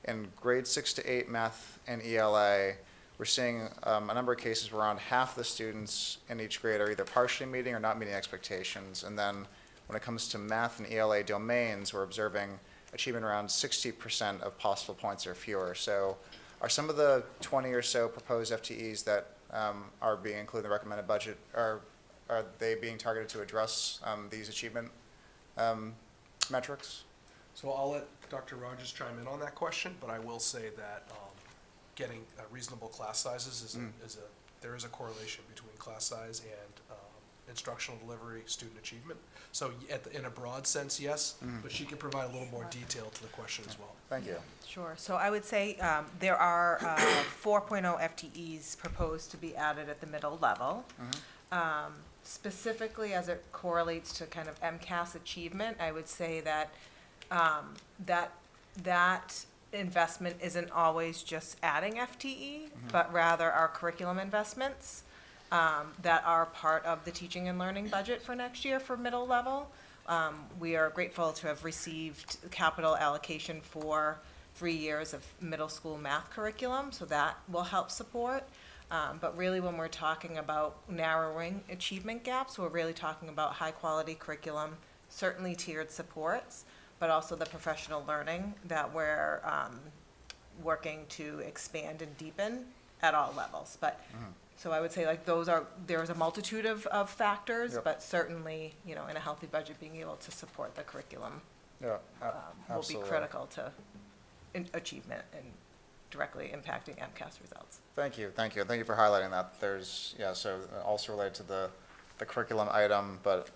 Speaker 3: in grades 6 to 8 math and ELA, we're seeing a number of cases where around half the students in each grade are either partially meeting or not meeting expectations. And then when it comes to math and ELA domains, we're observing achievement around 60% of possible points or fewer. So are some of the 20 or so proposed FTEs that are being included in the recommended budget, are they being targeted to address these achievement metrics?
Speaker 7: So I'll let Dr. Rogers chime in on that question, but I will say that getting reasonable class sizes there is a correlation between class size and instructional delivery, student achievement. So in a broad sense, yes, but she can provide a little more detail to the question as well.
Speaker 3: Thank you.
Speaker 8: Sure. So I would say there are 4.0 FTEs proposed to be added at the middle level. Specifically as it correlates to kind of MCAS achievement, I would say that that investment isn't always just adding FTE, but rather our curriculum investments that are part of the teaching and learning budget for next year for middle level. We are grateful to have received capital allocation for 3 years of middle school math curriculum, so that will help support. But really, when we're talking about narrowing achievement gaps, we're really talking about high-quality curriculum, certainly tiered supports, but also the professional learning that we're working to expand and deepen at all levels. But so I would say like there's a multitude of factors,
Speaker 3: Yep.
Speaker 8: but certainly, in a healthy budget, being able to support the curriculum
Speaker 3: Yeah,
Speaker 8: will be
Speaker 3: absolutely.
Speaker 8: critical to achievement and directly impacting MCAS results.
Speaker 3: Thank you for highlighting that. There's, so also related to the curriculum item, but,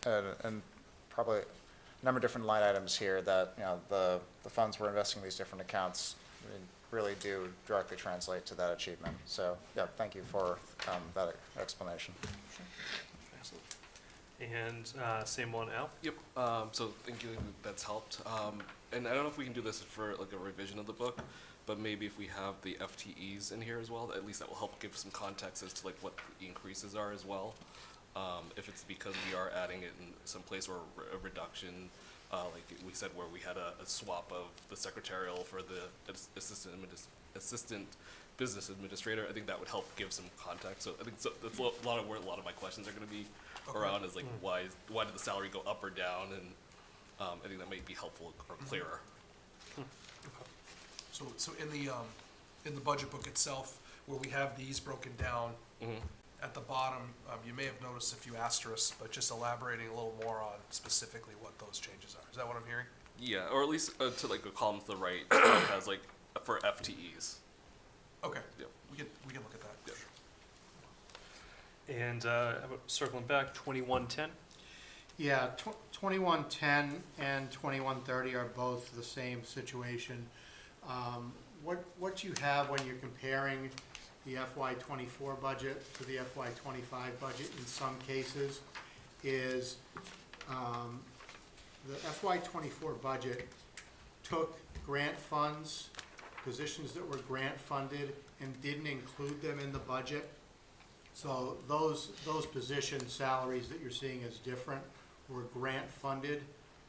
Speaker 3: and probably a number of different line items here that, the funds we're investing in these different accounts really do directly translate to that achievement. So, thank you for that explanation.
Speaker 1: And same one, Al?
Speaker 10: Yep, so thank you, that's helped. And I don't know if we can do this for like a revision of the book, but maybe if we have the FTEs in here as well, at least that will help give some context as to like what the increases are as well. If it's because we are adding it in some place or a reduction, like we said where we had a swap of the secretarial for the assistant business administrator, I think that would help give some context. So I think that's a lot of where a lot of my questions are going to be around is like why did the salary go up or down, and I think that might be helpful or clearer.
Speaker 7: So in the budget book itself, where we have these broken down, at the bottom, you may have noticed a few asterisks, but just elaborating a little more on specifically what those changes are. Is that what I'm hearing?
Speaker 10: Yeah, or at least to like a column to the right that has like for FTEs.
Speaker 7: Okay.
Speaker 10: Yep.
Speaker 7: We can look at that.
Speaker 10: Yep.
Speaker 1: And how about circling back, 2110?
Speaker 2: Yeah, 2110 and 2130 are both the same situation. What you have when you're comparing the FY24 budget to the FY25 budget in some cases is the FY24 budget took grant funds, positions that were grant funded, and didn't include them in the budget. So those position salaries that you're seeing as different were grant funded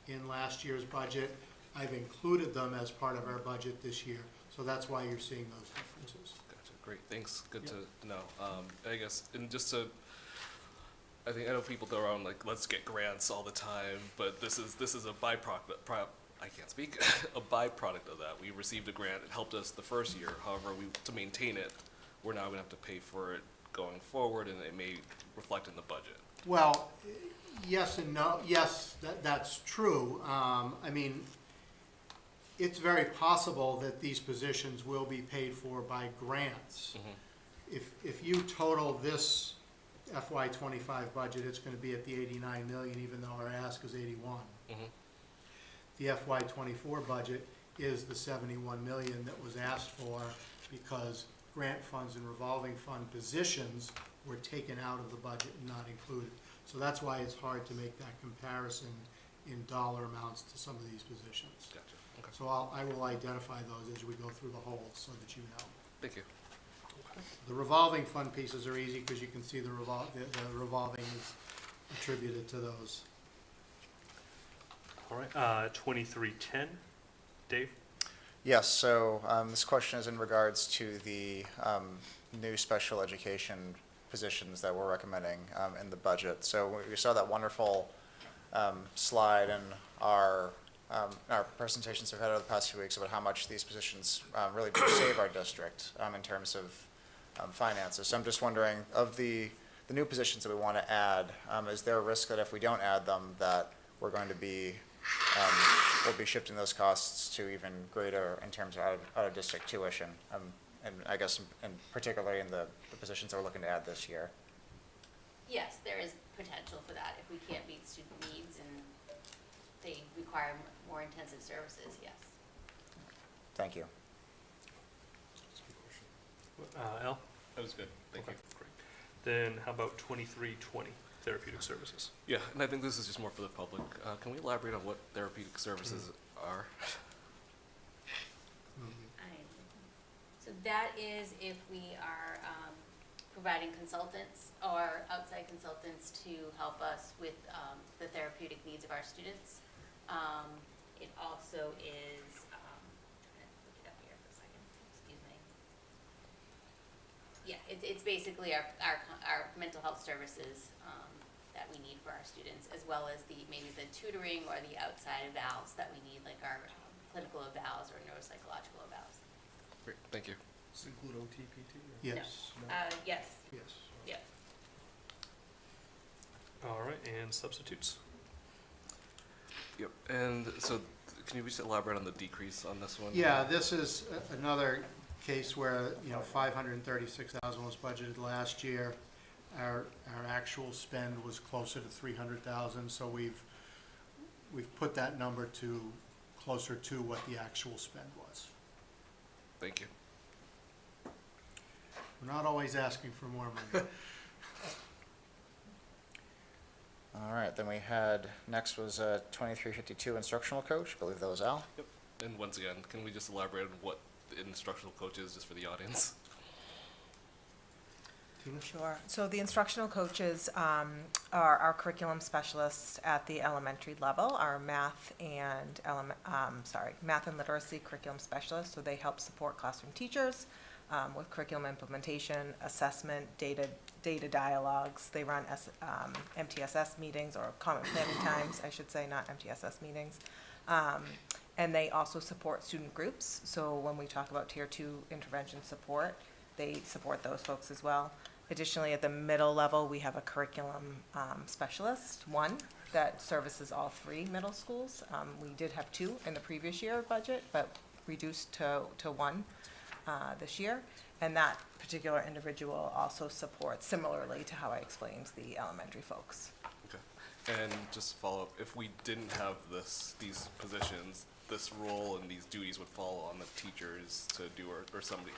Speaker 2: in last year's budget. I've included them as part of our budget this year, so that's why you're seeing those differences.
Speaker 10: Gotcha. Great. Thanks. Good to know. I guess, and just to, I know people throw around like, let's get grants all the time, but this is a byproduct. I can't speak. A byproduct of that. We received a grant. It helped us the first year. However, to maintain it, we're now going to have to pay for it going forward, and it may reflect in the budget.
Speaker 2: Well, yes and no. Yes, that's true. I mean, it's very possible that these positions will be paid for by grants. If you total this FY25 budget, it's going to be at the 89 million, even though our ask is 81. The FY24 budget is the 71 million that was asked for because grant funds and revolving fund positions were taken out of the budget and not included. So that's why it's hard to make that comparison in dollar amounts to some of these positions.
Speaker 10: Gotcha. Okay.
Speaker 2: So I will identify those as we go through the whole so that you know.
Speaker 10: Thank you.
Speaker 2: The revolving fund pieces are easy because you can see the revolving is attributed to those.
Speaker 1: All right, 2310, Dave?
Speaker 3: Yes, so this question is in regards to the new special education positions that we're recommending in the budget. So we saw that wonderful slide in our presentations we've had over the past few weeks about how much these positions really do save our district in terms of finances. So I'm just wondering, of the new positions that we want to add, is there a risk that if we don't add them, that we're going to be we'll be shifting those costs to even greater in terms of out-of-district tuition, and I guess in particularly in the positions that we're looking to add this year?
Speaker 9: Yes, there is potential for that if we can't meet student needs and they require more intensive services, yes.
Speaker 3: Thank you.
Speaker 1: Al?
Speaker 10: That was good. Thank you.
Speaker 1: Great. Then how about 2320, therapeutic services?
Speaker 10: Yeah, and I think this is just more for the public. Can we elaborate on what therapeutic services are?
Speaker 9: So that is if we are providing consultants or outside consultants to help us with the therapeutic needs of our students. It also is, trying to look it up here for a second, excuse me. Yeah, it's basically our mental health services that we need for our students, as well as maybe the tutoring or the outside evals that we need, like our clinical evals or neuropsychological evals.
Speaker 10: Great, thank you.
Speaker 7: Does it include OTPT?
Speaker 2: Yes.
Speaker 9: Yes,
Speaker 2: Yes.
Speaker 9: yeah.
Speaker 1: All right, and substitutes?
Speaker 10: Yep, and so can you just elaborate on the decrease on this one?
Speaker 2: Yeah, this is another case where, 536,000 was budgeted last year. Our actual spend was closer to 300,000, so we've put that number to closer to what the actual spend was.
Speaker 10: Thank you.
Speaker 2: We're not always asking for more money.
Speaker 3: All right, then we had, next was 2352 instructional coach, I believe that was Al.
Speaker 10: Yep. And once again, can we just elaborate on what the instructional coach is, just for the audience?
Speaker 2: Tina?
Speaker 8: Sure. So the instructional coaches are our curriculum specialists at the elementary level, our math and literacy curriculum specialists. So they help support classroom teachers with curriculum implementation, assessment, data dialogues. They run MTSS meetings, or common planning times, I should say, not MTSS meetings. And they also support student groups. So when we talk about Tier 2 intervention support, they support those folks as well. Additionally, at the middle level, we have a curriculum specialist, one, that services all 3 middle schools. We did have 2 in the previous year budget, but reduced to 1 this year. And that particular individual also supports, similarly to how I explained the elementary folks.
Speaker 10: Okay. And just to follow up, if we didn't have these positions, this role and these duties would fall on the teachers to do, or somebody?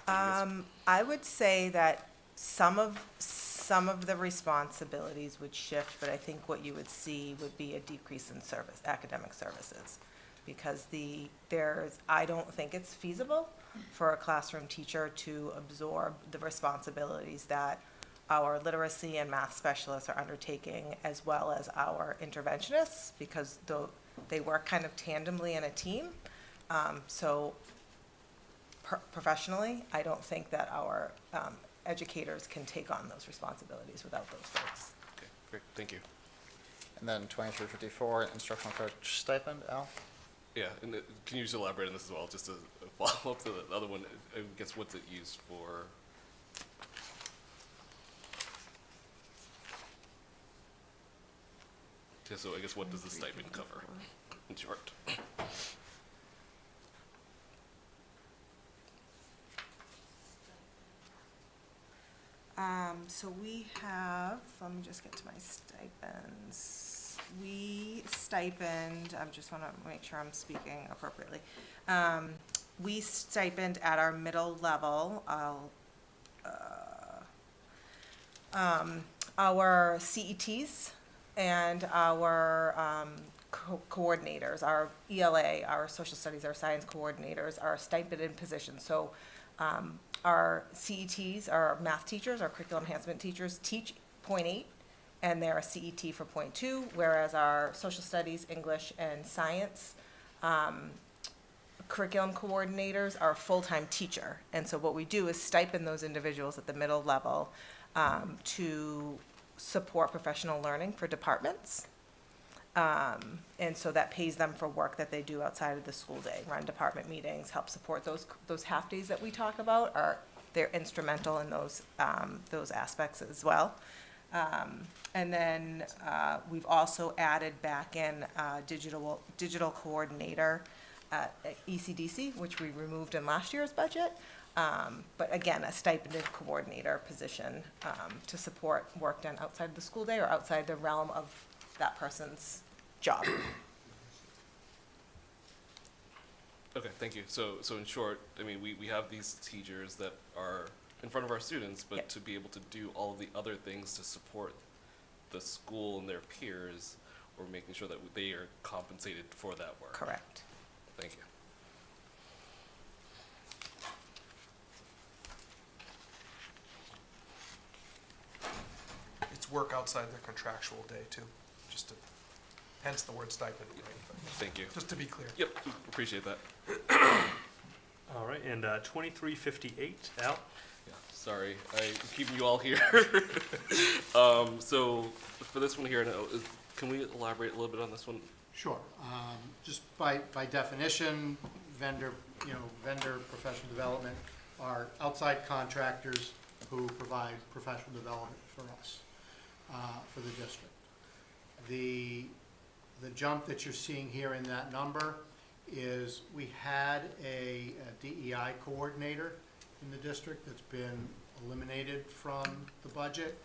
Speaker 8: I would say that some of the responsibilities would shift, but I think what you would see would be a decrease in academic services. Because I don't think it's feasible for a classroom teacher to absorb the responsibilities that our literacy and math specialists are undertaking, as well as our interventionists, because they work kind of tandemly in a team. So professionally, I don't think that our educators can take on those responsibilities without those folks.
Speaker 10: Okay, great, thank you.
Speaker 3: And then 2354 instructional coach stipend, Al?
Speaker 10: Yeah, and can you just elaborate on this as well, just to follow up to the other one? I guess what's it used for? Okay, so I guess what does the stipend cover, in short?
Speaker 8: So we have, let me just get to my stipends. We stipend, I just want to make sure I'm speaking appropriately. We stipend at our middle level, our CETs and our coordinators, our ELA, our social studies, our science coordinators, are stipended positions. So our CETs, our math teachers, our curriculum enhancement teachers teach .8, and they're a CET for .2, whereas our social studies, English, and science curriculum coordinators are a full-time teacher. And so what we do is stipend those individuals at the middle level to support professional learning for departments. And so that pays them for work that they do outside of the school day, run department meetings, help support those half days that we talk about. They're instrumental in those aspects as well. And then we've also added back in digital coordinator at ECDC, which we removed in last year's budget. But again, a stipended coordinator position to support work done outside the school day or outside the realm of that person's job.
Speaker 10: Okay, thank you. So in short, I mean, we have these teachers that are in front of our students, but
Speaker 8: Yep.
Speaker 10: to be able to do all of the other things to support the school and their peers, we're making sure that they are compensated for that work.
Speaker 8: Correct.
Speaker 10: Thank you.
Speaker 7: It's work outside their contractual day too, hence the word stipend, right?
Speaker 10: Thank you.
Speaker 7: Just to be clear.
Speaker 10: Yep, appreciate that.
Speaker 1: All right, and 2358, Al?
Speaker 10: Yeah, sorry, I'm keeping you all here. So for this one here, can we elaborate a little bit on this one?
Speaker 2: Sure. Just by definition, vendor professional development are outside contractors who provide professional development for us, for the district. The jump that you're seeing here in that number is we had a DEI coordinator in the district that's been eliminated from the budget,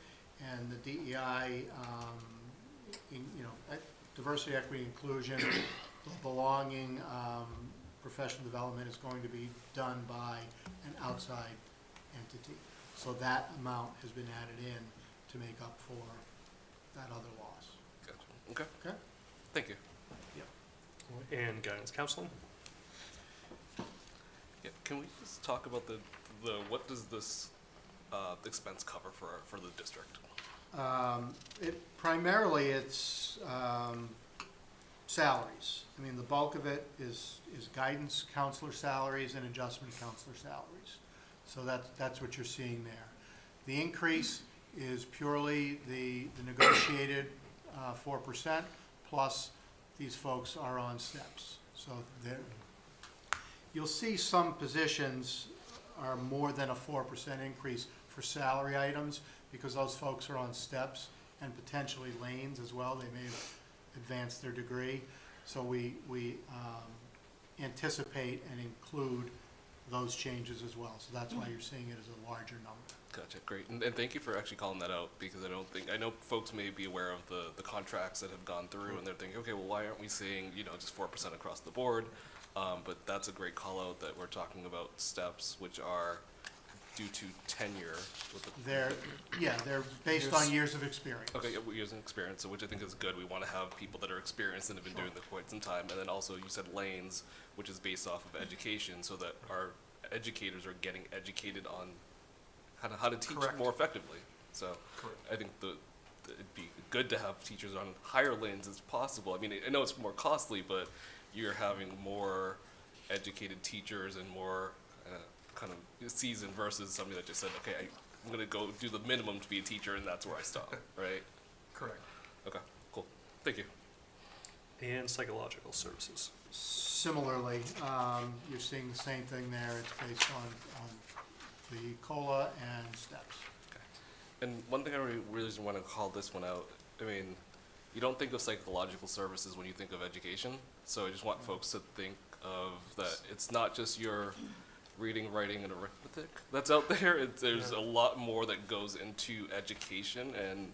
Speaker 2: and the DEI, diversity, equity, inclusion, belonging, professional development is going to be done by an outside entity. So that amount has been added in to make up for that other loss.
Speaker 10: Gotcha. Okay,
Speaker 2: Okay?
Speaker 10: thank you.
Speaker 1: And guidance counseling?
Speaker 10: Yeah, can we just talk about the what does this expense cover for the district?
Speaker 2: Primarily, it's salaries. I mean, the bulk of it is guidance counselor salaries and adjustment counselor salaries. So that's what you're seeing there. The increase is purely the negotiated 4%, plus these folks are on steps. So you'll see some positions are more than a 4% increase for salary items, because those folks are on steps and potentially lanes as well. They may have advanced their degree. So we anticipate and include those changes as well. So that's why you're seeing it as a larger number.
Speaker 10: Gotcha, great. And thank you for actually calling that out, because I know folks may be aware of the contracts that have gone through, and they're thinking, okay, well, why aren't we seeing, just 4% across the board? But that's a great call out that we're talking about steps, which are due to tenure with the.
Speaker 2: They're based on years of experience.
Speaker 10: Okay, yeah, years of experience, so which I think is good. We want to have people that are experienced and have been doing this quite some time. And then also you said lanes, which is based off of education, so that our educators are getting educated on how to teach
Speaker 7: Correct.
Speaker 10: more effectively. So
Speaker 7: Correct.
Speaker 10: I think it'd be good to have teachers on higher lanes as possible. I mean, I know it's more costly, but you're having more educated teachers and more kind of seasoned versus somebody that just said, okay, I'm going to go do the minimum to be a teacher, and that's where I stop, right?
Speaker 7: Correct.
Speaker 10: Okay, cool. Thank you.
Speaker 1: And psychological services.
Speaker 2: Similarly, you're seeing the same thing there. It's based on the COLA and steps.
Speaker 10: And one thing I really want to call this one out, I mean, you don't think of psychological services when you think of education, so I just want folks to think of that it's not just your reading, writing, and arithmetic that's out there. There's a lot more that goes into education, and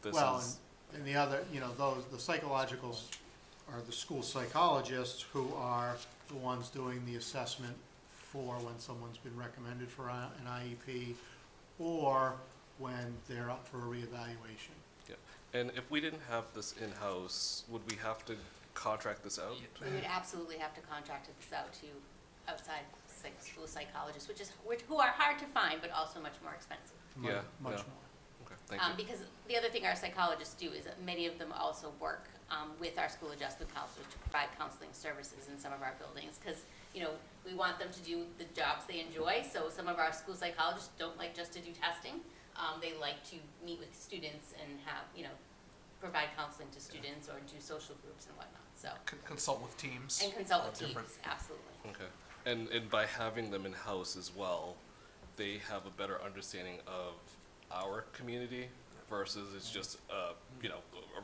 Speaker 10: this is.
Speaker 2: And the other, the psychologicals are the school psychologists who are the ones doing the assessment for when someone's been recommended for an IEP or when they're up for a reevaluation.
Speaker 10: Yeah, And if we didn't have this in-house, would we have to contract this out?
Speaker 9: We would absolutely have to contract this out to outside school psychologists, who are hard to find, but also much more expensive.
Speaker 10: Yeah,
Speaker 2: Much
Speaker 10: yeah.
Speaker 2: more.
Speaker 10: Okay, thank you.
Speaker 9: Because the other thing our psychologists do is that many of them also work with our school adjustment counselors to provide counseling services in some of our buildings. Because, we want them to do the jobs they enjoy. So some of our school psychologists don't like just to do testing. They like to meet with students and have, provide counseling to students or do social groups and whatnot. So,
Speaker 7: Consult with teams.
Speaker 9: and consult with
Speaker 7: different-
Speaker 9: teams, absolutely.
Speaker 10: Okay. And by having them in-house as well, they have a better understanding of our community versus it's just, a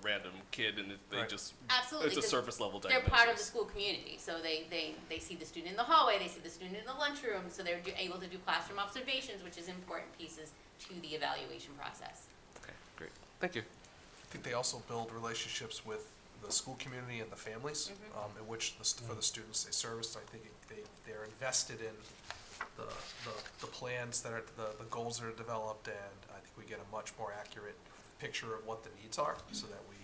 Speaker 10: random kid and they
Speaker 7: Right.
Speaker 10: just,
Speaker 9: Absolutely.
Speaker 10: it's a
Speaker 9: 'cause
Speaker 10: surface level
Speaker 9: They're
Speaker 10: diagnosis.
Speaker 9: part of the school community, so they see the student in the hallway, they see the student in the lunchroom, so they're able to do classroom observations, which is important pieces to the evaluation process.
Speaker 10: Okay, great. Thank you.
Speaker 7: I think they also build relationships with the school community and the families, in which for the students they service. I think they're invested in the plans that are, the goals that are developed, and I think we get a much more accurate picture of what the needs are, so that we,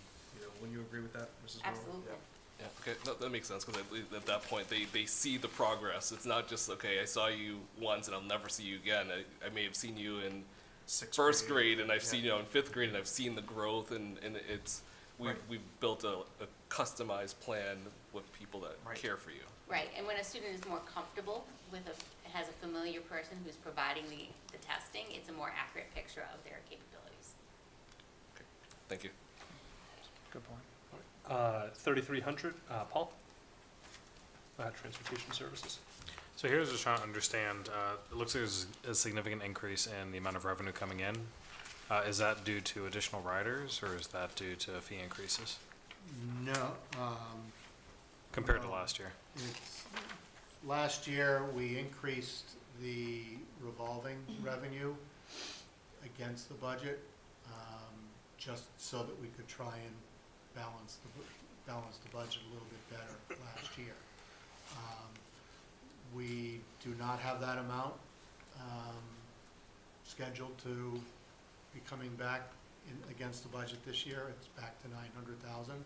Speaker 7: wouldn't you agree with that, Mrs. Brewer?
Speaker 9: Absolutely.
Speaker 10: Yeah, okay, that makes sense, because at that point, they see the progress. It's not just, okay, I saw you once and I'll never see you again. I may have seen you in
Speaker 7: Sixth
Speaker 10: first grade, and I've seen
Speaker 7: yeah.
Speaker 10: you in fifth grade, and I've seen the growth, and it's,
Speaker 7: Right.
Speaker 10: we've built a customized plan with people that
Speaker 7: Right.
Speaker 10: care for you.
Speaker 9: Right, and when a student is more comfortable with has a familiar person who's providing the testing, it's a more accurate picture of their capabilities.
Speaker 10: Thank you.
Speaker 3: Good point.
Speaker 1: 3,300, Paul? Transportation services.
Speaker 11: So here's just trying to understand, it looks like there's a significant increase in the amount of revenue coming in. Is that due to additional riders, or is that due to fee increases
Speaker 2: No,
Speaker 11: compared to
Speaker 2: No.
Speaker 11: last year?
Speaker 2: last year, we increased the revolving revenue against the budget, just so that we could try and balance the budget a little bit better last year. We do not have that amount scheduled to be coming back against the budget this year. It's back to 900,000,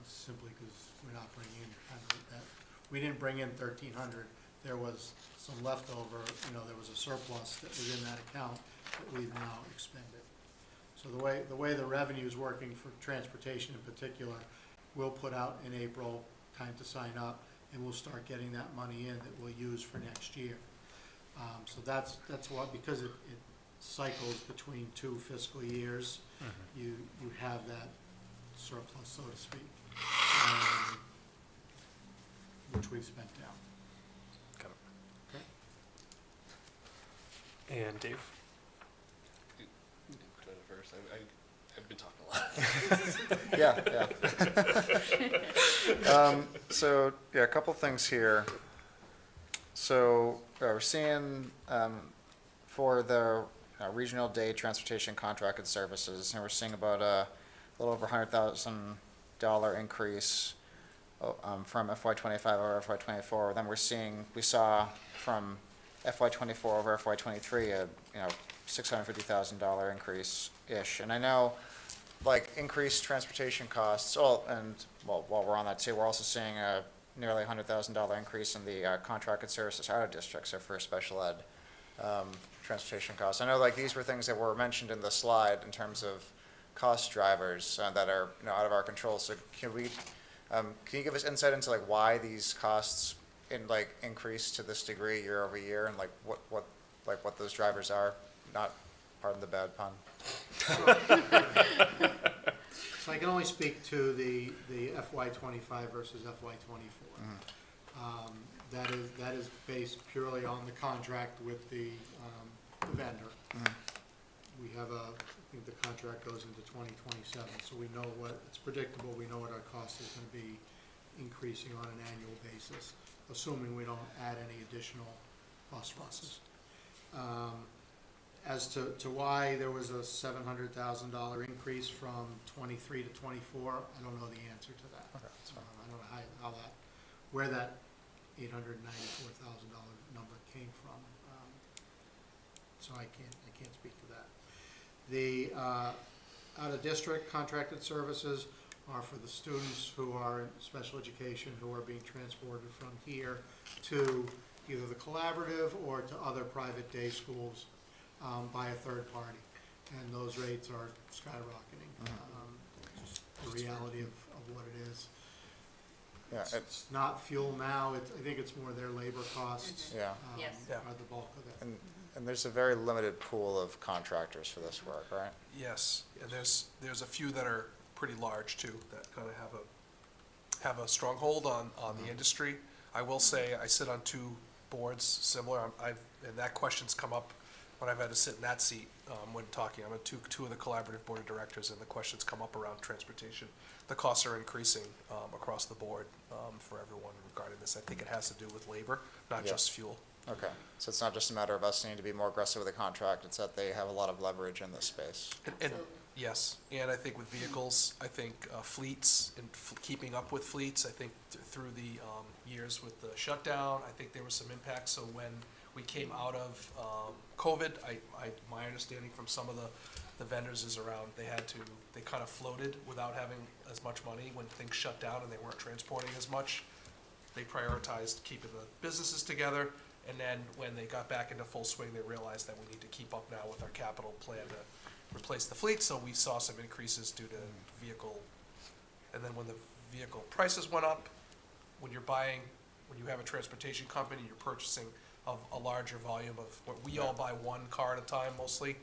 Speaker 2: simply because we're not bringing in that. We didn't bring in 1,300. There was some leftover, there was a surplus that was in that account that we've now expended. So the way the revenue is working for transportation in particular, we'll put out in April, time to sign up, and we'll start getting that money in that we'll use for next year. So that's what, because it cycles between 2 fiscal years, you have that surplus, so to speak, which we've spent down.
Speaker 11: Got it.
Speaker 2: Okay?
Speaker 1: And Dave?
Speaker 10: Doing it first. I've been talking a lot.
Speaker 3: Yeah. So, a couple things here. So, we're seeing, for the regional day transportation contracted services, and we're seeing about a little over $100,000 increase from FY25 over FY24. Then we saw from FY24 over FY23 a $650,000 increase-ish. And I know, increased transportation costs, while we're on that too, we're also seeing a nearly $100,000 increase in the contracted services out of district, so for special ed transportation costs. I know these were things that were mentioned in the slide in terms of cost drivers that are out of our control. So can you give us insight into why these costs increase to this degree year over year, and what those drivers are? Not, pardon the bad pun.
Speaker 2: So I can only speak to the FY25 versus FY24. That is based purely on the contract with the vendor. We have I think the contract goes into 2027, so we know it's predictable, we know what our cost is going to be increasing on an annual basis, assuming we don't add any additional bus buses. As to why there was a $700,000 increase from 23 to 24, I don't know the answer to that.
Speaker 3: Okay, that's fine.
Speaker 2: I don't know where that $894,000 number came from. So I can't speak to that. out-of-district contracted services are for the students who are in special education who are being transported from here to either the collaborative or to other private day schools by a third party. And those rates are skyrocketing. Just the reality of what it is.
Speaker 3: Yeah,
Speaker 2: It's not fuel now, I think it's more their labor costs.
Speaker 3: yeah.
Speaker 9: Yes.
Speaker 7: Yeah.
Speaker 2: Are the bulk of it.
Speaker 3: And there's a very limited pool of contractors for this work, right?
Speaker 7: Yes, and there's a few that are pretty large too, that kind of have a stronghold on the industry. I will say, I sit on two boards similar, and that question's come up when I've had to sit in that seat, when talking. I'm on two of the collaborative board of directors, and the questions come up around transportation. The costs are increasing, across the board, for everyone regarding this. I think it has to do with labor, not
Speaker 3: Yeah.
Speaker 7: just fuel.
Speaker 3: Okay, so it's not just a matter of us needing to be more aggressive with the contract, it's that they have a lot of leverage in this space.
Speaker 7: And yes, and I think with vehicles, I think fleets and keeping up with fleets, I think through the years with the shutdown, I think there was some impact. So when we came out of COVID, my understanding from some of the vendors is around, they kind of floated without having as much money when things shut down and they weren't transporting as much. They prioritized keeping the businesses together. And then when they got back into full swing, they realized that we need to keep up now with our capital plan to replace the fleet, so we saw some increases due to vehicle. And then when the vehicle prices went up, when you have a transportation company, you're purchasing of a larger volume of, what we all buy one car at a time mostly.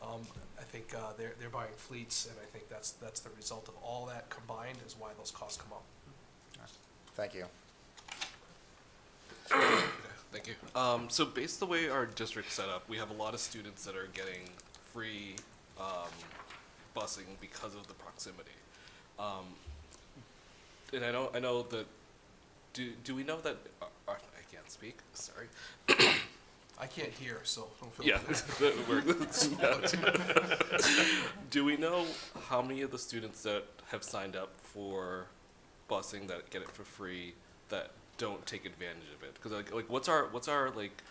Speaker 7: I think they're buying fleets, and I think that's the result of all that combined is why those costs come up.
Speaker 3: Thank you.
Speaker 10: Thank you. So based the way our district's set up, we have a lot of students that are getting free busing because of the proximity. And I know that, do we know that, I can't speak, sorry.
Speaker 7: I can't hear, so don't feel.
Speaker 10: Yeah, do we know how many of the students that have signed up for busing that get it for free that don't take advantage of it? Because like what's our like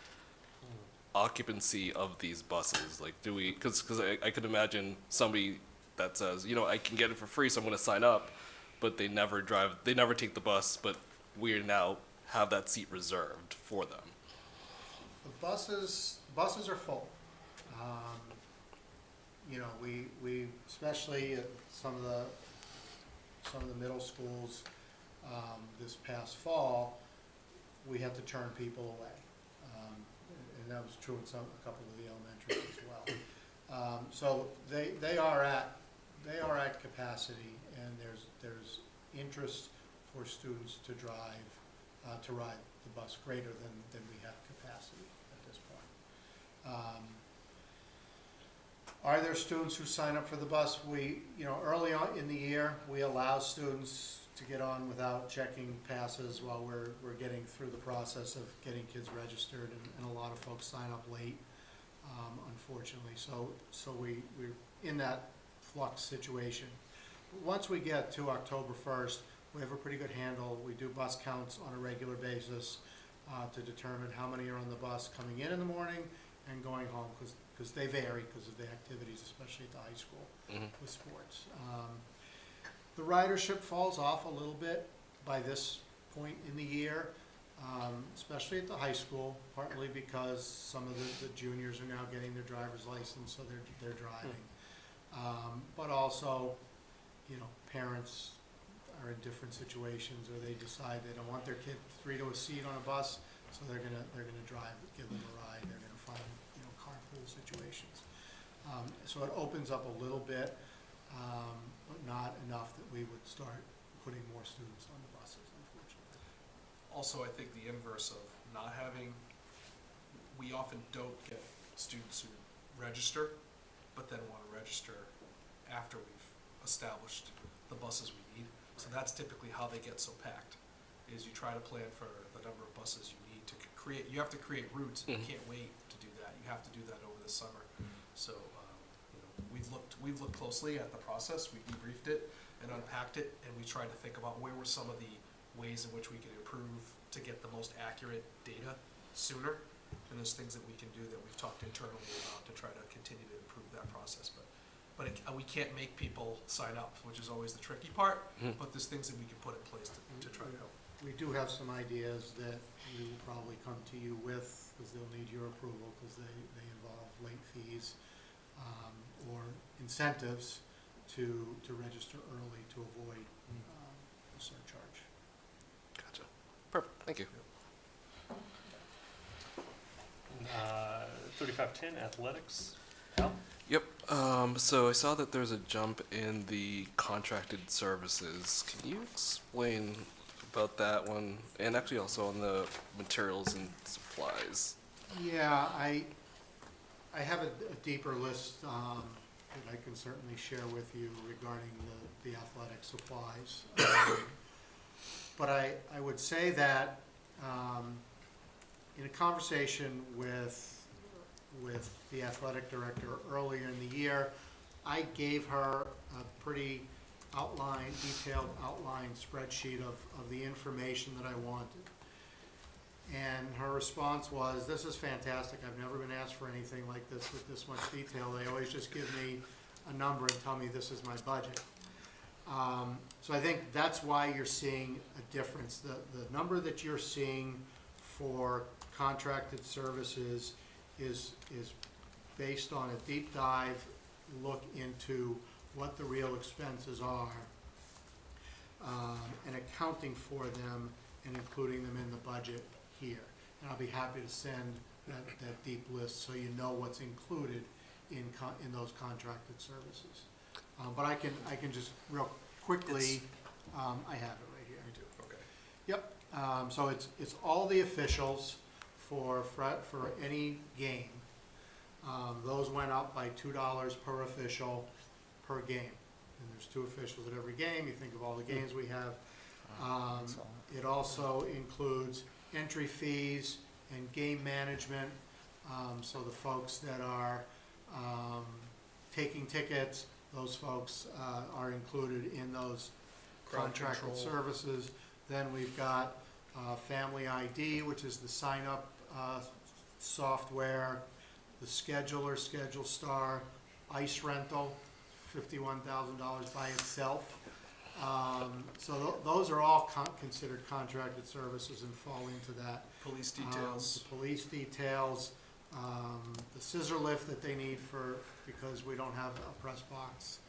Speaker 10: occupancy of these buses? Like, do we? Because I could imagine somebody that says, I can get it for free, so I'm going to sign up, but they never take the bus, but we now have that seat reserved for them.
Speaker 2: The buses are full. We especially at some of the middle schools, this past fall, we had to turn people away. And that was true in a couple of the elementaries as well. So they are at capacity, and there's interest for students to ride the bus greater than we have capacity at this point. Are there students who sign up for the bus? Early on in the year, we allow students to get on without checking passes while we're getting through the process of getting kids registered, and a lot of folks sign up late, unfortunately. So we're in that flux situation. Once we get to October 1st, we have a pretty good handle. We do bus counts on a regular basis to determine how many are on the bus coming in the morning and going home, because they vary because of the activities, especially at the high school with sports. The ridership falls off a little bit by this point in the year, especially at the high school, partly because some of the juniors are now getting their driver's license, so they're driving. But also, parents are in different situations, or they decide they don't want their kid 3 to a seat on a bus, so they're gonna drive, give them a ride. They're gonna find carpool situations. So it opens up a little bit, but not enough that we would start putting more students on the buses, unfortunately.
Speaker 7: Also, I think the inverse of not having, we often don't get students who register, but then want to register after we've established the buses we need. So that's typically how they get so packed, is you try to plan for the number of buses you need to create. You have to create routes, and you can't wait to do that. You have to do that over the summer. So we've looked closely at the process. We debriefed it and unpacked it, and we tried to think about where were some of the ways in which we could improve to get the most accurate data sooner. And there's things that we can do that we've talked internally about to try to continue to improve that process. But but we can't make people sign up, which is always the tricky part.
Speaker 10: Mhm.
Speaker 7: But there's things that we can put in place to try to help.
Speaker 2: We do have some ideas that we will probably come to you with, because they'll need your approval, because they involve late fees, or incentives to register early to avoid, the surcharge.
Speaker 10: Gotcha. Perfect. Thank you.
Speaker 1: 3510, athletics. Al?
Speaker 10: Yep. So I saw that there's a jump in the contracted services. Can you explain about that one? And actually also on the materials and supplies.
Speaker 2: Yeah, I have a deeper list that I can certainly share with you regarding the athletic supplies. But I would say that in a conversation with the athletic director earlier in the year, I gave her a pretty detailed outline spreadsheet of the information that I wanted. And her response was, "This is fantastic. I've never been asked for anything like this with this much detail. They always just give me a number and tell me this is my budget." So I think that's why you're seeing a difference. The number that you're seeing for contracted services is based on a deep dive look into what the real expenses are, and accounting for them and including them in the budget here. And I'll be happy to send that deep list so you know what's included in those contracted services. But I can just real quickly, I have it right here.
Speaker 7: We do. Okay.
Speaker 2: Yep, so it's all the officials for any game. Those went up by $2 per official per game. And there's 2 officials at every game. You think of all the games we have. It also includes entry fees and game management. So the folks that are taking tickets, those folks are included in those
Speaker 7: Crowd
Speaker 2: contracted
Speaker 7: control.
Speaker 2: services. Then we've got Family ID, which is the sign-up software, the scheduler, Schedule Star, ice rental, $51,000 by itself. So those are all considered contracted services and fall into that.
Speaker 7: Police details.
Speaker 2: The police details, the scissor lift that they need because we don't have a press box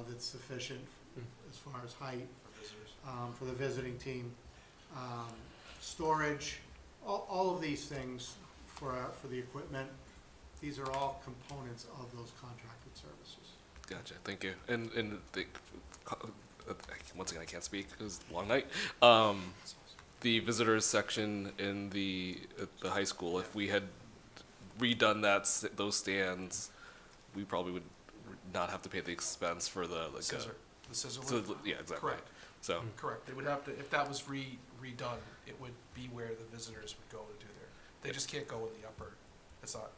Speaker 2: that's sufficient as far as height
Speaker 7: For visitors.
Speaker 2: for the visiting team. Storage, all of these things for the equipment, these are all components of those contracted services.
Speaker 10: Gotcha. Thank you. And once again, I can't speak. It was a long night. The visitors section in the high school, if we had redone those stands, we probably would not have to pay the expense for the
Speaker 7: Scissor. The scissor
Speaker 10: So,
Speaker 7: lift.
Speaker 10: yeah, exactly.
Speaker 7: Correct.
Speaker 10: So
Speaker 7: Correct. They would have to, if that was redone, it would be where the visitors would go to do they just can't go in the upper. It's not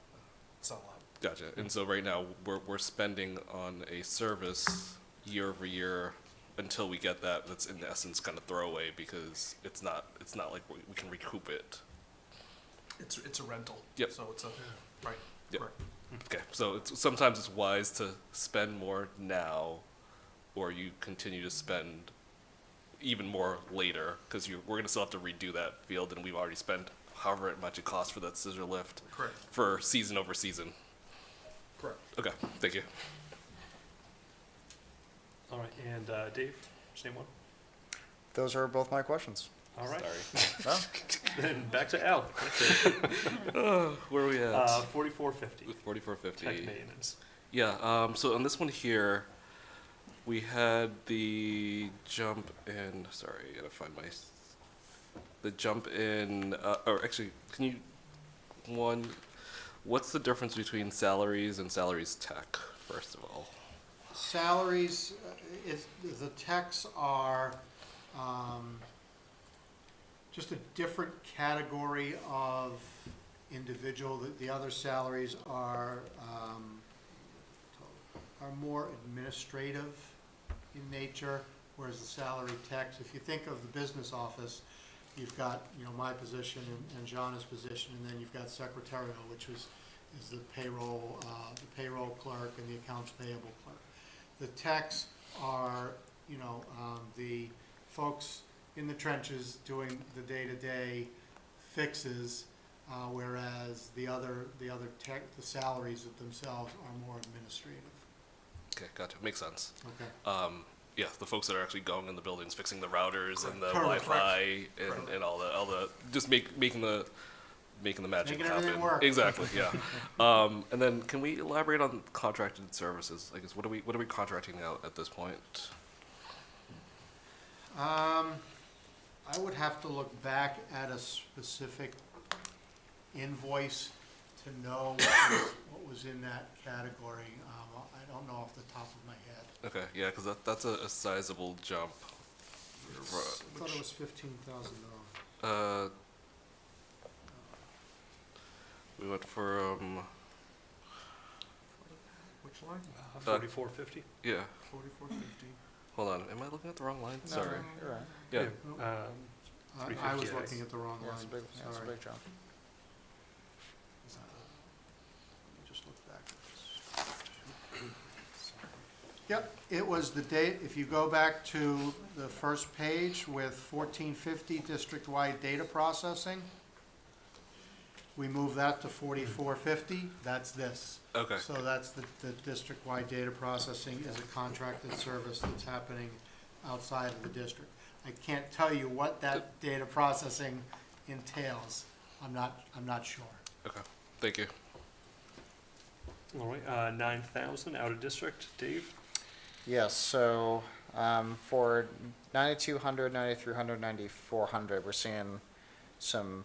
Speaker 7: allowed.
Speaker 10: gotcha. And so right now we're spending on a service year over year until we get that. That's in essence kind of throwaway because it's not like we can recoup it.
Speaker 7: It's a rental.
Speaker 10: Yep.
Speaker 7: So it's a, right.
Speaker 10: Yep.
Speaker 7: Correct.
Speaker 10: Okay, so sometimes it's wise to spend more now, or you continue to spend even more later, because we're gonna still have to redo that field, and we've already spent however much it costs for that scissor lift
Speaker 7: Correct.
Speaker 10: for season over season.
Speaker 7: Correct.
Speaker 10: Okay, thank you.
Speaker 1: All right, and Dave, same one?
Speaker 3: Those are both my questions.
Speaker 1: All right,
Speaker 10: Sorry.
Speaker 3: Oh,
Speaker 1: then back to Al.
Speaker 10: Where are we at?
Speaker 1: 4450,
Speaker 10: 4450.
Speaker 1: tech maintenance.
Speaker 10: Yeah, so on this one here, we had the jump in, sorry, I gotta find the jump in, or actually, what's the difference between salaries and salaries tech, first of all?
Speaker 2: Salaries, the techs are just a different category of individual. The other salaries are more administrative in nature, whereas the salary techs, if you think of the business office, you've got, my position and Jana's position, and then you've got secretarial, which is the payroll clerk and the accounts payable clerk. The techs are, the folks in the trenches doing the day-to-day fixes, whereas the other tech, the salaries themselves are more administrative.
Speaker 10: Okay, gotcha. Makes sense.
Speaker 2: Okay.
Speaker 10: Yeah, the folks that are actually going in the buildings, fixing the routers and the
Speaker 2: Correct.
Speaker 10: Wi-Fi and all the just making the magic
Speaker 2: Making
Speaker 10: happen.
Speaker 2: everything work.
Speaker 10: Exactly. Yeah. And then can we elaborate on contracted services? I guess what are we contracting out at this point?
Speaker 2: I would have to look back at a specific invoice to know what was in that category. I don't know off the top of my head.
Speaker 10: Okay, yeah, because that's a sizable jump.
Speaker 2: I thought it was $15,000.
Speaker 10: We went for
Speaker 2: Which line?
Speaker 1: 4450.
Speaker 10: yeah.
Speaker 2: 4450.
Speaker 10: Hold on, am I looking at the wrong line?
Speaker 3: No,
Speaker 10: Sorry.
Speaker 3: You're right.
Speaker 10: Yeah.
Speaker 2: I was
Speaker 1: 350,
Speaker 2: looking at the wrong
Speaker 3: Yeah,
Speaker 2: line.
Speaker 3: it's a big, yeah, it's a
Speaker 2: Sorry.
Speaker 3: big jump.
Speaker 2: Let me just look back at this. Yep, it was the date, if you go back to the first page with 1450 district-wide data processing, we move that to 4450, that's this.
Speaker 10: Okay.
Speaker 2: So that's the district-wide data processing is a contracted service that's happening outside of the district. I can't tell you what that data processing entails. I'm not sure.
Speaker 10: Okay. Thank you.
Speaker 1: All right, 9,000 out of district. Dave?
Speaker 3: Yes, so for 9,200, 9,300, 9,400, we're seeing some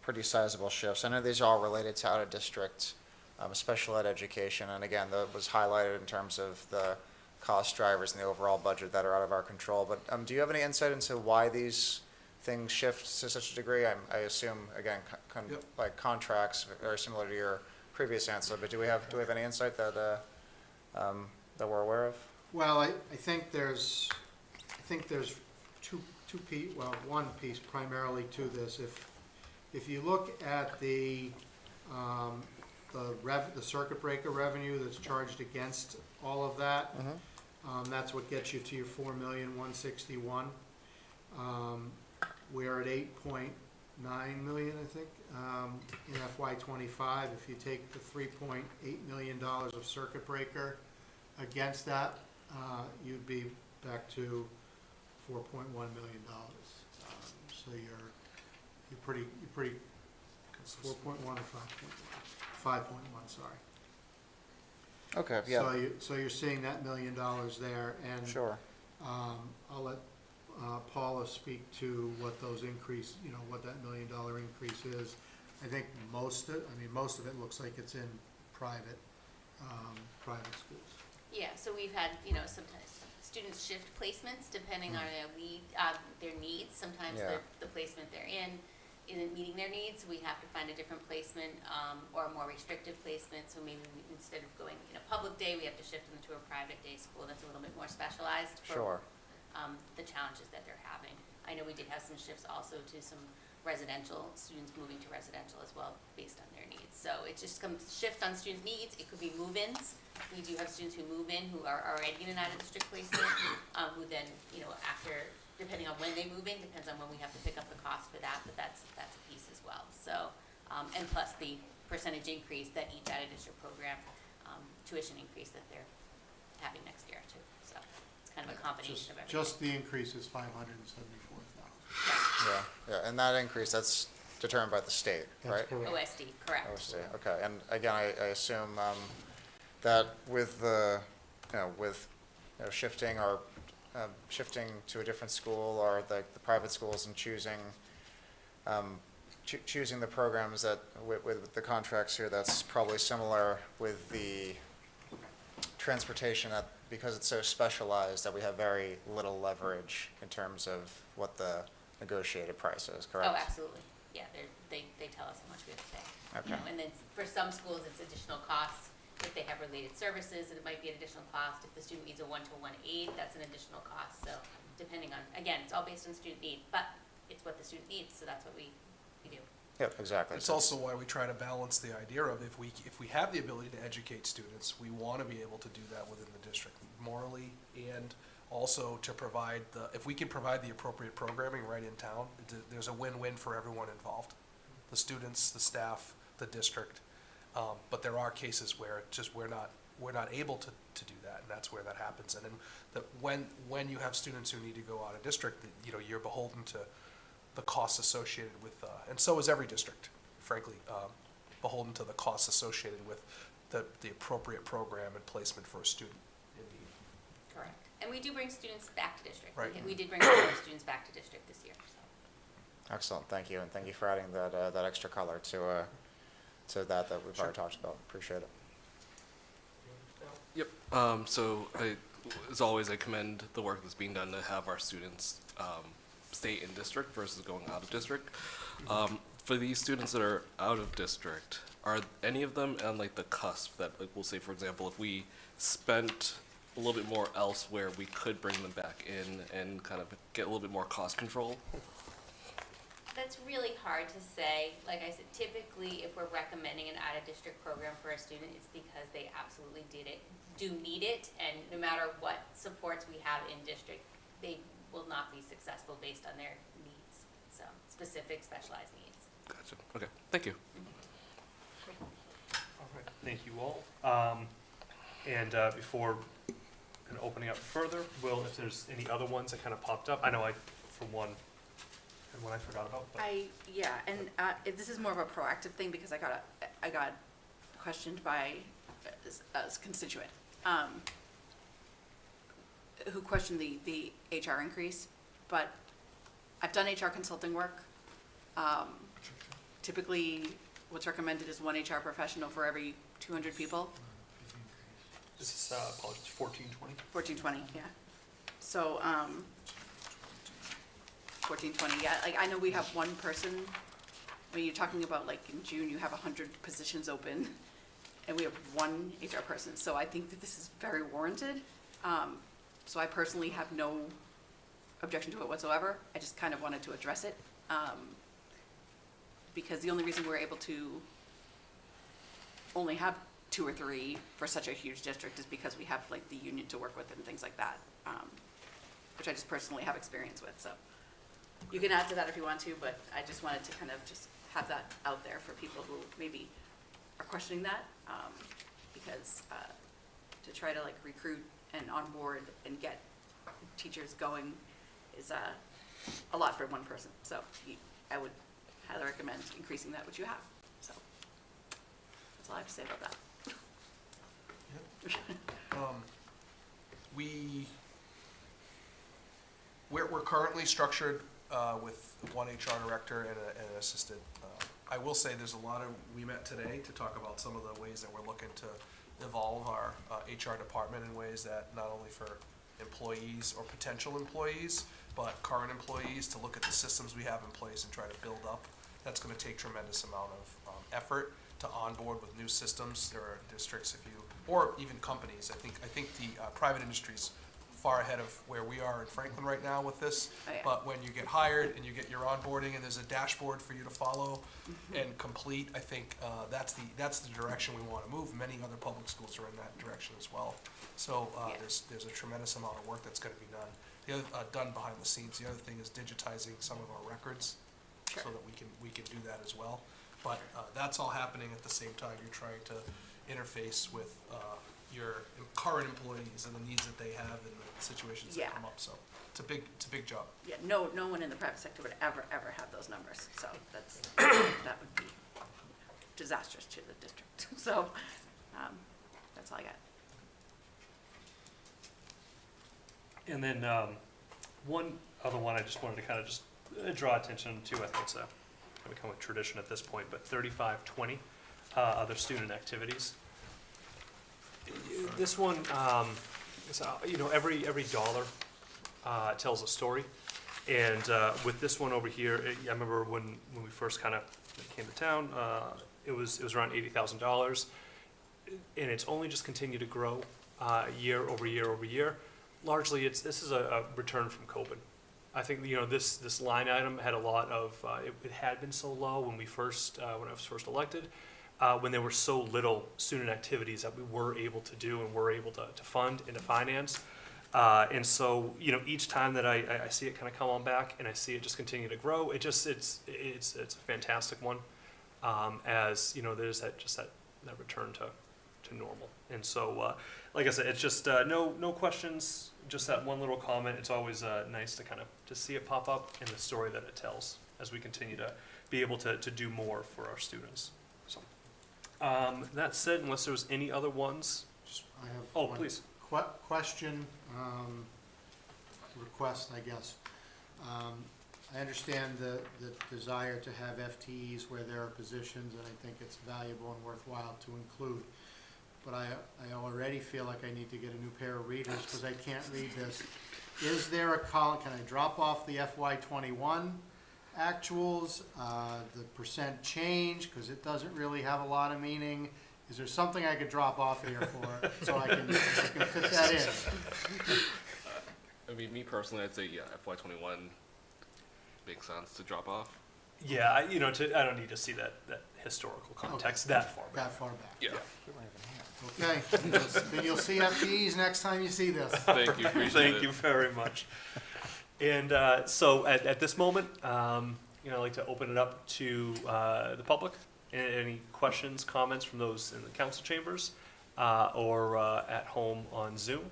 Speaker 3: pretty sizable shifts. I know these are all related to out-of-district special ed education, and again, that was highlighted in terms of the cost drivers and the overall budget that are out of our control. But do you have any insight into why these things shift to such a degree? I assume, again,
Speaker 2: Yep.
Speaker 3: like contracts, very similar to your previous answer, but do we have any insight that that we're aware of?
Speaker 2: Well, I think there's one piece primarily to this. If you look at the circuit breaker revenue that's charged against all of that, that's what gets you to your 4,161,000. We're at 8.9 million, I think, in FY '25. If you take the $3.8 million of circuit breaker against that, you'd be back to $4.1 million. So you're pretty 4.1 or 5.1, sorry.
Speaker 3: Okay, yeah,
Speaker 2: So you're seeing that $1 million there, and
Speaker 3: sure.
Speaker 2: I'll let Paula speak to what those increase, what that $1 million increase is. I think most of it looks like it's in private schools.
Speaker 9: Yeah, so we've had, sometimes students shift placements depending on their needs. Sometimes
Speaker 3: Yeah.
Speaker 9: the placement they're in isn't meeting their needs. We have to find a different placement or a more restrictive placement. So maybe instead of going in a public day, we have to shift them to a private day school that's a little bit more specialized for
Speaker 3: Sure.
Speaker 9: the challenges that they're having. I know we did have some shifts also to some residential, students moving to residential as well based on their needs. So it just comes shift on student needs. It could be move-ins. We do have students who move in who are already in an out-of-district placement, who then, after, depending on when they move in, depends on when we have to pick up the cost for that, but that's a piece as well. So, and plus the percentage increase that each out-of-district program, tuition increase that they're having next year too. So it's kind of a combination of everything.
Speaker 2: Just the increase is 574,000.
Speaker 3: Yeah, and that increase, that's determined by the state, right?
Speaker 2: That's correct.
Speaker 9: OSD, correct.
Speaker 3: OSD, okay, and again, I assume that with the, shifting to a different school or the private schools and choosing the programs that, with the contracts here, that's probably similar with the transportation, that because it's so specialized that we have very little leverage in terms of what the negotiated price is, correct?
Speaker 9: Oh, absolutely. Yeah, they tell us how much we have to pay.
Speaker 3: Okay.
Speaker 9: And then for some schools, it's additional costs. If they have related services, it might be an additional cost. If the student needs a one-to-one aid, that's an additional cost. So depending on, again, it's all based on student need, but it's what the student needs, so that's what we do.
Speaker 3: Yep, exactly.
Speaker 7: It's also why we try to balance the idea of if we have the ability to educate students, we want to be able to do that within the district morally, and also to provide if we can provide the appropriate programming right in town, there's a win-win for everyone involved. The students, the staff, the district. But there are cases where it's just we're not able to do that, and that's where that happens. And then when you have students who need to go out of district, you're beholden to the costs associated with, and so is every district, frankly, beholden to the costs associated with the appropriate program and placement for a student in need.
Speaker 9: Correct. And we do bring students back to district.
Speaker 7: Right.
Speaker 9: We did bring 4 students back to district this year, so.
Speaker 3: Excellent, thank you, and thank you for adding that extra color to that we've already talked about. Appreciate it.
Speaker 10: Yep. So as always, I commend the work that's being done to have our students stay in district versus going out of district. For these students that are out of district, are any of them on like the cusp that, like, we'll say, for example, if we spent a little bit more elsewhere, we could bring them back in and kind of get a little bit more cost control?
Speaker 9: That's really hard to say. Like I said, typically, if we're recommending an out-of-district program for a student, it's because they absolutely do need it, and no matter what supports we have in district, they will not be successful based on their needs, so specific specialized needs.
Speaker 10: Gotcha. Okay. Thank you.
Speaker 1: All right, thank you all. And before kind of opening up further, Will, if there's any other ones that kind of popped up, I know for one, and one I forgot about, but.
Speaker 6: This is more of a proactive thing because I got questioned by a constituent who questioned the HR increase, but I've done HR consulting work. Typically, what's recommended is 1 HR professional for every 200 people.
Speaker 1: This is, apologies, 1420.
Speaker 6: 1420, yeah. So, 1420, yeah, like, I know we have one person, when you're talking about, like, in June, you have 100 positions open, and we have 1 HR person, so I think that this is very warranted. So I personally have no objection to it whatsoever. I just kind of wanted to address it, because the only reason we're able to only have 2 or 3 for such a huge district is because we have like the union to work with and things like that, which I just personally have experience with. So you can add to that if you want to, but I just wanted to kind of just have that out there for people who maybe are questioning that, because to try to like recruit and onboard and get teachers going is a lot for one person. So I would highly recommend increasing that, which you have. So that's all I have to say about that.
Speaker 7: We're currently structured with 1 HR director and an assistant. I will say we met today to talk about some of the ways that we're looking to evolve our HR department in ways that not only for employees or potential employees, but current employees, to look at the systems we have in place and try to build up. That's going to take tremendous amount of effort to onboard with new systems. There are districts, or even companies. I think the private industry's far ahead of where we are in Franklin right now with this.
Speaker 6: Oh, yeah.
Speaker 7: But when you get hired and you get your onboarding and there's a dashboard for you to follow and complete, I think that's the direction we want to move. Many other public schools are in that direction as well. So
Speaker 6: Yeah.
Speaker 7: there's a tremendous amount of work that's going to be done. The other, done behind the scenes. The other thing is digitizing some of our records,
Speaker 6: Sure.
Speaker 7: so that we can do that as well. But that's all happening at the same time. You're trying to interface with your current employees and the needs that they have and the situations
Speaker 6: Yeah.
Speaker 7: that come up. So it's a big job.
Speaker 6: Yeah, no one in the private sector would ever have those numbers, so that would be disastrous to the district. So, that's all I got.
Speaker 1: And then one other one I just wanted to kind of just draw attention to, I think it's become a tradition at this point, but 3520, other student activities. This one, is, every dollar tells a story. And with this one over here, I remember when we first kind of came to town, it was around $80,000. And it's only just continued to grow year over year over year. Largely, this is a return from COVID. I think, this line item had a lot of, it had been so low when when I was first elected, when there were so little student activities that we were able to do and were able to fund and to finance. And so, each time that I see it kind of come on back and I see it just continue to grow, it's a fantastic one. As, there's that return to normal. And so, like I said, it's just, no questions, just that one little comment. It's always, nice to kind of, to see it pop up and the story that it tells as we continue to be able to do more for our students. So, that said, unless there was any other ones,
Speaker 2: I have
Speaker 1: oh,
Speaker 2: one
Speaker 1: please.
Speaker 2: question, request, I guess. I understand the desire to have FTEs where there are positions, and I think it's valuable and worthwhile to include. But I already feel like I need to get a new pair of readers because I can't read this. Is there a column, can I drop off the FY21 actuals, the percent change, because it doesn't really have a lot of meaning? Is there something I could drop off here for, so I can fit that in?
Speaker 10: I mean, me personally, I'd say, yeah, FY21 makes sense to drop off.
Speaker 1: Yeah, I don't need to see that historical context that far back.
Speaker 2: That far back.
Speaker 10: Yeah.
Speaker 2: Okay, then you'll see FTEs next time you see this.
Speaker 10: Thank you, appreciate it.
Speaker 1: Thank you very much. And so at this moment, I'd like to open it up to the public. Any questions, comments from those in the council chambers or at home on Zoom?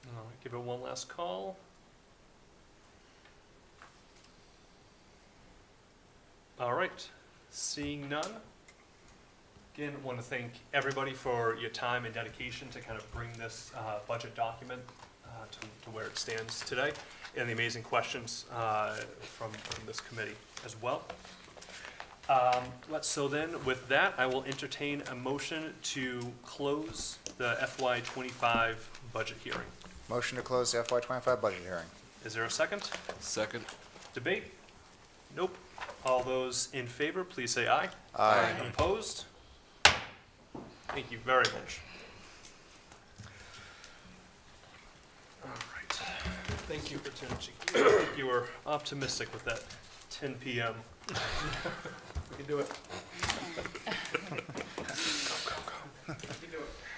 Speaker 1: All right, give it one last call. All right, seeing none. Again, I want to thank everybody for your time and dedication to kind of bring this budget document to where it stands today, and the amazing questions from this committee as well. So then, with that, I will entertain a motion to close the FY25 budget hearing.
Speaker 3: Motion to close the FY25 budget hearing.
Speaker 1: Is there a second?
Speaker 10: Second.
Speaker 1: Debate? Nope. All those in favor, please say aye.
Speaker 3: Aye.
Speaker 1: Opposed? Thank you very much. All right.
Speaker 7: Thank you.
Speaker 1: Superintendent Chiki, I think you were optimistic with that 10 p.m.
Speaker 7: We can do it.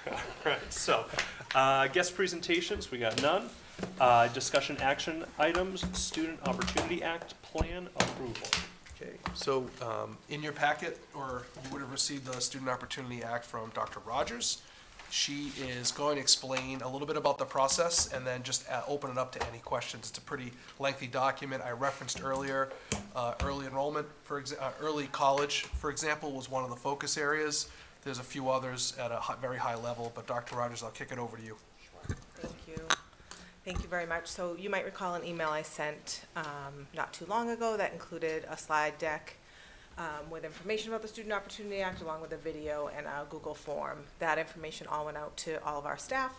Speaker 1: All right, so, guest presentations, we got none. Discussion action items, Student Opportunity Act plan approval.
Speaker 7: Okay, so in your packet, or you would have received the Student Opportunity Act from Dr. Rogers. She is going to explain a little bit about the process and then just open it up to any questions. It's a pretty lengthy document. I referenced earlier, early enrollment, early college, for example, was one of the focus areas. There's a few others at a very high level, but Dr. Rogers, I'll kick it over to you.
Speaker 8: Thank you. Thank you very much. So you might recall an email I sent not too long ago that included a slide deck with information about the Student Opportunity Act, along with a video and a Google form. That information all went out to all of our staff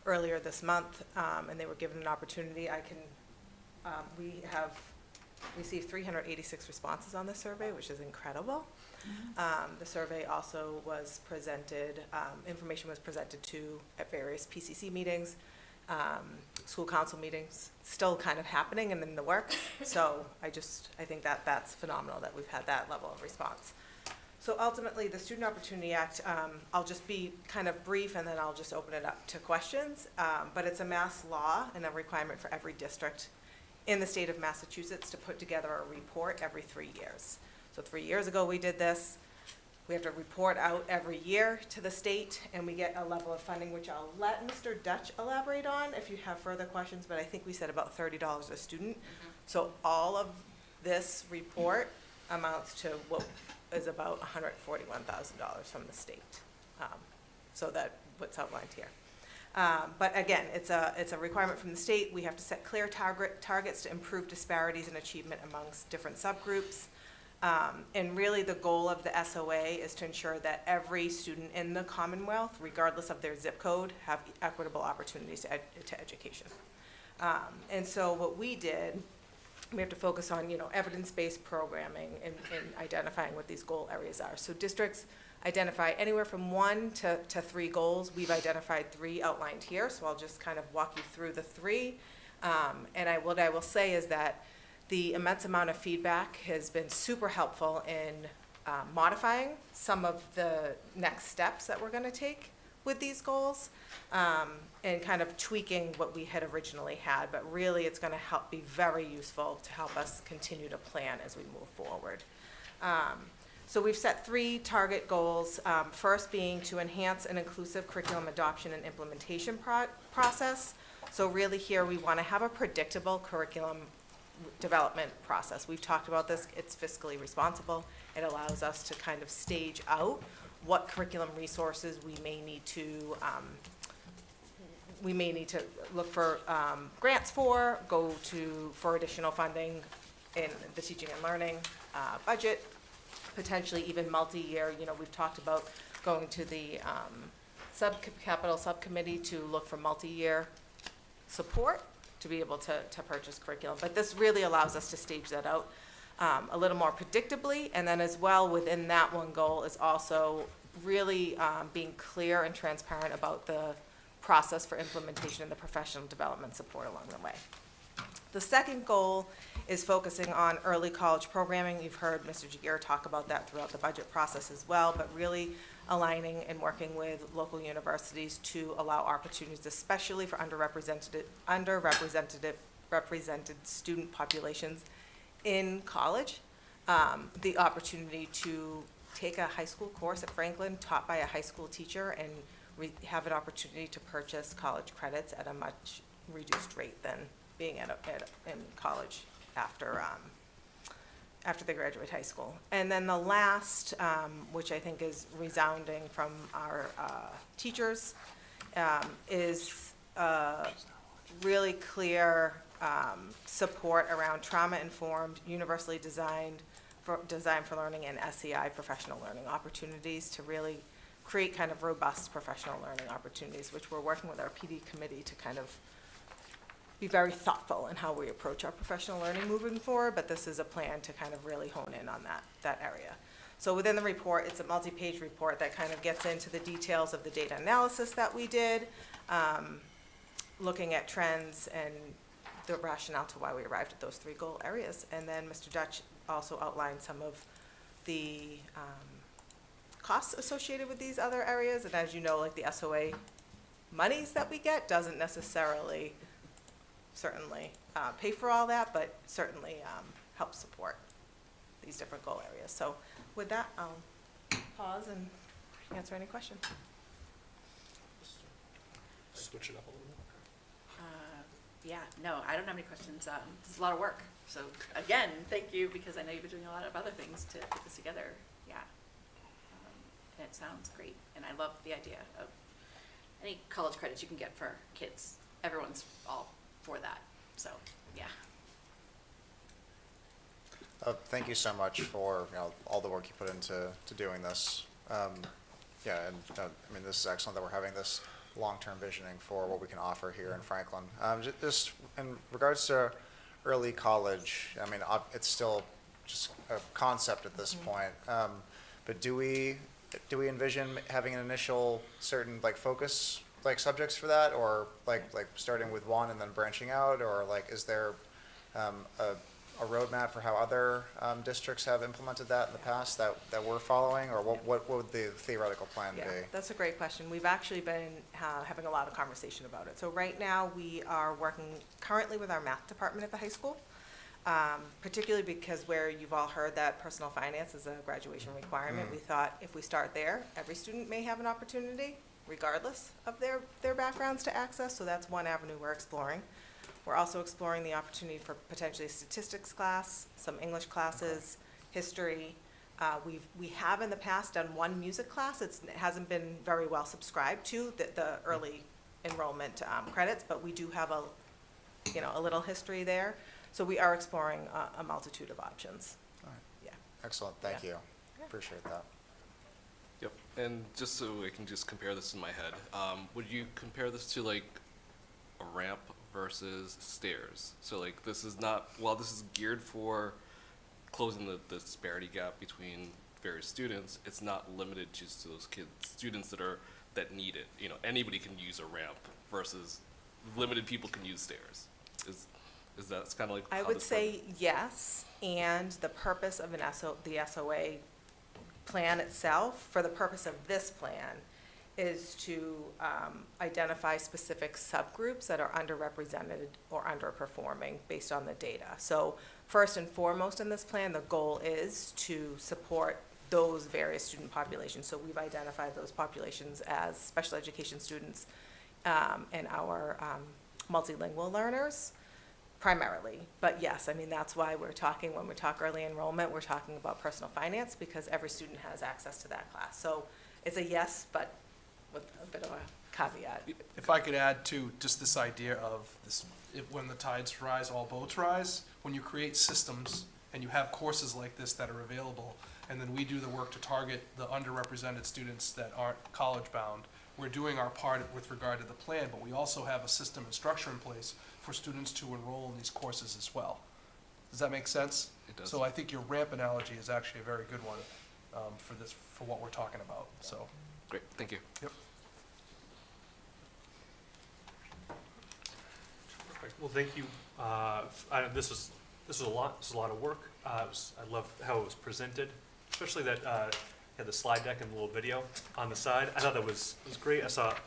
Speaker 8: earlier this month, and they were given an opportunity. We have received 386 responses on this survey, which is incredible. The survey also was presented, information was presented at various PCC meetings, school council meetings, still kind of happening and in the works. So I think that's phenomenal that we've had that level of response. So ultimately, the Student Opportunity Act, I'll just be kind of brief and then I'll just open it up to questions. But it's a mass law and a requirement for every district in the state of Massachusetts to put together a report every 3 years. So 3 years ago we did this. We have to report out every year to the state, and we get a level of funding, which I'll let Mr. Dutch elaborate on if you have further questions, but I think we said about $30 a student. So all of this report amounts to what is about $141,000 from the state. So that's what's outlined here. But again, it's a requirement from the state. We have to set clear targets to improve disparities in achievement amongst different subgroups. And really, the goal of the SOA is to ensure that every student in the Commonwealth, regardless of their zip code, have equitable opportunities to education. And so what we did, we have to focus on, evidence-based programming and identifying what these goal areas are. So districts identify anywhere from 1 to 3 goals. We've identified 3 outlined here, so I'll just kind of walk you through the 3. And what I will say is that the immense amount of feedback has been super helpful in modifying some of the next steps that we're going to take with these goals, and kind of tweaking what we had originally had. But really, it's going to be very useful to help us continue to plan as we move forward. So we've set 3 target goals, first being to enhance an inclusive curriculum adoption and implementation process. So really here, we want to have a predictable curriculum development process. We've talked about this. It's fiscally responsible. It allows us to kind of stage out what curriculum resources we may need to look for grants for, for additional funding in the teaching and learning budget, potentially even multi-year. We've talked about going to the capital subcommittee to look for multi-year support to be able to purchase curriculum. But this really allows us to stage that out a little more predictably. And then as well, within that one goal is also really being clear and transparent about the process for implementation and the professional development support along the way. The second goal is focusing on early college programming. You've heard Mr. Jagir talk about that throughout the budget process as well, but really aligning and working with local universities to allow opportunities, especially for underrepresented student populations in college, the opportunity to take a high school course at Franklin taught by a high school teacher and have an opportunity to purchase college credits at a much reduced rate than being in college after they graduate high school. And then the last, which I think is resounding from our teachers, is really clear support around trauma-informed, universally designed for learning and SEI professional learning opportunities to really create kind of robust professional learning opportunities, which we're working with our PD committee to kind of be very thoughtful in how we approach our professional learning moving forward, but this is a plan to kind of really hone in on that area. So within the report, it's a multi-page report that kind of gets into the details of the data analysis that we did, looking at trends and the rationale to why we arrived at those 3 goal areas. And then Mr. Dutch also outlined some of the costs associated with these other areas. And as you know, like the SOA monies that we get doesn't necessarily certainly pay for all that, but certainly help support these different goal areas. So with that, I'll pause and answer any questions.
Speaker 1: Switch it up a little bit.
Speaker 6: Yeah, no, I don't have any questions. This is a lot of work. So again, thank you, because I know you've been doing a lot of other things to put this together. Yeah. And it sounds great. And I love the idea of any college credits you can get for kids. Everyone's all for that. So, yeah.
Speaker 3: Thank you so much for all the work you put into doing this. Yeah, and I mean, this is excellent that we're having this long-term visioning for what we can offer here in Franklin. Just in regards to early college, I mean, it's still just a concept at this point. But do we envision having an initial certain focus subjects for that, or like starting with one and then branching out, or is there a roadmap for how other districts have implemented that in the past that we're following, or what would the theoretical plan be?
Speaker 8: Yeah, that's a great question. We've actually been having a lot of conversation about it. So right now we are working currently with our math department at the high school, particularly because where you've all heard that personal finance is a graduation requirement. We thought if we start there, every student may have an opportunity regardless of their backgrounds to access. So that's one avenue we're exploring. We're also exploring the opportunity for potentially a statistics class, some English classes, history. We have in the past done one music class. It hasn't been very well subscribed to, the early enrollment credits, but we do have a little history there. So we are exploring a multitude of options.
Speaker 3: All right.
Speaker 8: Yeah.
Speaker 3: Excellent, thank you. Appreciate that.
Speaker 10: Yep, and just so I can just compare this in my head, would you compare this to like a ramp versus stairs? So like this is not, while this is geared for closing the disparity gap between various students, it's not limited just to those students that need it. You know, anybody can use a ramp versus limited people can use stairs. Is that kind of like
Speaker 8: I
Speaker 10: how
Speaker 8: would
Speaker 10: this
Speaker 8: say yes, and the purpose of the SOA plan itself, for the purpose of this plan, is to identify specific subgroups that are underrepresented or underperforming based on the data. So first and foremost in this plan, the goal is to support those various student populations. So we've identified those populations as special education students and our multilingual learners primarily. But yes, I mean, that's why we're talking, when we talk early enrollment, we're talking about personal finance, because every student has access to that class. So it's a yes, but with a bit of a caveat.
Speaker 7: If I could add to just this idea of this, when the tides rise, all boats rise, when you create systems and you have courses like this that are available, and then we do the work to target the underrepresented students that aren't college-bound, we're doing our part with regard to the plan, but we also have a system and structure in place for students to enroll in these courses as well. Does that make sense?
Speaker 10: It does.
Speaker 7: So I think your ramp analogy is actually a very good one for what we're talking about, so.
Speaker 10: Great, thank you.
Speaker 7: Yep.
Speaker 1: Perfect. Well, thank you. This was a lot. This was a lot of work. I love how it was presented, especially that had the slide deck and the little video on the side. I thought that was great. I've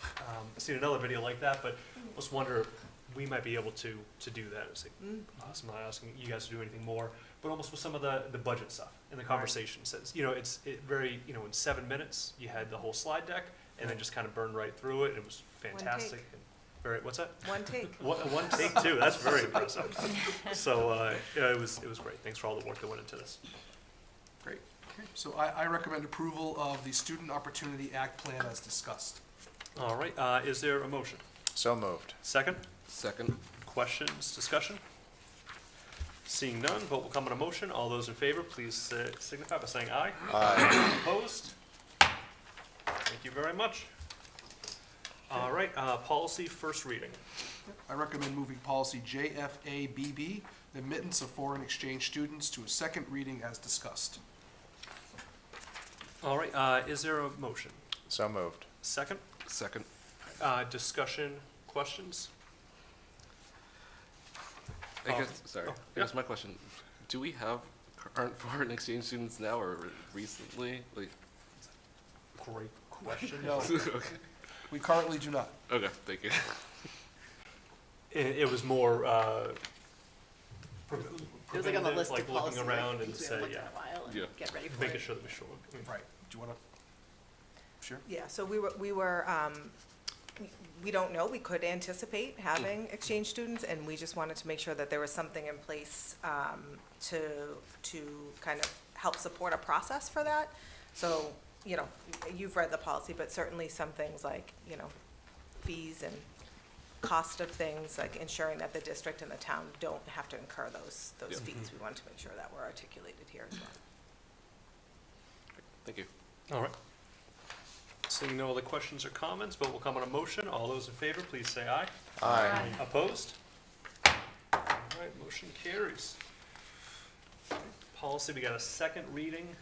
Speaker 1: seen another video like that, but I just wonder if we might be able to do that. It's like, awesome. I'm not asking you guys to do anything more, but almost with some of the budget stuff and the conversation says, it's very, in 7 minutes you had the whole slide deck and then just kind of burned right through it. It was fantastic.
Speaker 8: take.
Speaker 1: And very, what's that?
Speaker 8: One take.
Speaker 1: One take too. That's very impressive. So it was great. Thanks for all the work that went into this.
Speaker 7: Great. Okay. So I recommend approval of the Student Opportunity Act plan as discussed.
Speaker 1: All right. Is there a motion?
Speaker 3: So moved.
Speaker 1: Second?
Speaker 10: Second.
Speaker 1: Questions, discussion? Seeing none, vote will come on a motion. All those in favor, please signify by saying aye.
Speaker 3: Aye.
Speaker 1: Opposed? Thank you very much. All right, policy first reading.
Speaker 7: I recommend moving policy JFABB, admittance of foreign exchange students, to a second reading as discussed.
Speaker 1: All right, is there a motion?
Speaker 3: So moved.
Speaker 1: Second?
Speaker 10: Second.
Speaker 1: Discussion, questions?
Speaker 10: I guess, sorry,
Speaker 1: oh,
Speaker 10: I guess my question, do we have current foreign exchange students now or recently? Like,
Speaker 1: Great question.
Speaker 7: No,
Speaker 10: okay,
Speaker 7: we currently do not.
Speaker 10: okay, thank you.
Speaker 1: It was more,
Speaker 6: It was like on the
Speaker 1: preventative,
Speaker 6: list
Speaker 1: like
Speaker 6: of
Speaker 1: looking
Speaker 6: policies,
Speaker 1: around
Speaker 6: right?
Speaker 1: and
Speaker 6: Because we
Speaker 1: say,
Speaker 6: haven't looked
Speaker 1: yeah,
Speaker 6: in a while and
Speaker 10: Yeah.
Speaker 6: get ready for
Speaker 1: making
Speaker 6: it.
Speaker 1: sure that we show.
Speaker 7: Right. Do you want to? Sure.
Speaker 8: Yeah, so we don't know, we could anticipate having exchange students, and we just wanted to make sure that there was something in place to kind of help support a process for that. So, you've read the policy, but certainly some things like, fees and cost of things, like ensuring that the district and the town don't have to incur those
Speaker 10: Yeah.
Speaker 8: fees. We want to make sure that we're articulated here as well.
Speaker 10: Thank you.
Speaker 1: All right. Seeing no other questions or comments, vote will come on a motion. All those in favor, please say aye.
Speaker 3: Aye.
Speaker 1: Opposed? All right, motion carries. Policy, we got a second reading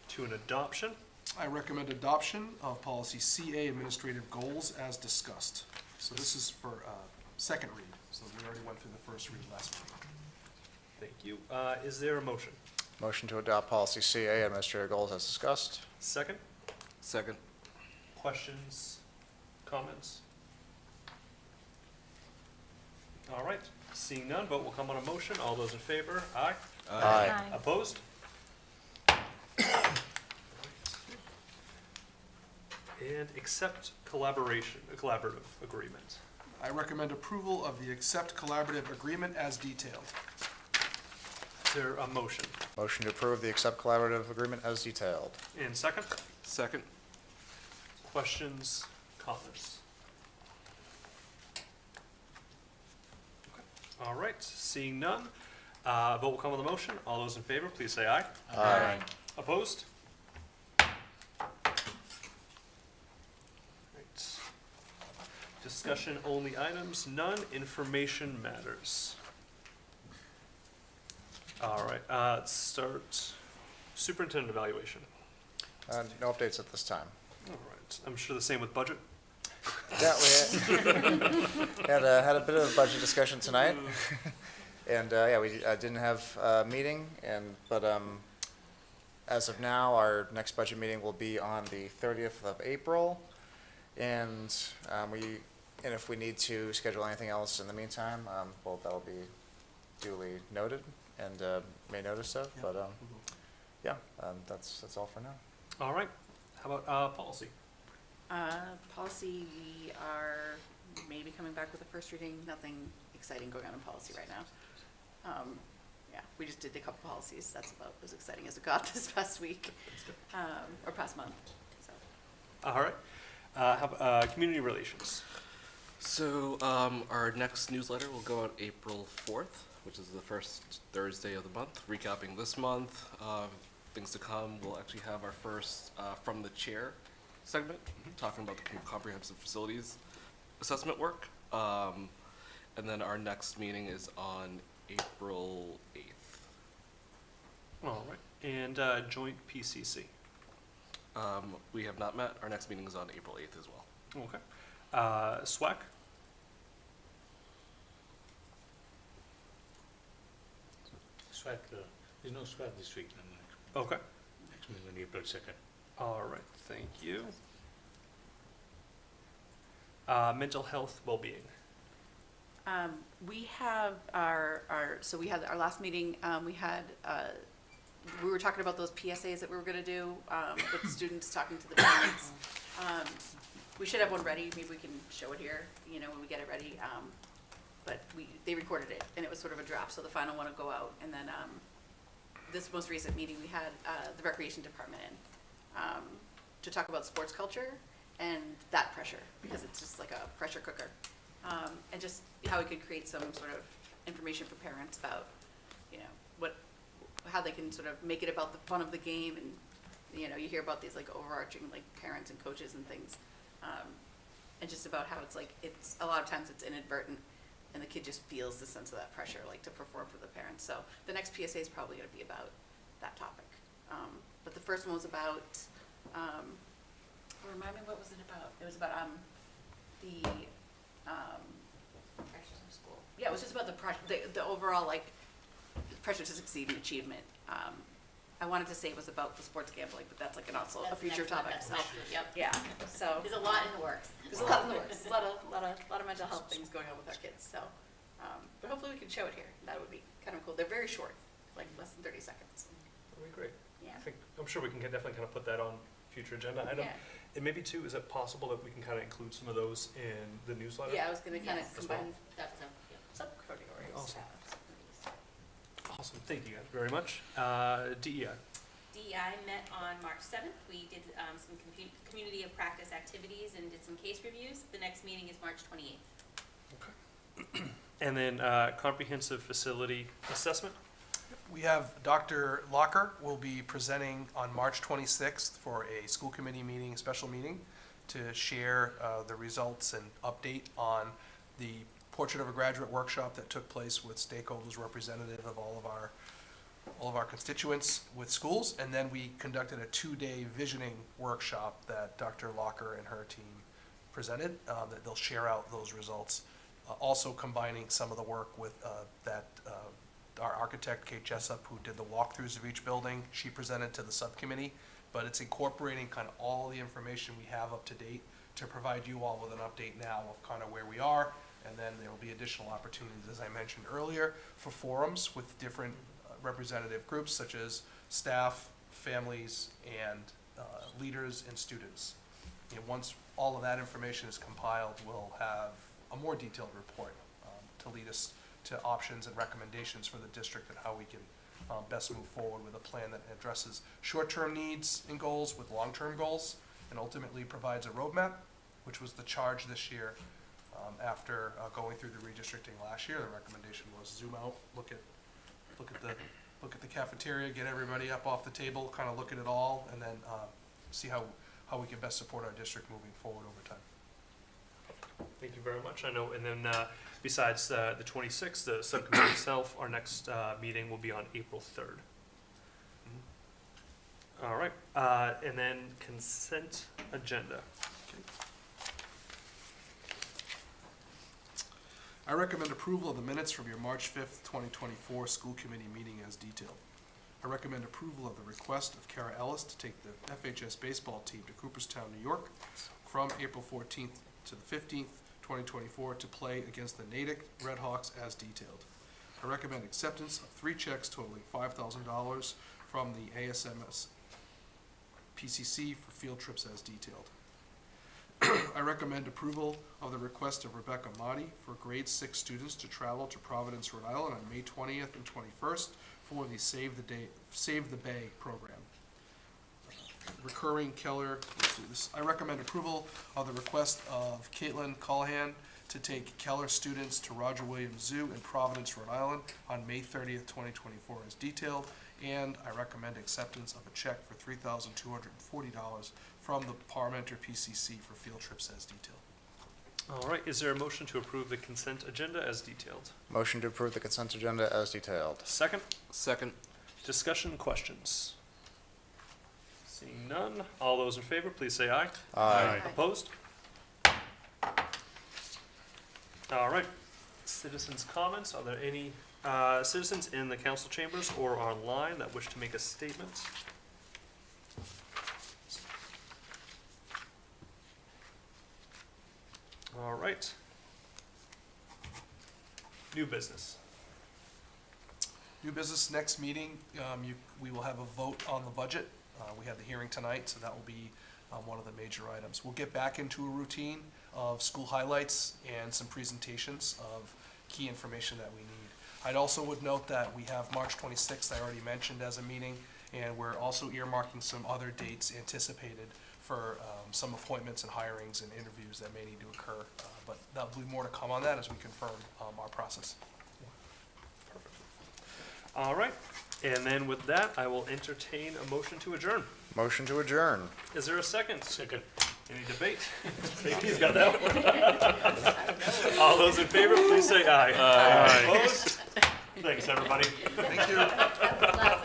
Speaker 1: to an adoption.
Speaker 7: I recommend adoption of policy CA, administrative goals, as discussed. So this is for second read, so we already went through the first read last week.
Speaker 1: Thank you. Is there a motion?
Speaker 3: Motion to adopt policy CA, administrative goals as discussed.
Speaker 1: Second?
Speaker 10: Second.
Speaker 1: Questions, comments? All right, seeing none, vote will come on a motion. All those in favor, aye.
Speaker 3: Aye.
Speaker 1: Opposed? And accept collaborative agreement.
Speaker 7: I recommend approval of the accept collaborative agreement as detailed.
Speaker 1: Is there a motion?
Speaker 3: Motion to approve the accept collaborative agreement as detailed.
Speaker 1: And second?
Speaker 10: Second.
Speaker 1: Questions, comments? Okay. All right, seeing none, vote will come on the motion. All those in favor, please say aye.
Speaker 3: Aye.
Speaker 1: Opposed? Right. Discussion only items, none. Information matters. All right, let's start superintendent evaluation.
Speaker 3: No updates at this time.
Speaker 1: All right, I'm sure the same with budget.
Speaker 3: Yeah, we had a bit of a budget discussion tonight. And, yeah, we didn't have a meeting, but as of now, our next budget meeting will be on the 30th of April. And if we need to schedule anything else in the meantime, well, that'll be duly noted and made notice of.
Speaker 1: Yeah.
Speaker 3: But, yeah, that's all for now.
Speaker 1: All right, how about policy?
Speaker 6: Policy, we are maybe coming back with a first reading, nothing exciting going on in policy right now. Yeah, we just did a couple policies, that's about as exciting as it got this past week, or past month, so.
Speaker 1: All right, how about community relations?
Speaker 10: So our next newsletter will go out April 4th, which is the first Thursday of the month, recapping this month. Things to come, we'll actually have our first From the Chair segment, talking about the comprehensive facilities assessment work. And then our next meeting is on April 8th.
Speaker 1: All right, and joint PCC.
Speaker 10: We have not met. Our next meeting is on April 8th as well.
Speaker 1: Okay. SWAC?
Speaker 2: SWAC, there's no SWAC this week,
Speaker 1: Okay.
Speaker 2: next meeting on April 2nd.
Speaker 1: All right, thank you. Mental health, well-being.
Speaker 6: We have so we had our last meeting, we were talking about those PSAs that we were gonna do, with students talking to the parents. We should have one ready, maybe we can show it here, when we get it ready. But they recorded it, and it was sort of a draft, so the final one will go out. And then, this most recent meeting, we had, the recreation department in, to talk about sports culture and that pressure, because it's just like a pressure cooker. And just how we could create some sort of information for parents about, how they can sort of make it about the fun of the game. And, you hear about these like overarching like parents and coaches and things. And just about how it's a lot of times it's inadvertent and the kid just feels the sense of that pressure, like to perform for the parents. So the next PSA is probably gonna be about that topic. But the first one was about, remind me, what was it about? It was about, the,
Speaker 9: Pressures in school.
Speaker 6: yeah, it was just about the overall, like, pressure to succeed in achievement. I wanted to say it was about the sports gambling, but that's like also a
Speaker 9: That's the
Speaker 6: future
Speaker 9: next one,
Speaker 6: topic,
Speaker 9: that's
Speaker 6: so.
Speaker 9: next one, Yep.
Speaker 6: Yeah, so,
Speaker 9: There's a lot in the works.
Speaker 6: there's a lot in the works, there's a lot of mental health things going on with our kids, so. But hopefully we can show it here, that would be kind of cool. They're very short, like less than 30 seconds.
Speaker 1: That'd be great.
Speaker 6: Yeah.
Speaker 1: I'm sure we can definitely kind of put that on future agenda item.
Speaker 6: Yeah.
Speaker 1: And maybe too, is it possible that we can kind of include some of those in the newsletter?
Speaker 6: Yeah, I was gonna kind of
Speaker 9: Yes.
Speaker 1: As well.
Speaker 6: combine
Speaker 9: That's no, yep.
Speaker 6: subcategories.
Speaker 1: Awesome. Awesome, thank you guys very much. DEI.
Speaker 9: DEI met on March 7th. We did some community of practice activities and did some case reviews. The next meeting is March 28th.
Speaker 1: And then comprehensive facility assessment.
Speaker 7: We have Dr. Locker will be presenting on March 26th for a school committee meeting, special meeting, to share the results and update on the Portrait of a Graduate workshop that took place with stakeholders representative of all of our constituents with schools. And then we conducted a 2-day visioning workshop that Dr. Locker and her team presented, that they'll share out those results. Also combining some of the work with our architect, Kate Jessup, who did the walkthroughs of each building. She presented to the subcommittee, but it's incorporating kind of all the information we have up to date to provide you all with an update now of kind of where we are. And then there will be additional opportunities, as I mentioned earlier, for forums with different representative groups such as staff, families, and leaders and students. Once all of that information is compiled, we'll have a more detailed report to lead us to options and recommendations for the district and how we can best move forward with a plan that addresses short-term needs and goals with long-term goals, and ultimately provides a roadmap, which was the charge this year. After going through the redistricting last year, the recommendation was zoom out, look at look at the cafeteria, get everybody up off the table, kind of look at it all, and then see how we can best support our district moving forward over time.
Speaker 1: Thank you very much. I know, and then besides the 26th, the subcommittee itself, our next meeting will be on April 3rd. All right, and then consent agenda.
Speaker 7: I recommend approval of the minutes from your March 5th, 2024 school committee meeting as detailed. I recommend approval of the request of Kara Ellis to take the FHS baseball team to Cooperstown, New York from April 14th to the 15th, 2024 to play against the Natick Redhawks as detailed. I recommend acceptance of 3 checks totaling $5,000 from the ASMS PCC for field trips as detailed. I recommend approval of the request of Rebecca Motti for grade 6 students to travel to Providence, Rhode Island on May 20th and 21st for the Save the Bay program. Recurring Keller, let's do this. I recommend approval of the request of Caitlin Callahan to take Keller students to Roger Williams Zoo in Providence, Rhode Island on May 30th, 2024 as detailed. And I recommend acceptance of a check for $3,240 from the Parmenter PCC for field trips as detailed.
Speaker 1: All right, is there a motion to approve the consent agenda as detailed?
Speaker 3: Motion to approve the consent agenda as detailed.
Speaker 1: Second,
Speaker 10: Second.
Speaker 1: discussion, questions? Seeing none, all those in favor, please say aye.
Speaker 3: Aye.
Speaker 1: Opposed? All right, citizens' comments. Are there any citizens in the council chambers or online that wish to make a statement? All right. New business.
Speaker 7: New business, next meeting, we will have a vote on the budget. We had the hearing tonight, so that will be one of the major items. We'll get back into a routine of school highlights and some presentations of key information that we need. I'd also would note that we have March 26th, I already mentioned as a meeting, and we're also earmarking some other dates anticipated for some appointments and hirings and interviews that may need to occur. But there'll be more to come on that as we confirm our process.
Speaker 1: All right, and then with that, I will entertain a motion to adjourn.
Speaker 3: Motion to adjourn.
Speaker 1: Is there a second? Second. Any debate? He's got that one. All those in favor, please say aye. Aye. Opposed? Thanks, everybody.
Speaker 7: Thank you.
Speaker 9: Last